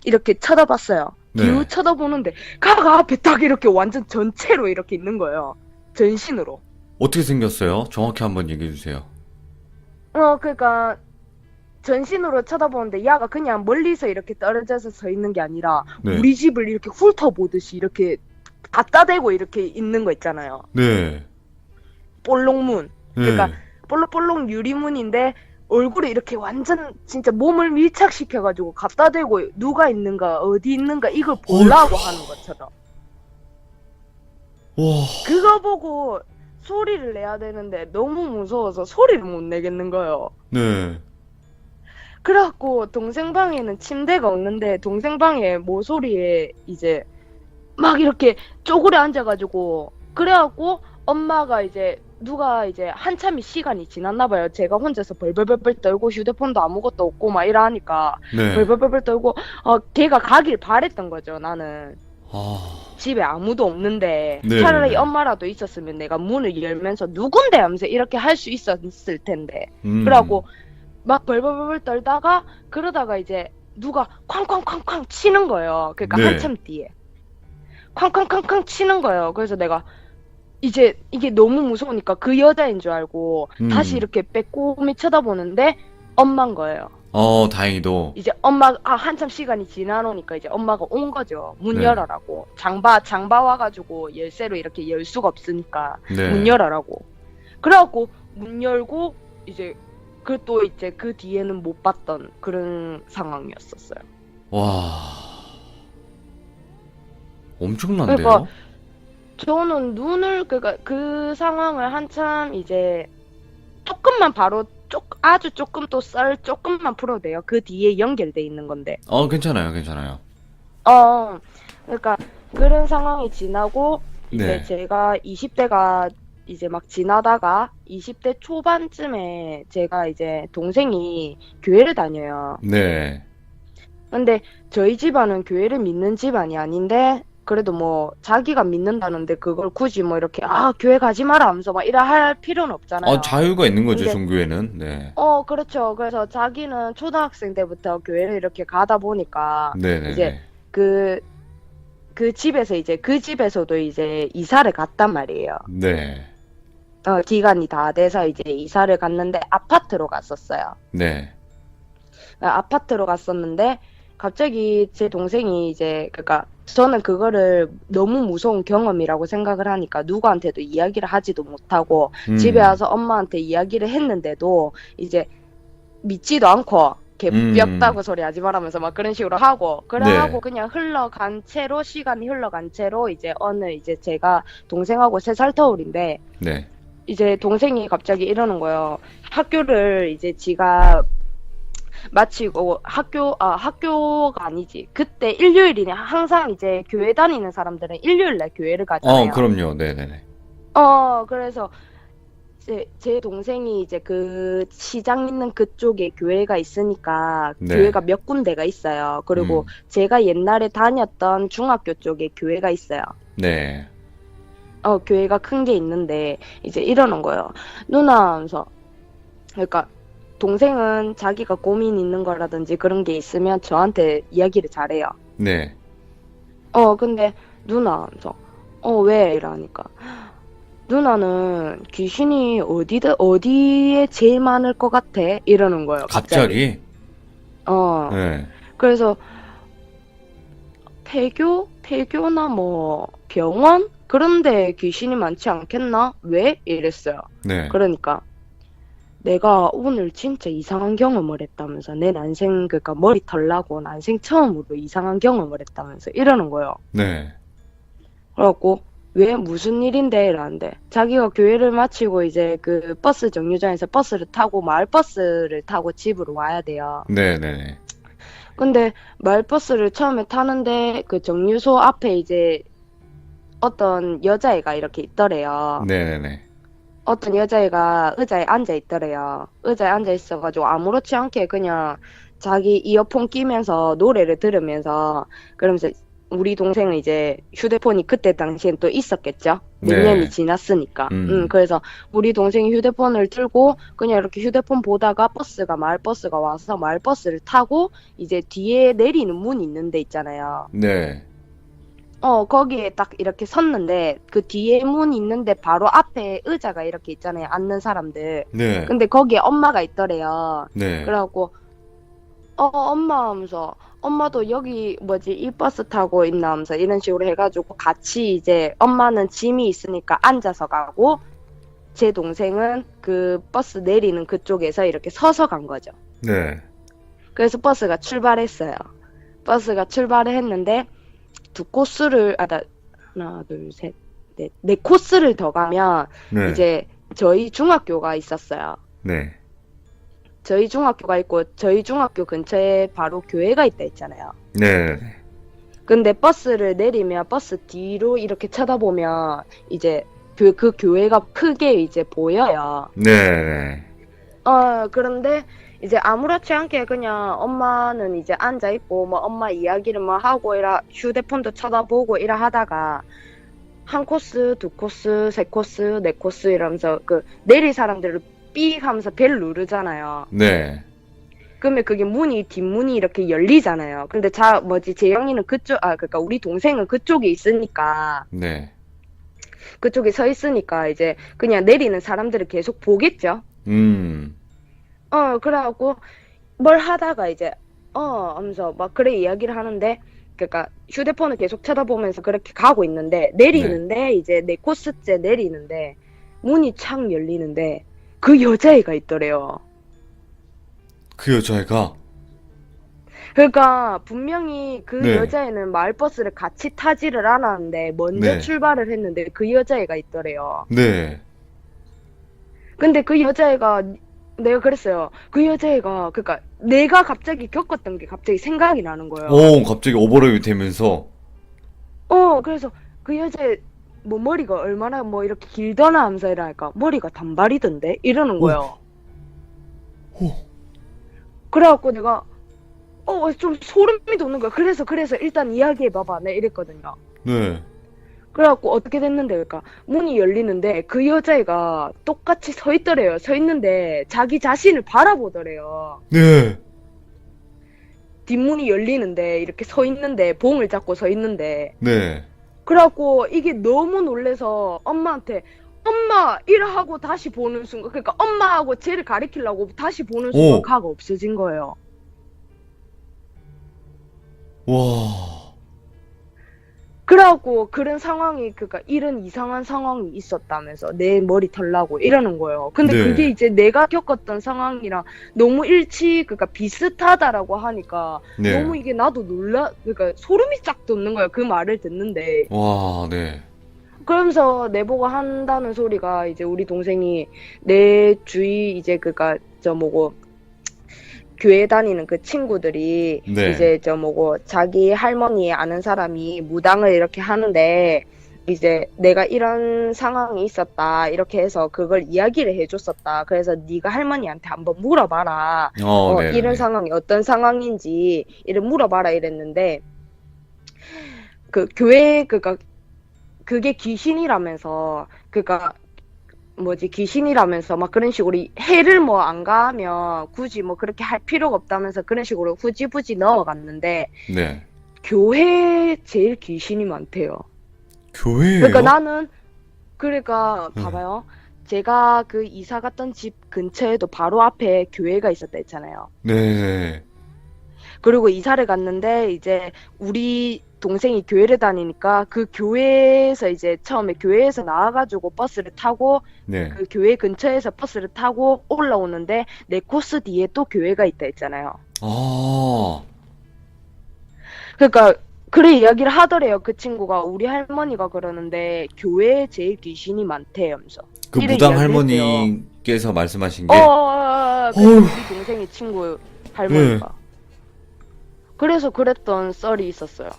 이렇게 쳐다봤어요. 네. 기우 쳐다보는데 가가 앞에 딱 이렇게 완전 전체로 이렇게 있는 거예요. 전신으로. 어떻게 생겼어요? 정확히 한번 얘기해 주세요. 그러니까 전신으로 쳐다보는데 야가 그냥 멀리서 이렇게 떨어져서 서 있는 게 아니라 네. 우리 집을 이렇게 훑어보듯이 이렇게 갖다 대고 이렇게 있는 거 있잖아요. 네. 볼록문. 네. 그러니까 볼록 유리문인데 얼굴에 이렇게 완전 진짜 몸을 밀착시켜가지고 갖다 대고 누가 있는가 어디 있는가 이걸 보려고 하는 것처럼. 와. 그거 보고 소리를 내야 되는데 너무 무서워서 소리를 못 내겠는 거예요. 네. 그래갖고 동생 방에는 침대가 없는데 동생 방에 모서리에 이제 막 이렇게 쪼그려 앉아가지고 그래갖고 엄마가 이제 누가 이제 한참이 시간이 지났나 봐요. 제가 혼자서 벌벌벌벌 떨고 휴대폰도 아무것도 없고 막 이러니까 네. 벌벌벌벌 떨고 걔가 가길 바랬던 거죠. 나는 아. 집에 아무도 없는데 네. 차라리 엄마라도 있었으면 내가 문을 열면서 누군데 하면서 이렇게 할 수 있었을 텐데 그래갖고 막 벌벌벌 떨다가 그러다가 이제 누가 쾅쾅쾅쾅 치는 거예요. 그러니까 네. 한참 뒤에 쾅쾅쾅쾅 치는 거예요. 그래서 내가 이제 이게 너무 무서우니까 그 여자인 줄 알고 다시 이렇게 빼꼼히 쳐다보는데 엄마인 거예요. 다행히도. 이제 엄마 한참 시간이 지나노니까 이제 엄마가 온 거죠. 문 네. 열어라고. 장바 와가지고 열쇠로 이렇게 열 수가 없으니까 네. 문 열어라고. 그래갖고 문 열고 이제 또 이제 그 뒤에는 못 봤던 그런 상황이었었어요. 와. 엄청난데요? 그러니까 저는 눈을 그러니까 그 상황을 한참 이제 조금만 바로 아주 조금 또 썰 조금만 풀어도 돼요. 그 뒤에 연결돼 있는 건데. 괜찮아요. 괜찮아요. 그러니까 그런 상황이 지나고 이제 네. 제가 20대가 이제 막 지나다가 20대 초반쯤에 제가 이제 동생이 교회를 다녀요. 네. 근데 저희 집안은 교회를 믿는 집안이 아닌데 그래도 뭐 자기가 믿는다는데 그걸 굳이 뭐 이렇게 교회 가지 마라 하면서 막 이래 할 필요는 없잖아요. 자유가 있는 거죠, 근데- 종교에는. 네. 그렇죠. 그래서 자기는 초등학생 때부터 교회를 이렇게 가다 보니까 네네네. 이제 그 집에서 이제 그 집에서도 이제 이사를 갔단 말이에요. 네. 기간이 다 돼서 이제 이사를 갔는데 아파트로 갔었어요. 네. 아파트로 갔었는데 갑자기 제 동생이 이제 그러니까 저는 그거를 너무 무서운 경험이라고 생각을 하니까 누구한테도 이야기를 하지도 못하고 집에 와서 엄마한테 이야기를 했는데도 이제 믿지도 않고 볍다고 소리 하지 말라면서 막 그런 식으로 하고 그래 네. 하고 그냥 시간이 흘러간 채로 이제 이제 제가 동생하고 3살 터울인데 네. 이제 동생이 갑자기 이러는 거예요. 학교를 이제 지가 마치고 학교가 아니지. 그때 일요일이네. 항상 이제 교회 다니는 사람들은 일요일날 교회를 가잖아요. 그럼요. 네네네. 그래서 제 동생이 이제 그 시장 있는 그쪽에 교회가 있으니까 네. 교회가 몇 군데가 있어요. 그리고 제가 옛날에 다녔던 중학교 쪽에 교회가 있어요. 네. 교회가 큰 게 있는데 이제 이러는 거예요. 누나 하면서 그러니까 동생은 자기가 고민 있는 거라든지 그런 게 있으면 저한테 이야기를 잘해요. 네. 근데 누나 하면서 왜? 이러니까 누나는 귀신이 어디에 제일 많을 것 같아? 이러는 거예요. 갑자기? 네. 그래서 폐교나 뭐 병원? 그런데 귀신이 많지 않겠나? 왜? 이랬어요. 네. 그러니까 내가 오늘 진짜 이상한 경험을 했다면서 내 난생 그러니까 머리 털나고 난생 처음으로 이상한 경험을 했다면서 이러는 거예요. 네. 그래갖고 왜 무슨 일인데 이러는데 자기가 교회를 마치고 이제 그 버스 정류장에서 버스를 타고 마을버스를 타고 집으로 와야 돼요. 네네네. 근데 마을버스를 처음에 타는데 그 정류소 앞에 이제 어떤 여자애가 이렇게 있더래요. 네네네. 어떤 여자애가 의자에 앉아 있더래요. 의자에 앉아 있어가지고 아무렇지 않게 그냥 자기 이어폰 끼면서 노래를 들으면서 그러면서 우리 동생은 이제 휴대폰이 그때 당시엔 또 있었겠죠. 몇 네. 년이 지났으니까. 그래서 우리 동생이 휴대폰을 들고 그냥 이렇게 휴대폰 보다가 마을버스가 와서 마을버스를 타고 이제 뒤에 내리는 문이 있는 데 있잖아요. 네. 거기에 딱 이렇게 섰는데 그 뒤에 문 있는데 바로 앞에 의자가 이렇게 있잖아요. 앉는 사람들. 네. 근데 거기에 엄마가 있더래요. 네. 그래갖고 엄마 하면서 엄마도 여기 이 버스 타고 있나 하면서 이런 식으로 해가지고 같이 이제 엄마는 짐이 있으니까 앉아서 가고 제 동생은 그 버스 내리는 그쪽에서 이렇게 서서 간 거죠. 네. 그래서 버스가 출발했어요. 버스가 출발을 했는데 두 코스를 하나 둘 셋 넷 네 코스를 더 가면 네. 이제 저희 중학교가 있었어요. 네. 저희 중학교가 있고 저희 중학교 근처에 바로 교회가 있다 했잖아요. 네. 근데 버스를 내리면 버스 뒤로 이렇게 쳐다보면 이제 그 교회가 크게 이제 보여요. 네. 그런데 이제 아무렇지 않게 그냥 엄마는 이제 앉아 있고 뭐 엄마 이야기를 뭐 하고 휴대폰도 쳐다보고 이라 하다가 한 코스, 두 코스, 세 코스, 네 코스 이러면서 그 내릴 사람들을 삑 하면서 벨 누르잖아요. 네. 그러면 그게 뒷문이 이렇게 열리잖아요. 근데 재영이는 그러니까 우리 동생은 그쪽에 있으니까, 네. 그쪽에 서 있으니까 이제 그냥 내리는 사람들을 계속 보겠죠. 그래갖고 뭘 하다가 이제, 하면서 막 그래 이야기를 하는데, 그러니까 휴대폰을 계속 쳐다보면서 그렇게 가고 있는데, 내리는데, 이제 네 코스째 내리는데, 문이 착 열리는데, 그 여자애가 있더래요. 그 여자애가? 그러니까 분명히 그 네. 여자애는 마을버스를 같이 타지를 않았는데 먼저 네. 출발을 했는데 그 여자애가 있더래요. 네. 근데 그 여자애가 내가 그랬어요. 그 여자애가 그러니까 내가 갑자기 겪었던 게 갑자기 생각이 나는 거예요. 갑자기 오버랩이 되면서. 그래서 그 여자애 머리가 얼마나 이렇게 길더나 하면서 이러니까 머리가 단발이던데 이러는 거예요. 그래갖고 내가 좀 소름이 돋는 거야. 그래서 일단 이야기해봐봐. 내가 이랬거든요. 네. 그래갖고 어떻게 됐는데 그러니까 문이 열리는데 그 여자애가 똑같이 서 있더래요. 서 있는데 자기 자신을 바라보더래요. 네. 뒷문이 열리는데 이렇게 서 있는데 봉을 잡고 서 있는데 네. 그래갖고 이게 너무 놀래서 엄마한테 엄마 이러하고 다시 보는 순간 그러니까 엄마하고 쟤를 가리키려고 다시 보는 순간 가가 없어진 거예요. 와. 그래갖고 그런 상황이 그러니까 이런 이상한 상황이 있었다면서 내 머리 털라고 이러는 거예요. 근데 네. 그게 이제 내가 겪었던 상황이랑 너무 그러니까 비슷하다라고 하니까 네. 너무 이게 나도 그러니까 소름이 쫙 돋는 거예요. 그 말을 듣는데. 와, 네. 그러면서 내보고 한다는 소리가 이제 우리 동생이 내 주위 이제 교회 다니는 그 친구들이 네. 이제 자기 할머니 아는 사람이 무당을 이렇게 하는데 이제 내가 이런 상황이 있었다 이렇게 해서 그걸 이야기를 해줬었다. 그래서 네가 할머니한테 한번 물어봐라. 네네. 이런 상황이 어떤 상황인지 이를 물어봐라 이랬는데 그 교회 그게 귀신이라면서 귀신이라면서 막 그런 식으로 해를 안 가면 굳이 그렇게 할 필요가 없다면서 그런 식으로 후지부지 넣어갔는데 네. 교회에 제일 귀신이 많대요. 교회예요? 그러니까 봐봐요. 제가 그 이사 갔던 집 근처에도 바로 앞에 교회가 있었다 했잖아요. 네. 그리고 이사를 갔는데 이제 우리 동생이 교회를 다니니까 그 교회에서 이제 처음에 교회에서 나와가지고 버스를 타고 네. 그 교회 근처에서 버스를 타고 올라오는데 내 코스 뒤에 또 교회가 있다 했잖아요. 아. 그러니까 그래 이야기를 하더래요. 그 친구가 우리 할머니가 그러는데 교회에 제일 귀신이 많대 하면서. 그 이래 무당 이야기를 할머니께서 말씀하신 게 그 우리 동생의 친구 할머니가. 그래서 그랬던 썰이 있었어요.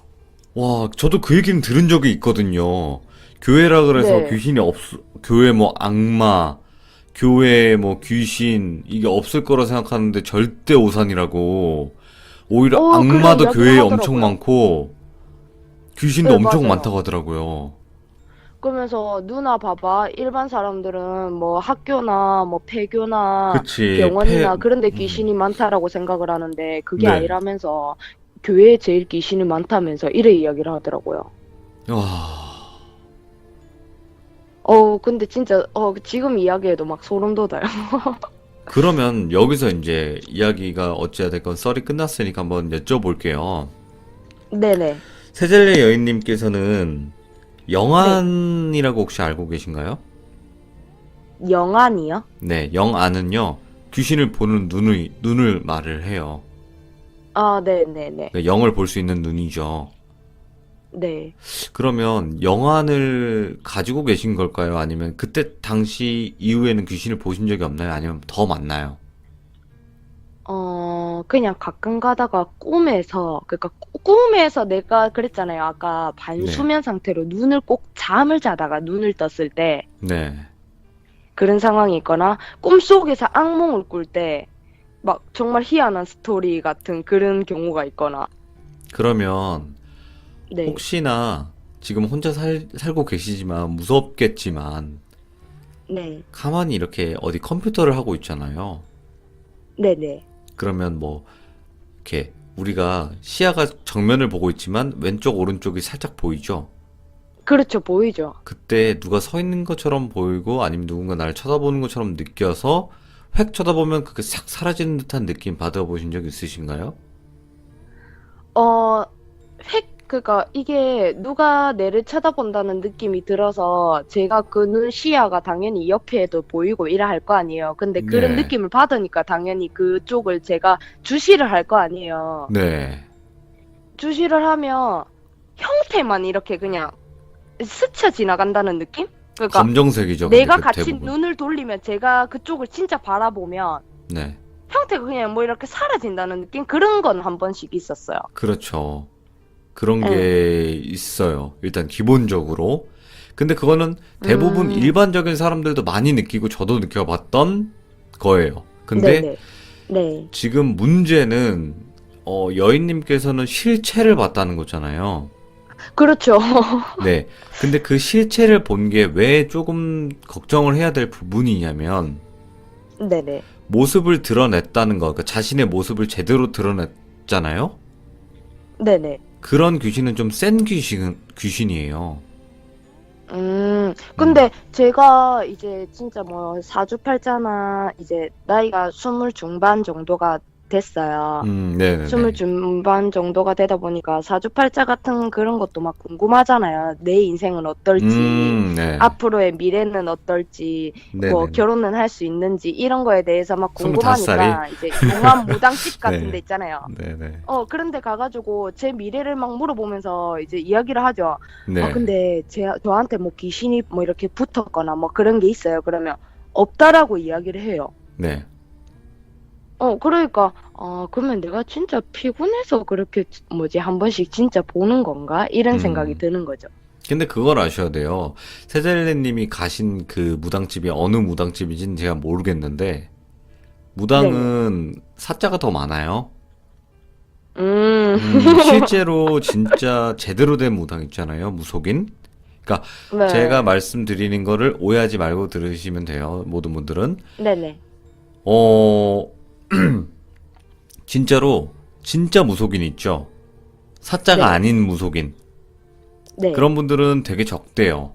와, 저도 그 얘기는 들은 적이 있거든요. 교회라 그래서 네. 귀신이 교회 악마, 교회 귀신, 이게 없을 거라 생각하는데 절대 오산이라고. 오히려 그런 악마도 이야기를 교회에 하더라고요. 엄청 많고, 귀신도 네, 엄청 맞아요. 많다고 하더라고요. 그러면서 누나 봐봐. 일반 사람들은 뭐 학교나 뭐 폐교나 그치, 병원이나 그런 데 음, 귀신이 많다라고 생각을 하는데 그게 네. 아니라면서 교회에 제일 귀신이 많다면서 이래 이야기를 하더라고요. 와, 근데 진짜 지금 이야기해도 막 소름 돋아요. 그러면 여기서 이제 이야기가 어찌야 됐건 썰이 끝났으니까 한번 여쭤볼게요. 네네. 세젤레 여인님께서는 네. 영안이라고 혹시 알고 계신가요? 영안이요? 네, 영안은요, 귀신을 보는 눈을 말을 해요. 아, 네네네. 그러니까 영을 볼 수 있는 눈이죠. 네. 그러면 영안을 가지고 계신 걸까요? 아니면 그때 당시 이후에는 귀신을 보신 적이 없나요? 아니면 더 많나요? 그냥 가끔 가다가 그러니까 꿈에서 내가 그랬잖아요. 아까 네, 반수면 상태로 눈을 꼭 잠을 자다가 눈을 떴을 때 네. 그런 상황이 있거나 꿈속에서 악몽을 꿀 때 막 정말 희한한 스토리 같은 그런 경우가 있거나. 그러면 네. 혹시나 지금 혼자 살고 계시지만 무섭겠지만 네. 가만히 이렇게 어디 컴퓨터를 하고 있잖아요. 네네. 그러면 뭐 이렇게 우리가 시야가 정면을 보고 있지만 왼쪽 오른쪽이 살짝 보이죠? 그렇죠. 보이죠. 그때 누가 서 있는 것처럼 보이고 아니면 누군가 나를 쳐다보는 것처럼 느껴서 획 쳐다보면 그게 싹 사라지는 듯한 느낌 받아보신 적 있으신가요? 어, 그러니까 이게 누가 내를 쳐다본다는 느낌이 들어서 제가 그 눈 시야가 당연히 옆에도 보이고 이래 할 거 아니에요. 근데 그런 네, 느낌을 받으니까 당연히 그쪽을 제가 주시를 할 거 아니에요. 네. 주시를 하면 형태만 이렇게 그냥 스쳐 지나간다는 느낌? 그러니까 검정색이죠, 근데 내가 그 같이 대부분. 눈을 돌리면 제가 그쪽을 진짜 바라보면 네, 형태가 그냥 뭐 이렇게 사라진다는 느낌? 그런 건 한 번씩 있었어요. 그렇죠. 그런 응. 게 있어요. 일단 기본적으로. 근데 그거는 대부분 음, 일반적인 사람들도 많이 느끼고 저도 느껴봤던 거예요. 근데 네네. 네. 지금 문제는 여인님께서는 실체를 봤다는 거잖아요. 그렇죠. 네. 근데 그 실체를 본 게 왜 조금 걱정을 해야 될 부분이냐면 네네. 모습을 드러냈다는 거, 그러니까 자신의 모습을 제대로 드러냈잖아요. 네네. 그런 귀신은 좀 센 귀신이에요. 음. 근데 제가 이제 진짜 뭐 사주팔자나 이제 나이가 스물 중반 정도가 됐어요. 스물 네네네. 중반 정도가 되다 보니까 사주팔자 같은 그런 것도 막 궁금하잖아요. 내 인생은 어떨지, 네. 앞으로의 미래는 어떨지, 뭐 네네네. 결혼은 할 수 있는지 이런 거에 대해서 막 25살이? 궁금하니까 이제 용암 무당집 같은 데 네. 있잖아요. 네네. 그런 데 가가지고 제 미래를 막 물어보면서 이제 이야기를 하죠. 네. 근데 저한테 뭐 귀신이 뭐 이렇게 붙었거나 뭐 그런 게 있어요. 그러면 없다라고 이야기를 해요. 네. 그러니까, 그러면 내가 진짜 피곤해서 그렇게 뭐지, 한 번씩 진짜 보는 건가? 이런 생각이 음. 드는 거죠. 근데 그걸 아셔야 돼요. 세젤레님이 가신 그 무당집이 어느 무당집인지는 제가 모르겠는데, 네네. 무당은 사자가 더 많아요. 음, 실제로 진짜 제대로 된 무당 있잖아요. 무속인. 그러니까 제가 네. 말씀드리는 거를 오해하지 말고 들으시면 돼요. 모든 분들은. 네네. 어, 진짜로 진짜 무속인 있죠. 사자가 네. 아닌 무속인. 네. 그런 분들은 되게 적대요.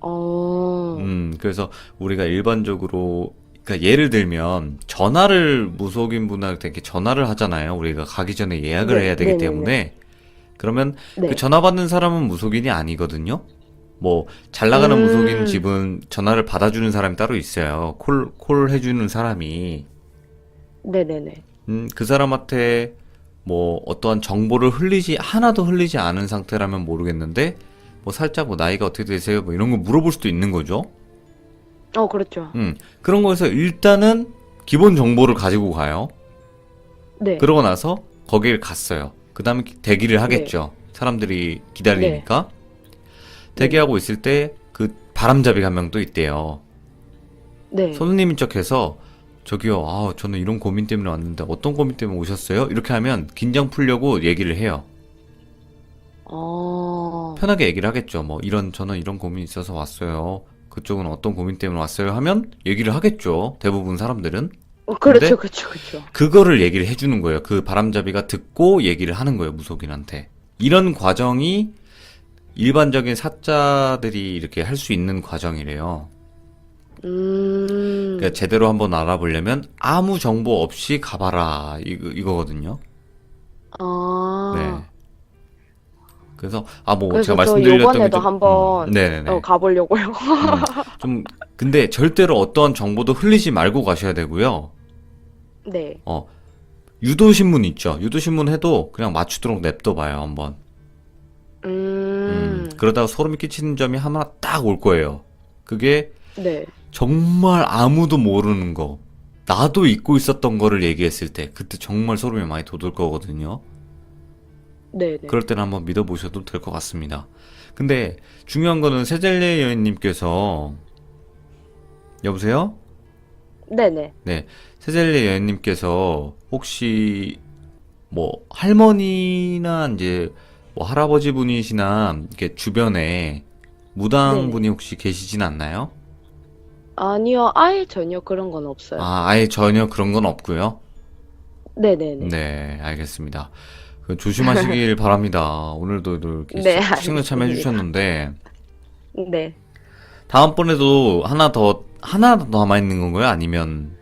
어, 그래서 우리가 일반적으로, 그러니까 예를 들면 전화를 무속인 분한테 이렇게 전화를 하잖아요. 우리가 가기 전에 예약을 네. 해야 되기 네네네. 때문에. 그러면 그 네. 전화 받는 사람은 무속인이 아니거든요. 뭐 잘 나가는 무속인 음, 집은 전화를 받아주는 사람이 따로 있어요. 콜 해주는 사람이. 네네네. 그 사람한테 뭐 어떠한 정보를 하나도 흘리지 않은 상태라면 모르겠는데, 뭐 살짝 뭐 나이가 어떻게 되세요? 뭐 이런 거 물어볼 수도 있는 거죠. 그렇죠. 그런 거에서 일단은 기본 정보를 가지고 가요. 네. 그러고 나서 거기를 갔어요. 그 다음에 대기를 네. 하겠죠. 사람들이 네. 기다리니까. 네. 대기하고 있을 때 그 바람잡이가 한 명 또 있대요. 네. 손님인 척해서 저기요, 저는 이런 고민 때문에 왔는데 어떤 고민 때문에 오셨어요? 이렇게 하면 긴장 풀려고 얘기를 해요. 편하게 얘기를 하겠죠. 뭐 저는 이런 고민이 있어서 왔어요. 그쪽은 어떤 고민 때문에 왔어요 하면 얘기를 하겠죠. 대부분 사람들은. 근데 그렇죠, 그렇죠, 그렇죠. 그거를 얘기를 해주는 거예요. 그 바람잡이가 듣고 얘기를 하는 거예요. 무속인한테. 이런 과정이 일반적인 사자들이 이렇게 할 수 있는 과정이래요. 그러니까 제대로 한번 알아보려면 아무 정보 없이 가봐라. 이거거든요. 네. 그래서 뭐 그래서 제가 저 말씀드렸던 게 요번에도 좀, 한번 네네네. 가보려고요. 좀 근데 절대로 어떠한 정보도 흘리지 말고 가셔야 되고요. 네. 유도신문 있죠. 유도신문 해도 그냥 맞추도록 냅둬봐요, 한번. 그러다가 소름이 끼치는 점이 하나 딱 올 거예요. 그게 네. 정말 아무도 모르는 거, 나도 잊고 있었던 거를 얘기했을 때, 그때 정말 소름이 많이 돋을 거거든요. 네, 네. 그럴 때는 한번 믿어보셔도 될 것 같습니다. 근데 중요한 거는 세젤리에 여인님께서, 여보세요? 네, 네. 네, 세젤리에 여인님께서 혹시 뭐 할머니나 이제 뭐 할아버지 분이시나 이렇게 주변에 무당 분이 혹시 계시진 않나요? 아니요, 아예 전혀 그런 건 없어요. 아예 전혀 그런 건 없고요. 네, 네, 네. 네, 알겠습니다. 조심하시길 바랍니다. 오늘도 이렇게 네, 시청자 참여해 주셨는데 네. 다음번에도 하나 더 남아 있는 건가요? 아니면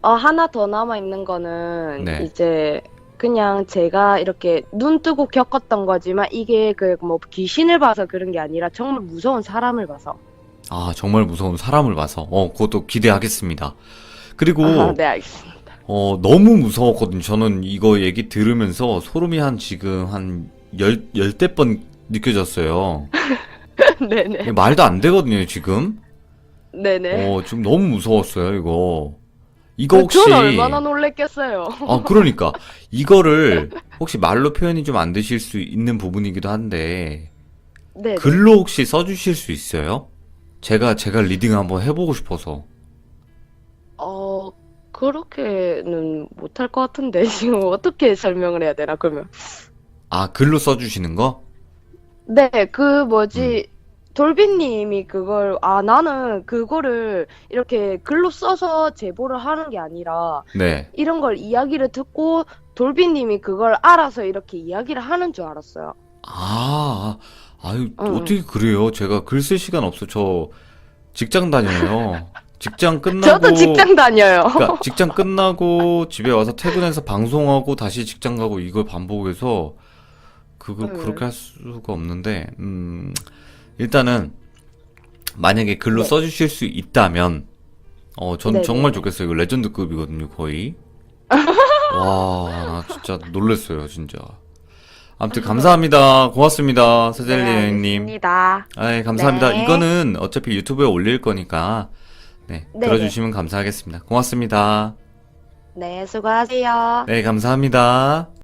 하나 더 남아 있는 거는 네. 이제 그냥 제가 이렇게 눈 뜨고 겪었던 거지만 이게 그 뭐 귀신을 봐서 그런 게 아니라 정말 무서운 사람을 봐서. 정말 무서운 사람을 봐서 그것도 기대하겠습니다. 그리고 네, 알겠습니다. 너무 무서웠거든요. 저는 이거 얘기 들으면서 소름이 지금 한 열대 번 느껴졌어요. 네네. 이게 말도 안 되거든요, 지금. 네네. 지금 너무 무서웠어요, 이거 혹시, 저는 얼마나 놀랬겠어요. 그러니까, 이거를 혹시 말로 표현이 좀 안 되실 수 있는 부분이기도 한데, 네. 글로 혹시 써주실 수 있어요? 제가 리딩 한번 해보고 싶어서. 그렇게는 못할 것 같은데 지금 어떻게 설명을 해야 되나 그러면? 글로 써주시는 거? 네, 그 뭐지 돌비님이 그걸 나는 그거를 이렇게 글로 써서 제보를 하는 게 아니라 네. 이런 걸 이야기를 듣고 돌비님이 그걸 알아서 이렇게 이야기를 하는 줄 알았어요. 아유, 어떻게 그래요? 제가 글 쓸 시간 없어. 저 직장 다녀요. 직장 끝나고. 저도 직장 다녀요. 그러니까 직장 끝나고 집에 와서 퇴근해서 방송하고 다시 직장 가고 이걸 반복해서 그걸 그렇게 할 수가 없는데, 일단은 만약에 글로 네. 써주실 수 있다면, 전 네네. 정말 좋겠어요. 이거 레전드급이거든요, 거의. 와, 나 진짜 놀랬어요, 진짜. 아무튼 감사합니다. 고맙습니다, 세젤리 여행님. 알겠습니다. 감사합니다. 네. 이거는 어차피 유튜브에 올릴 거니까, 네, 네네. 들어주시면 감사하겠습니다. 고맙습니다. 네, 수고하세요. 네, 감사합니다.